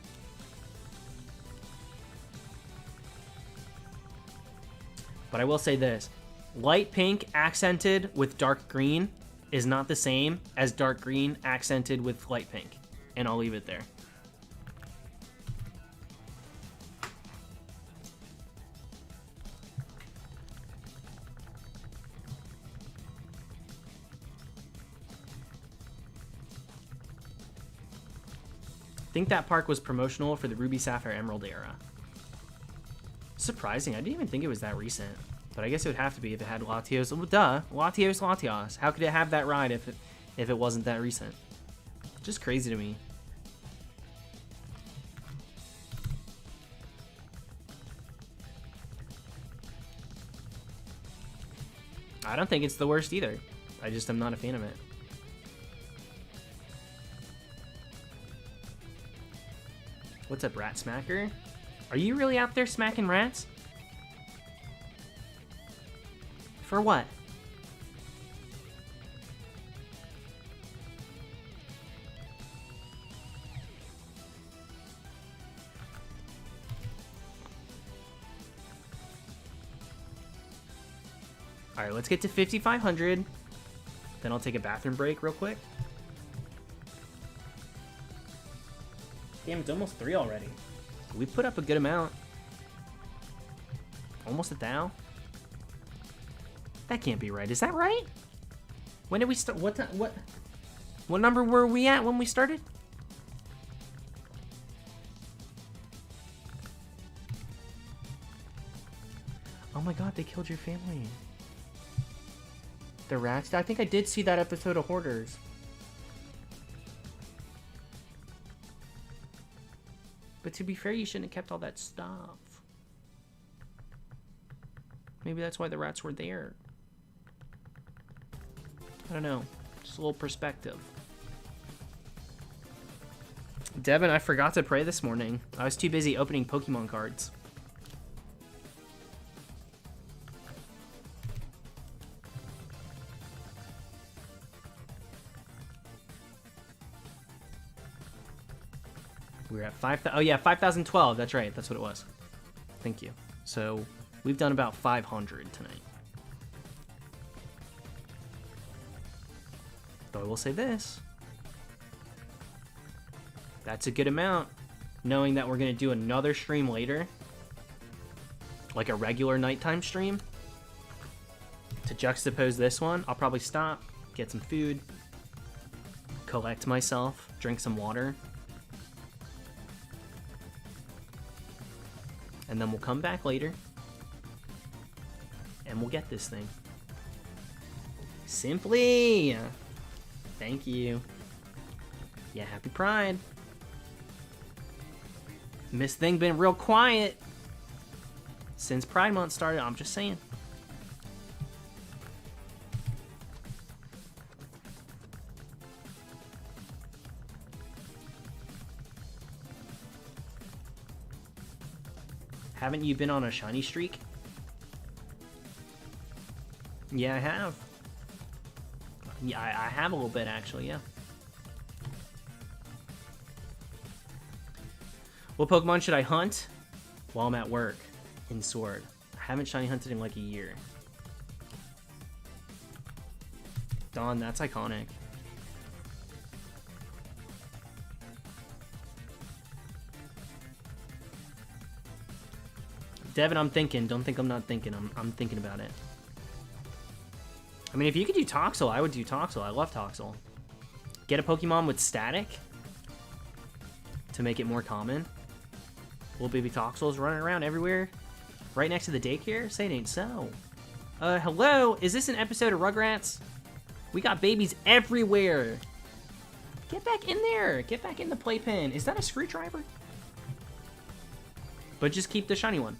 But I will say this. Light pink accented with dark green is not the same as dark green accented with light pink. And I'll leave it there. I think that park was promotional for the Ruby, Sapphire, Emerald era. Surprising, I didn't even think it was that recent. But I guess it would have to be if it had Latios. Well, duh, Latios. How could it have that ride if it wasn't that recent? Just crazy to me. I don't think it's the worst either. I just am not a fan of it. What's up, Rat Smacker? Are you really out there smacking rats? For what? Alright, let's get to 5,500. Then I'll take a bathroom break real quick. Damn, it's almost 3 already. We put up a good amount. Almost 1,000. That can't be right. Is that right? When did we start? What number were we at when we started? Oh my god, they killed your family. The rats? I think I did see that episode of Hoarders. But to be fair, you shouldn't have kept all that stuff. Maybe that's why the rats were there. I don't know. Just a little perspective. Devin, I forgot to pray this morning. I was too busy opening Pokemon cards. We were at 5,000. Oh yeah, 5,012. That's right. That's what it was. Thank you. So we've done about 500 tonight. Though I will say this. That's a good amount. Knowing that we're going to do another stream later. Like a regular nighttime stream. To juxtapose this one, I'll probably stop, get some food, collect myself, drink some water. And then we'll come back later. And we'll get this thing. Simply! Thank you. Yeah, happy Pride. Miss Thing been real quiet since Pride Month started, I'm just saying. Haven't you been on a shiny streak? Yeah, I have. Yeah, I have a little bit, actually, yeah. What Pokemon should I hunt while I'm at work in Sword? I haven't shiny hunted in like a year. Dawn, that's iconic. Devin, I'm thinking. Don't think I'm not thinking. I'm thinking about it. I mean, if you could do Toxel, I would do Toxel. I love Toxel. Get a Pokemon with static to make it more common. Little baby Toxels running around everywhere. Right next to the daycare? Say it ain't so. Hello? Is this an episode of Rugrats? We got babies everywhere. Get back in there. Get back in the playpen. Is that a screwdriver? But just keep the shiny one.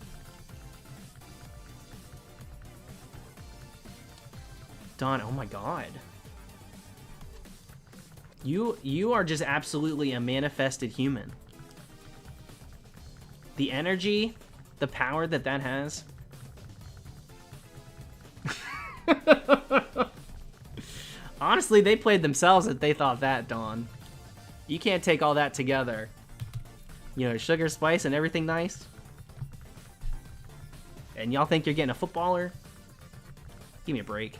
Dawn, oh my god. You are just absolutely a manifested human. The energy, the power that has. Honestly, they played themselves if they thought that, Dawn. You can't take all that together. You know, sugar, spice, and everything nice. And y'all think you're getting a footballer? Give me a break.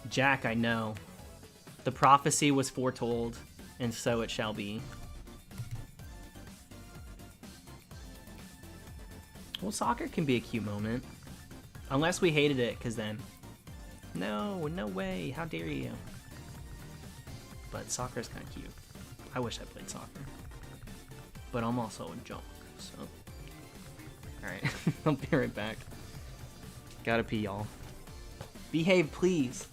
Jack, I know. The prophecy was foretold, and so it shall be. Well, soccer can be a cute moment. Unless we hated it, because then... No, no way, how dare you. But soccer's kind of cute. I wish I played soccer. But I'm also a junk, so... Alright, I'll be right back. Gotta pee, y'all. Behave, please.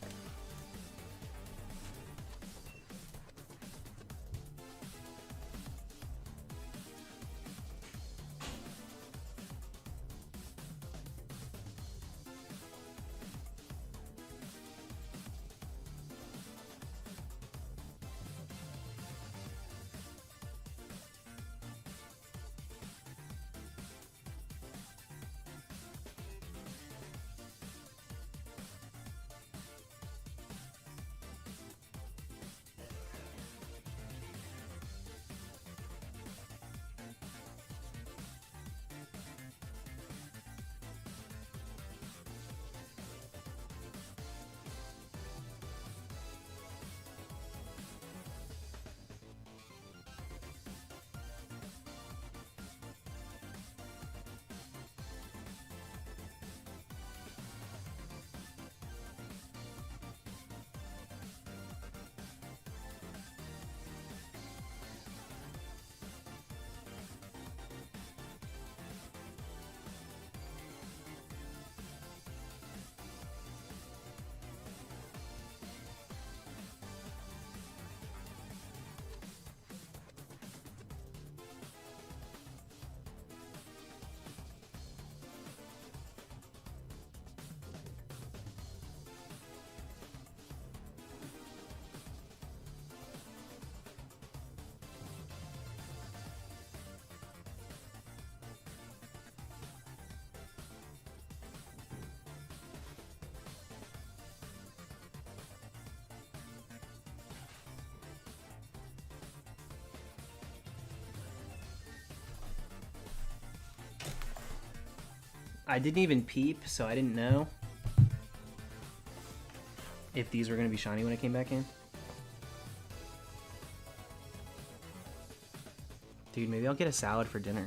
I didn't even peep, so I didn't know if these were going to be shiny when I came back in. Dude, maybe I'll get a salad for dinner.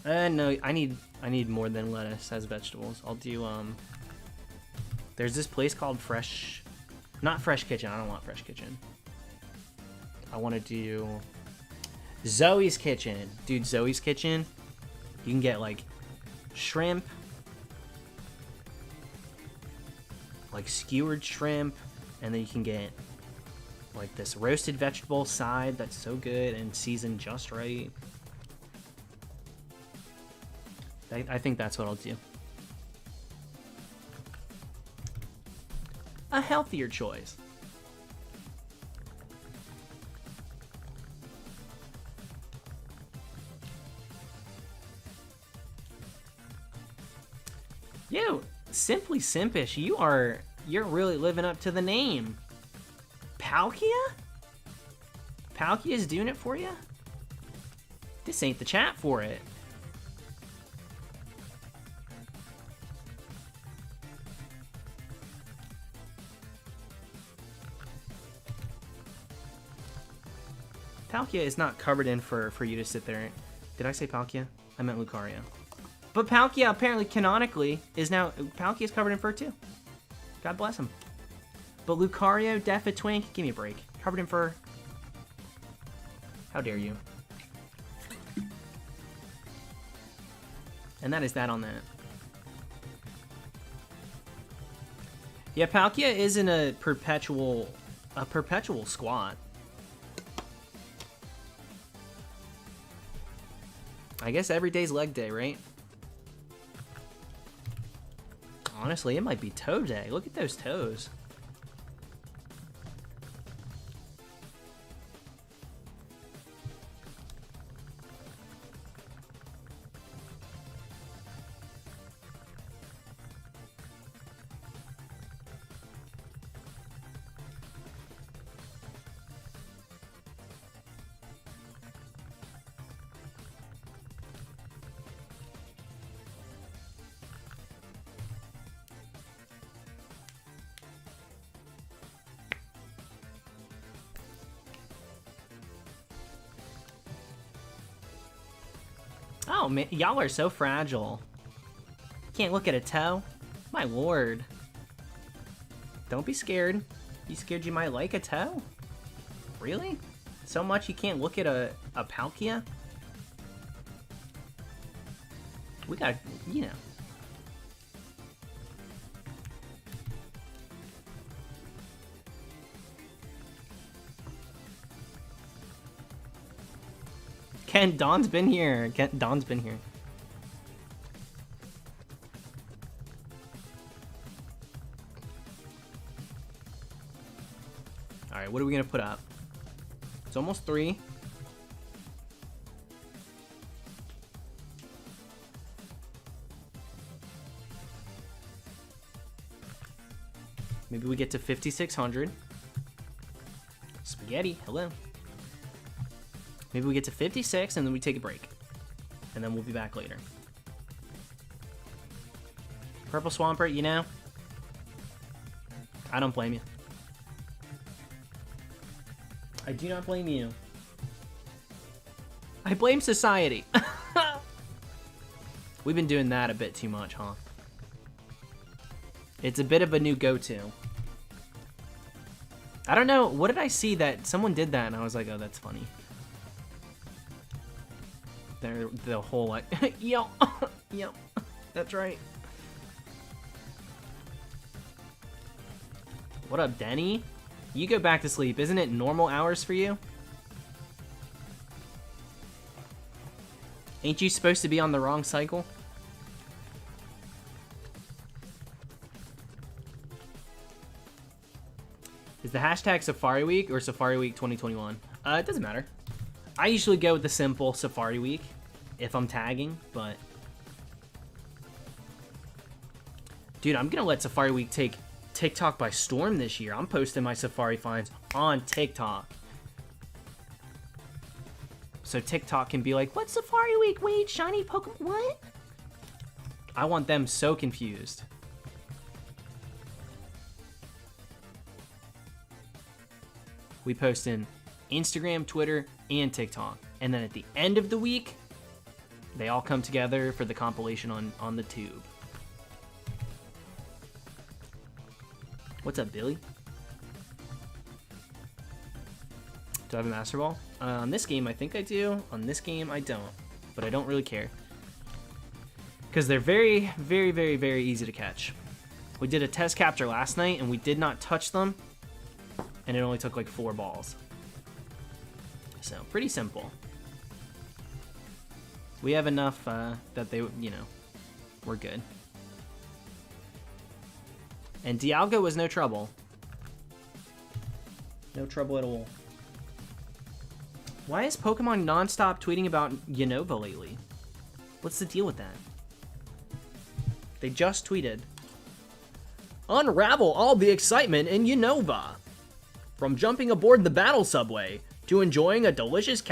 No, I need more than lettuce as vegetables. I'll do, there's this place called not Fresh Kitchen. I don't want Fresh Kitchen. I want to do Zoe's Kitchen. Dude, Zoe's Kitchen, you can get, like, shrimp, like skewered shrimp, and then you can get like this roasted vegetable side that's so good and seasoned just right. I think that's what I'll do. A healthier choice. Yo, Simply Simpish, you're really living up to the name. Palkia? Palkia's doing it for you? This ain't the chat for it. Palkia is not covered in for you to sit there. Did I say Palkia? I meant Lucario. But Palkia, apparently, canonically, is now... Palkia's covered in fur, too. God bless him. But Lucario, Death Twink, give me a break. Covered in fur. How dare you? And that is that on that. Yeah, Palkia isn't a perpetual squat. I guess every day's leg day, right? Honestly, it might be toe day. Look at those toes. Oh, man, y'all are so fragile. Can't look at a toe? My lord. Don't be scared. You scared you might like a toe? Really? So much you can't look at a Palkia? We got, you know. Ken, Dawn's been here. Dawn's been here. Alright, what are we gonna put up? It's almost 3. Maybe we get to 5,600. Spaghetti, hello. Maybe we get to 56 and then we take a break. And then we'll be back later. Purple Swampert, you know? I don't blame you. I do not blame you. I blame society. We've been doing that a bit too much, huh? It's a bit of a new go-to. I don't know, what did I see that someone did that and I was like, oh, that's funny. The whole like, yep, yep, that's right. What up, Denny? You go back to sleep. Isn't it normal hours for you? Ain't you supposed to be on the wrong cycle? Is the hashtag Safari Week or Safari Week 2021? It doesn't matter. I usually go with the simple Safari Week if I'm tagging, but... Dude, I'm gonna let Safari Week take TikTok by storm this year. I'm posting my Safari finds on TikTok. So TikTok can be like, what's Safari Week? Wait, shiny Pokemon, what? I want them so confused. We post in Instagram, Twitter, and TikTok. And then at the end of the week, they all come together for the compilation on the tube. What's up, Billy? Do I have a Master Ball? On this game, I think I do. On this game, I don't. But I don't really care. Because they're very, very, very, very easy to catch. We did a test capture last night, and we did not touch them. And it only took like 4 balls. So, pretty simple. We have enough that they, you know, we're good. And Dialga was no trouble. No trouble at all. Why is Pokemon nonstop tweeting about Unova lately? What's the deal with that? They just tweeted. Unravel all the excitement in Unova. From jumping aboard the battle subway to enjoying a delicious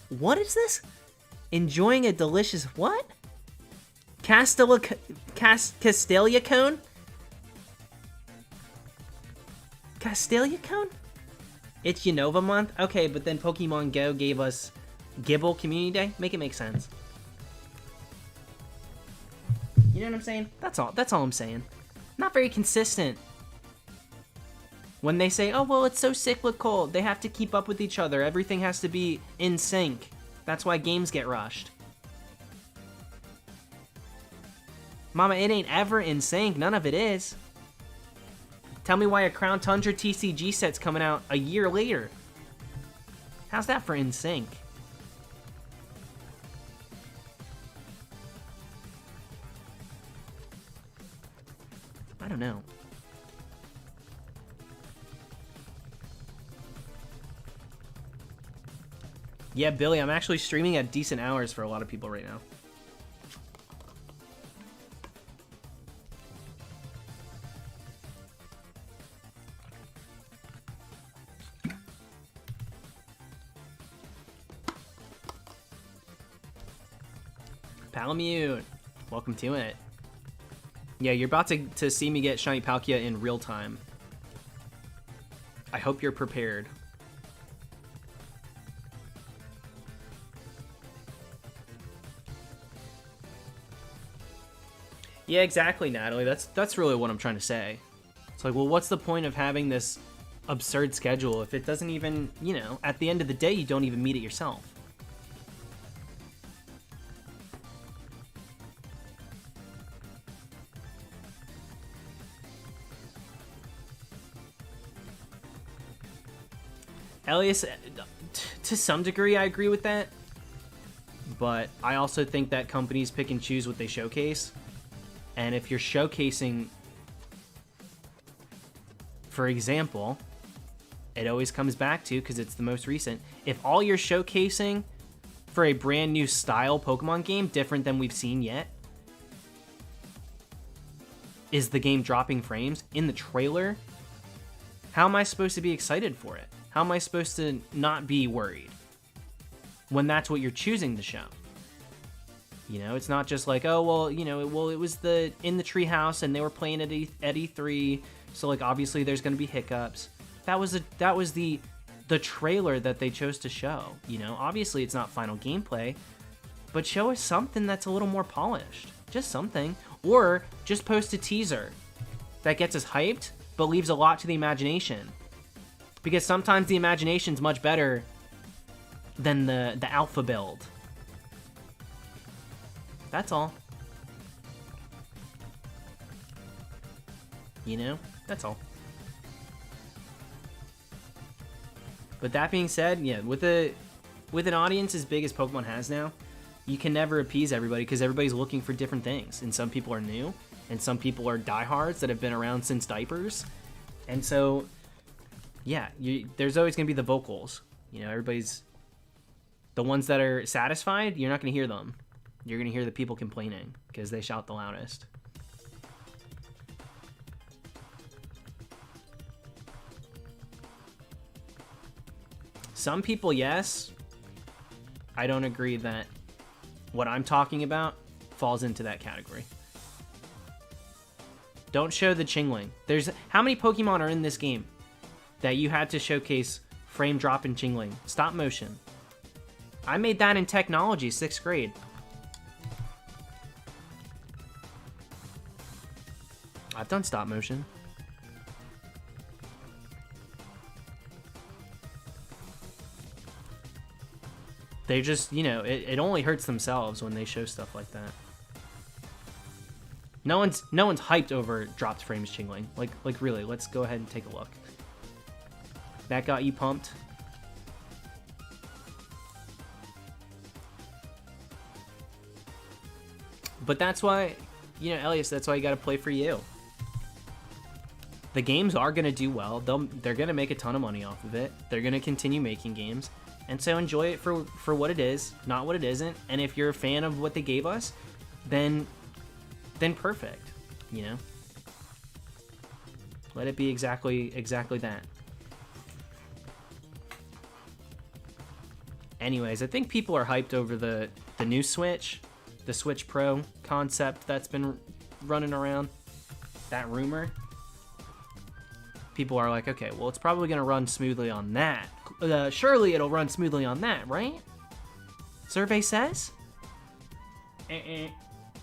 What is this? Enjoying a delicious what? Castelia cone? Castelia cone? It's Unova month? Okay, but then Pokemon Go gave us Gibble Community Day? Make it make sense. You know what I'm saying? That's all I'm saying. Not very consistent. When they say, oh, well, it's so cyclical, they have to keep up with each other, everything has to be in sync. That's why games get rushed. Mama, it ain't ever in sync. None of it is. Tell me why a Crown Tundra TCG set's coming out a year later. How's that for in sync? I don't know. Yeah, Billy, I'm actually streaming at decent hours for a lot of people right now. Palamute, welcome to it. Yeah, you're about to see me get Shiny Palkia in real time. I hope you're prepared. Yeah, exactly, Natalie. That's really what I'm trying to say. It's like, well, what's the point of having this absurd schedule if it doesn't even, you know, at the end of the day, you don't even meet it yourself? Elias, to some degree, I agree with that. But I also think that companies pick and choose what they showcase. And if you're showcasing, for example, it always comes back to, because it's the most recent, if all you're showcasing for a brand new style Pokemon game, different than we've seen yet, is the game dropping frames in the trailer, how am I supposed to be excited for it? How am I supposed to not be worried when that's what you're choosing to show? You know, it's not just like, oh, well, you know, it was in the treehouse and they were playing at E3, so like obviously there's going to be hiccups. That was the trailer that they chose to show. You know, obviously it's not final gameplay, but show us something that's a little more polished, just something, or just post a teaser that gets us hyped but leaves a lot to the imagination, because sometimes the imagination's much better than the alpha build. That's all. You know? That's all. But that being said, yeah, with an audience as big as Pokemon has now, you can never appease everybody because everybody's looking for different things. And some people are new, and some people are diehards that have been around since diapers. And so, yeah, there's always going to be the vocals. You know, everybody's... The ones that are satisfied, you're not going to hear them. You're going to hear the people complaining because they shout the loudest. Some people, yes. I don't agree that what I'm talking about falls into that category. Don't show the Chingling. How many Pokemon are in this game that you had to showcase frame drop and Chingling? Stop motion. I made that in technology, 6th grade. I've done stop motion. They just, you know, it only hurts themselves when they show stuff like that. No one's hyped over dropped frames Chingling. Like really, let's go ahead and take a look. That got you pumped? But that's why, you know, Elias, that's why you gotta play for you. The games are gonna do well. They're gonna make a ton of money off of it. They're gonna continue making games. And so enjoy it for what it is, not what it isn't. And if you're a fan of what they gave us, then perfect, you know? Let it be exactly that. Anyways, I think people are hyped over the new Switch, the Switch Pro concept that's been running around, that rumor. People are like, okay, well, it's probably going to run smoothly on that. Surely it'll run smoothly on that, right? Survey says?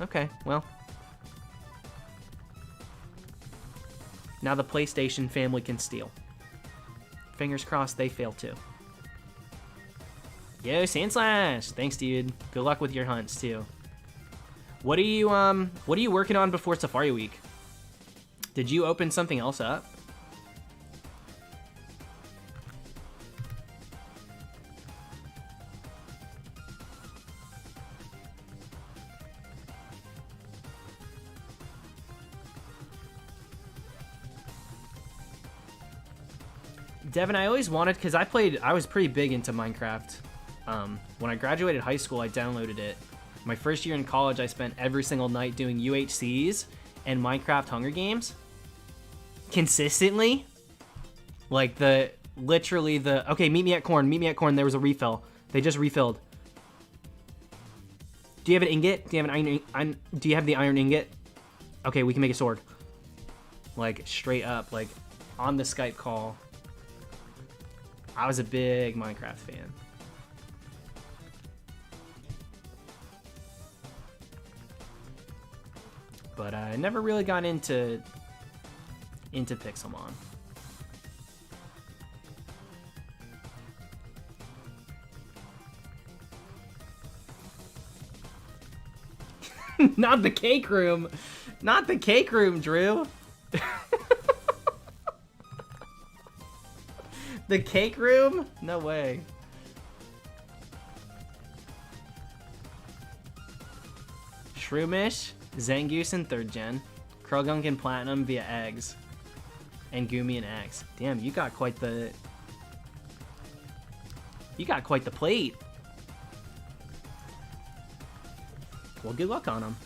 Okay, well, Now the PlayStation family can steal. Fingers crossed they fail too. Yo, Sandslash! Thanks, dude. Good luck with your hunts too. What are you working on before Safari Week? Did you open something else up? Devin, I always wanted, because I was pretty big into Minecraft. When I graduated high school, I downloaded it. My first year in college, I spent every single night doing UHCs and Minecraft Hunger Games. Consistently. Like okay, meet me at corn, there was a refill. They just refilled. Do you have an ingot? Do you have the iron ingot? Okay, we can make a sword. Like, straight up, like, on the Skype call. I was a big Minecraft fan. But I never really got into Pixelmon. Not the cake room. Not the cake room, Drew. The cake room? No way. Shroomish, Zangoose in 3rd gen, Krogunk and Platinum via eggs, and Goomy and X. Damn, you got quite the plate. Well, good luck on them.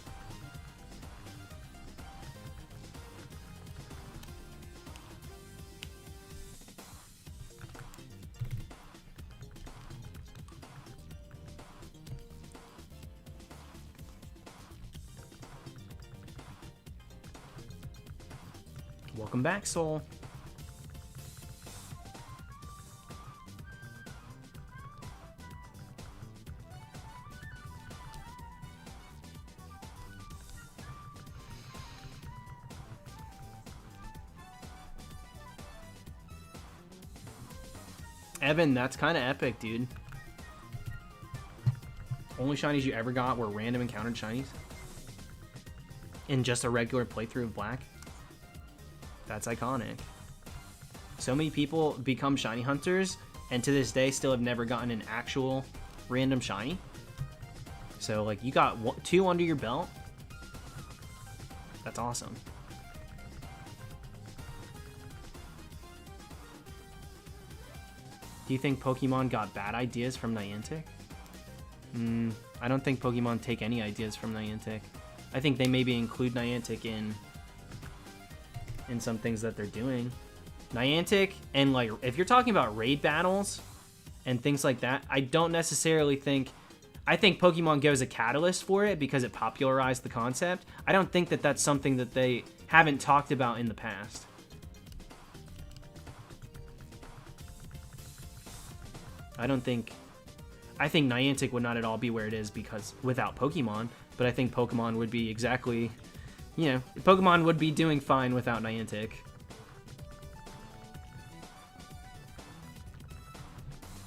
Welcome back, Soul. Evan, that's kind of epic, dude. Only shinies you ever got were random encountered shinies? In just a regular playthrough of Black? That's iconic. So many people become shiny hunters and to this day still have never gotten an actual random shiny. So, like, you got 2 under your belt. That's awesome. Do you think Pokemon got bad ideas from Niantic? I don't think Pokemon take any ideas from Niantic. I think they maybe include Niantic in some things that they're doing. Niantic, and like, if you're talking about raid battles and things like that, I don't necessarily think... I think Pokemon Go is a catalyst for it because it popularized the concept. I don't think that that's something that they haven't talked about in the past. I think Niantic would not at all be where it is because without Pokemon, but I think Pokemon would be exactly, you know, Pokemon would be doing fine without Niantic.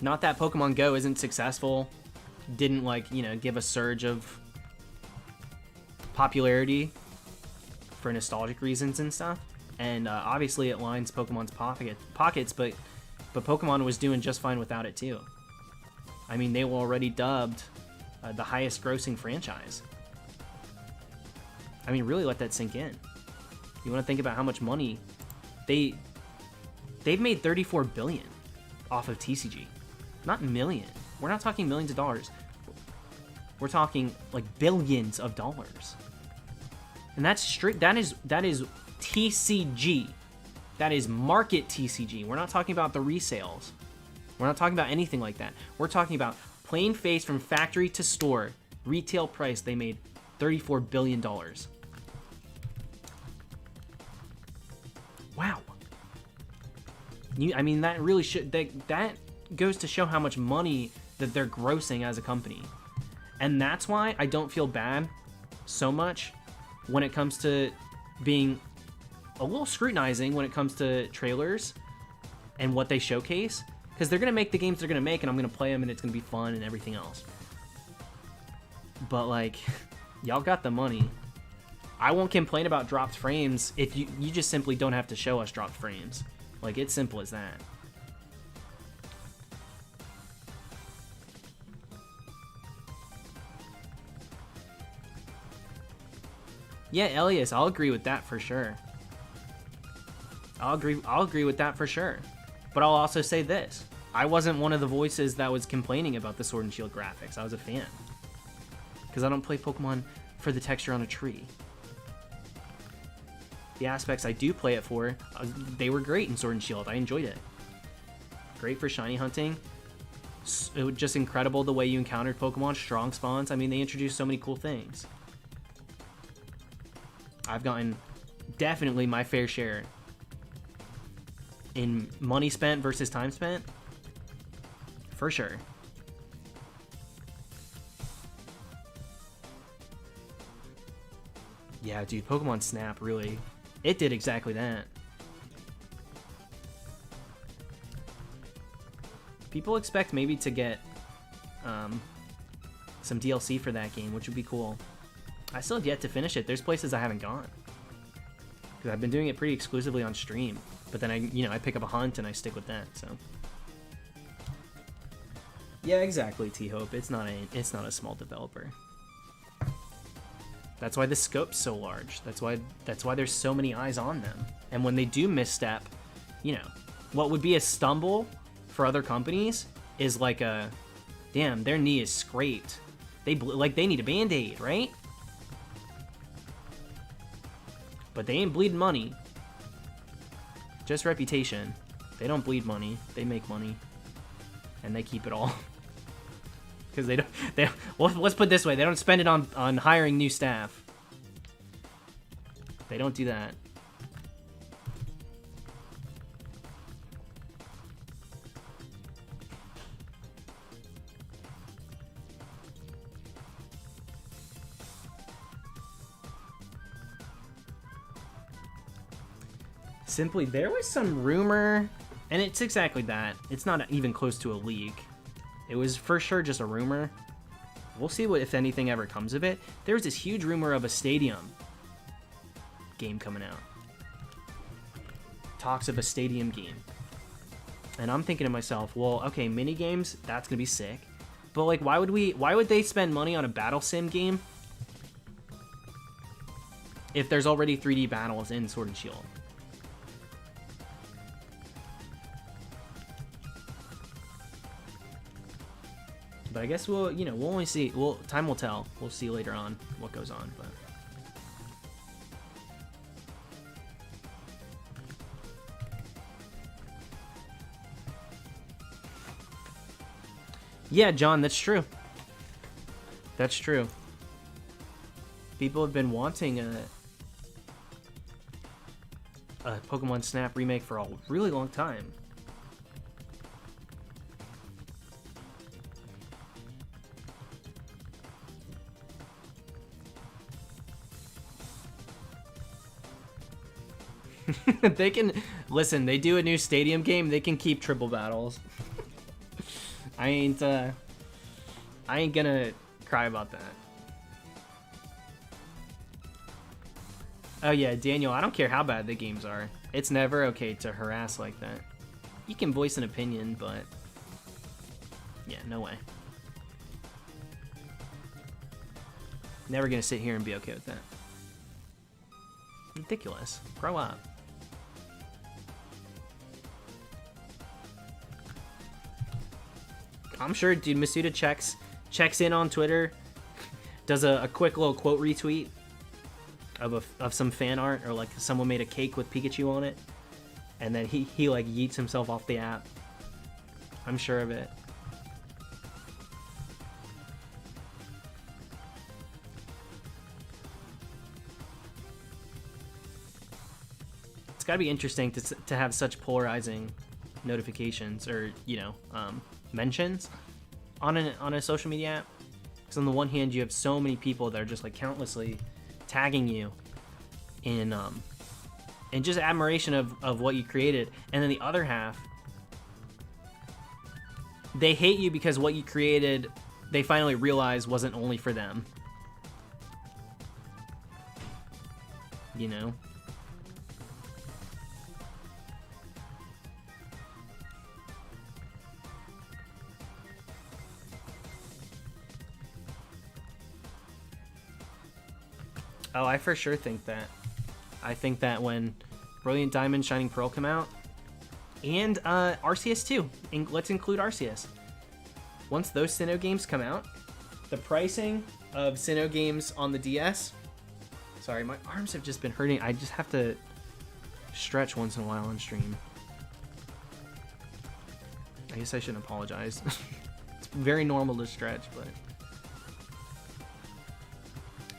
Not that Pokemon Go isn't successful, didn't, like, you know, give a surge of popularity for nostalgic reasons and stuff, and obviously it lines Pokemon's pockets, but Pokemon was doing just fine without it too. I mean, they were already dubbed the highest grossing franchise. I mean, really let that sink in. You want to think about how much money they've made $34 billion off of TCG. Not million. We're not talking millions of dollars. We're talking like billions of dollars. And that's straight, that is TCG. That is market TCG. We're not talking about the resales. We're not talking about anything like that. We're talking about plain face from factory to store. Retail price, they made $34 billion. Wow. I mean, that really should... That goes to show how much money that they're grossing as a company. And that's why I don't feel bad so much when it comes to being a little scrutinizing when it comes to trailers and what they showcase, because they're gonna make the games they're gonna make, and I'm gonna play them, and it's gonna be fun and everything else. But like, y'all got the money. I won't complain about dropped frames if you just simply don't have to show us dropped frames. Like, it's simple as that. Yeah, Elias, I'll agree with that for sure. I'll agree with that for sure. But I'll also say this. I wasn't one of the voices that was complaining about the Sword and Shield graphics. I was a fan. Because I don't play Pokemon for the texture on a tree. The aspects I do play it for, they were great in Sword and Shield. I enjoyed it. Great for shiny hunting. It was just incredible the way you encountered Pokemon, strong spawns. I mean, they introduced so many cool things. I've gotten definitely my fair share in money spent versus time spent. For sure. Yeah, dude, Pokemon Snap, really. It did exactly that. People expect maybe to get some DLC for that game, which would be cool. I still have yet to finish it. There's places I haven't gone. Because I've been doing it pretty exclusively on stream. But then I pick up a hunt and I stick with that, so. Yeah, exactly, T-Hope. It's not a small developer. That's why the scope's so large. That's why there's so many eyes on them. And when they do misstep, what would be a stumble for other companies is like a, damn, their knee is scraped. They need a band-aid, right? But they ain't bleeding money. Just reputation. They don't bleed money. They make money. And they keep it all. Because well, let's put it this way. They don't spend it on hiring new staff. They don't do that. Simply, there was some rumor, and it's exactly that. It's not even close to a leak. It was for sure just a rumor. We'll see what, if anything, ever comes of it. There was this huge rumor of a Stadium game coming out. Talks of a Stadium game. And I'm thinking to myself, well, okay, mini games, that's gonna be sick. But like, why would they spend money on a battle sim game if there's already 3D battles in Sword and Shield? But I guess we'll only see. Well, time will tell. We'll see later on what goes on. But yeah, John, that's true. That's true. People have been wanting a Pokemon Snap remake for a really long time. They can listen. They do a new Stadium game. They can keep triple battles. I ain't gonna cry about that. Oh yeah, Daniel. I don't care how bad the games are. It's never okay to harass like that. You can voice an opinion, but yeah, no way. Never gonna sit here and be okay with that. Ridiculous. Grow up. I'm sure, dude, Masuda checks in on Twitter, does a quick little quote retweet of some fan art, or like someone made a cake with Pikachu on it, and then he like yeets himself off the app. I'm sure of it. It's gotta be interesting to have such polarizing notifications, or mentions on a social media app. Because on the one hand, you have so many people that are just like countlessly tagging you in and just admiration of what you created. And then the other half, they hate you because what you created, they finally realized wasn't only for them. You know? Oh, I for sure think that. I think that when Brilliant Diamond, Shining Pearl come out, and Arceus too, let's include Arceus. Once those Sinnoh games come out, the pricing of Sinnoh games on the DS... Sorry, my arms have just been hurting. I just have to stretch once in a while on stream. I guess I shouldn't apologize. It's very normal to stretch, but...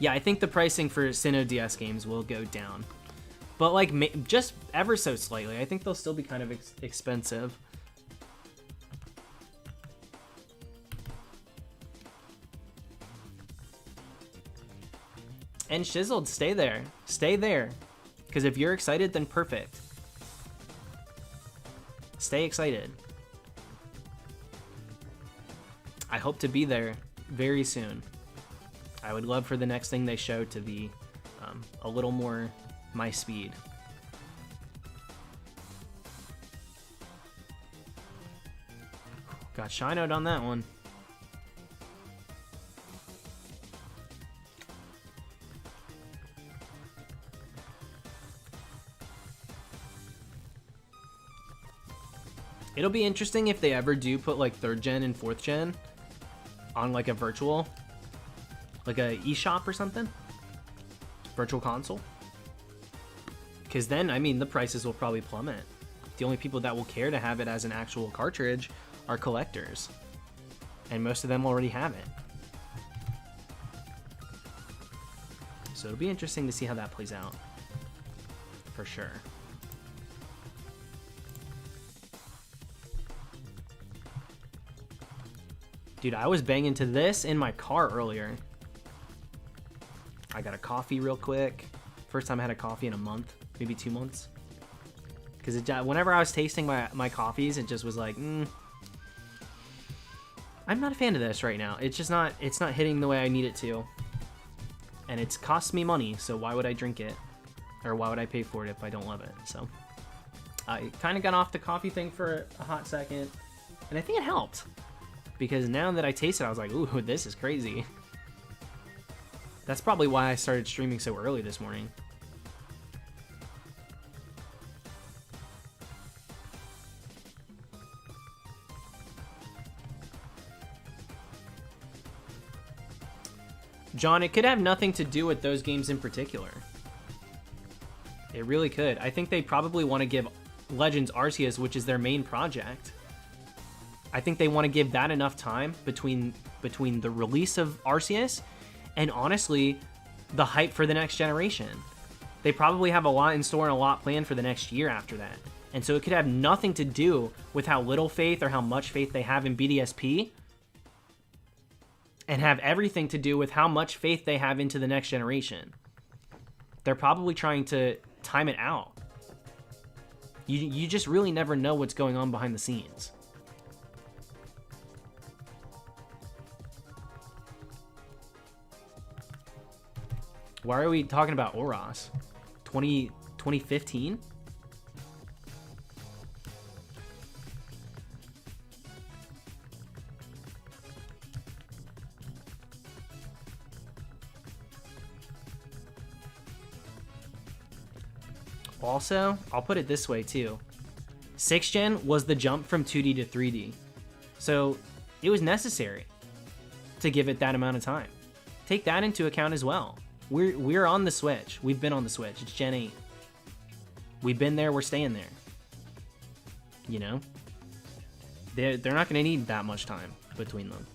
Yeah, I think the pricing for Sinnoh DS games will go down. But, like, just ever so slightly. I think they'll still be kind of expensive. And Shizzled, stay there. Stay there. Because if you're excited, then perfect. Stay excited. I hope to be there very soon. I would love for the next thing they show to be a little more my speed. Got Shinoed on that one. It'll be interesting if they ever do put like 3rd gen and 4th gen on like a virtual, like a eShop or something, virtual console. Because then, I mean, the prices will probably plummet. The only people that will care to have it as an actual cartridge are collectors. And most of them already have it. So it'll be interesting to see how that plays out. For sure. Dude, I was banging to this in my car earlier. I got a coffee real quick. First time I had a coffee in a month, maybe 2 months. Because whenever I was tasting my coffees, it just was like, I'm not a fan of this right now. It's not hitting the way I need it to. And it's cost me money, so why would I drink it? Or why would I pay for it if I don't love it? So I kind of got off the coffee thing for a hot second, and I think it helped. Because now that I taste it, I was like, ooh, this is crazy. That's probably why I started streaming so early this morning. John, it could have nothing to do with those games in particular. It really could. I think they probably want to give Legends Arceus, which is their main project. I think they want to give that enough time between the release of Arceus and honestly the hype for the next generation. They probably have a lot in store and a lot planned for the next year after that. And so it could have nothing to do with how little faith or how much faith they have in BDSP, and have everything to do with how much faith they have into the next generation. They're probably trying to time it out. You just really never know what's going on behind the scenes. Why are we talking about Oros? 2015? Also, I'll put it this way too. 6th gen was the jump from 2D to 3D. So it was necessary to give it that amount of time. Take that into account as well. We're on the Switch. We've been on the Switch. It's Gen 8. We've been there. We're staying there. You know? They're not going to need that much time between them.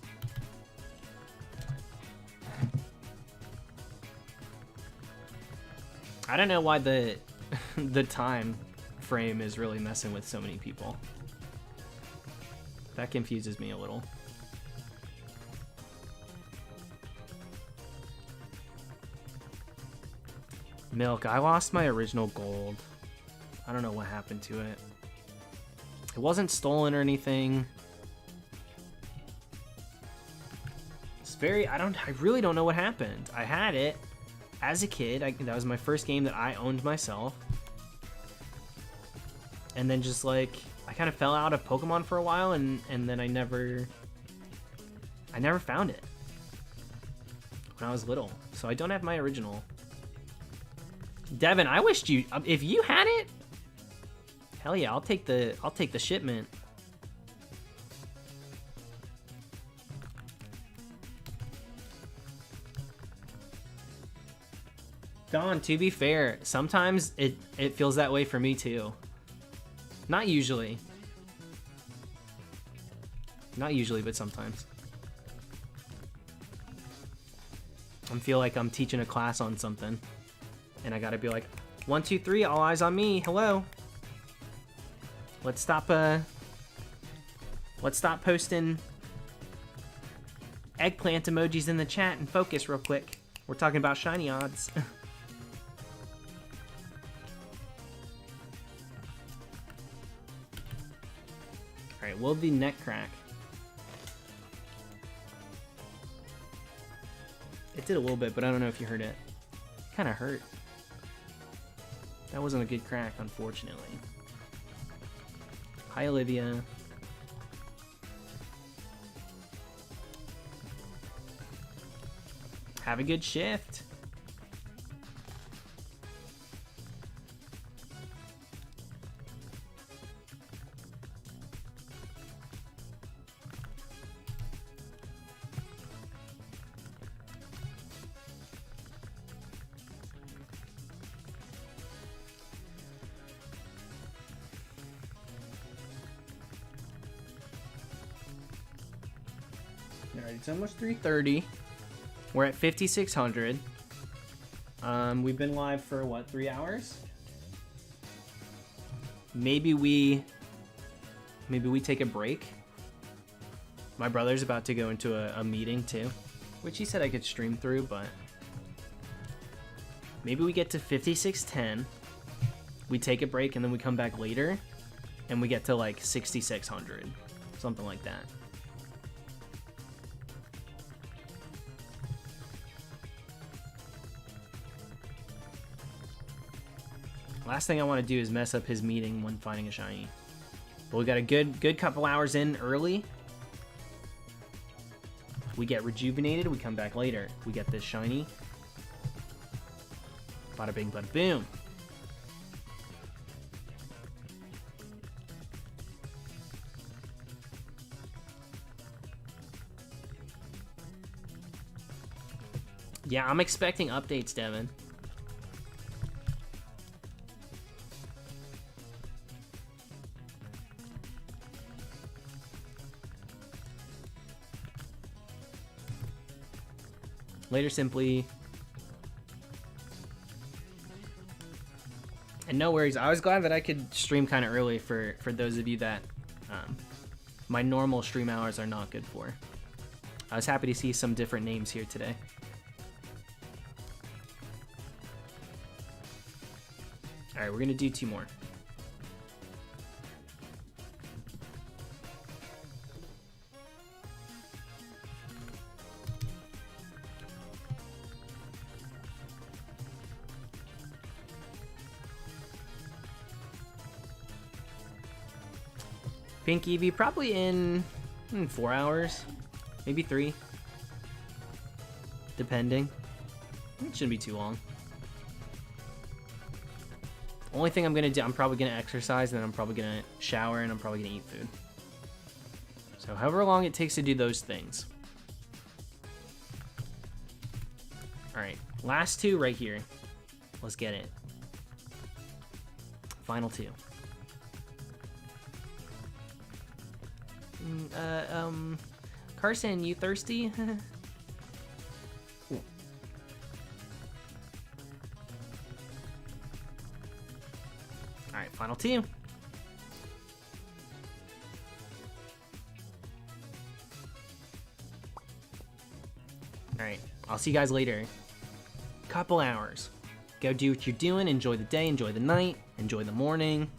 I don't know why the time frame is really messing with so many people. That confuses me a little. Milk, I lost my original gold. I don't know what happened to it. It wasn't stolen or anything. It's very, I really don't know what happened. I had it as a kid. That was my first game that I owned myself. And then just like, I kind of fell out of Pokemon for a while, and then I never found it when I was little. So I don't have my original. Devin, I wished you, if you had it, hell yeah, I'll take the shipment. Don, to be fair, sometimes it feels that way for me too. Not usually. Not usually, but sometimes. I feel like I'm teaching a class on something, and I gotta be like, 1, 2, 3, all eyes on me. Hello. Let's stop posting eggplant emojis in the chat and focus real quick. We're talking about shiny odds. Alright, will the neck crack? It did a little bit, but I don't know if you heard it. It kind of hurt. That wasn't a good crack, unfortunately. Hi, Olivia. Have a good shift. Alright, it's almost 3:30. We're at 5,600. We've been live for what, 3 hours? Maybe we take a break. My brother's about to go into a meeting too, which he said I could stream through, but maybe we get to 5,610. We take a break and then we come back later and we get to like 6,600, something like that. Last thing I want to do is mess up his meeting when finding a shiny. But we got a good couple hours in early. We get rejuvenated, we come back later. We get this shiny. Bada bing, bada boom. Yeah, I'm expecting updates, Devin. Later, Simply. And no worries, I was glad that I could stream kind of early for those of you that my normal stream hours are not good for. I was happy to see some different names here today. Alright, we're gonna do 2 more. Pink Eevee probably in 4 hours, maybe 3, depending. It shouldn't be too long. Only thing I'm gonna do, I'm probably gonna exercise, and then I'm probably gonna shower, and I'm probably gonna eat food. So however long it takes to do those things. All right, last 2 right here. Let's get it. Final 2. Carson, you thirsty? Alright, final 2. Alright, I'll see you guys later. Couple hours. Go do what you're doing, enjoy the day, enjoy the night. Enjoy the morning.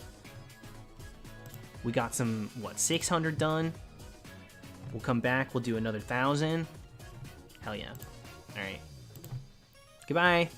We got some, what, 600 done? We'll come back, we'll do another 1,000. Hell yeah. Alright. Goodbye.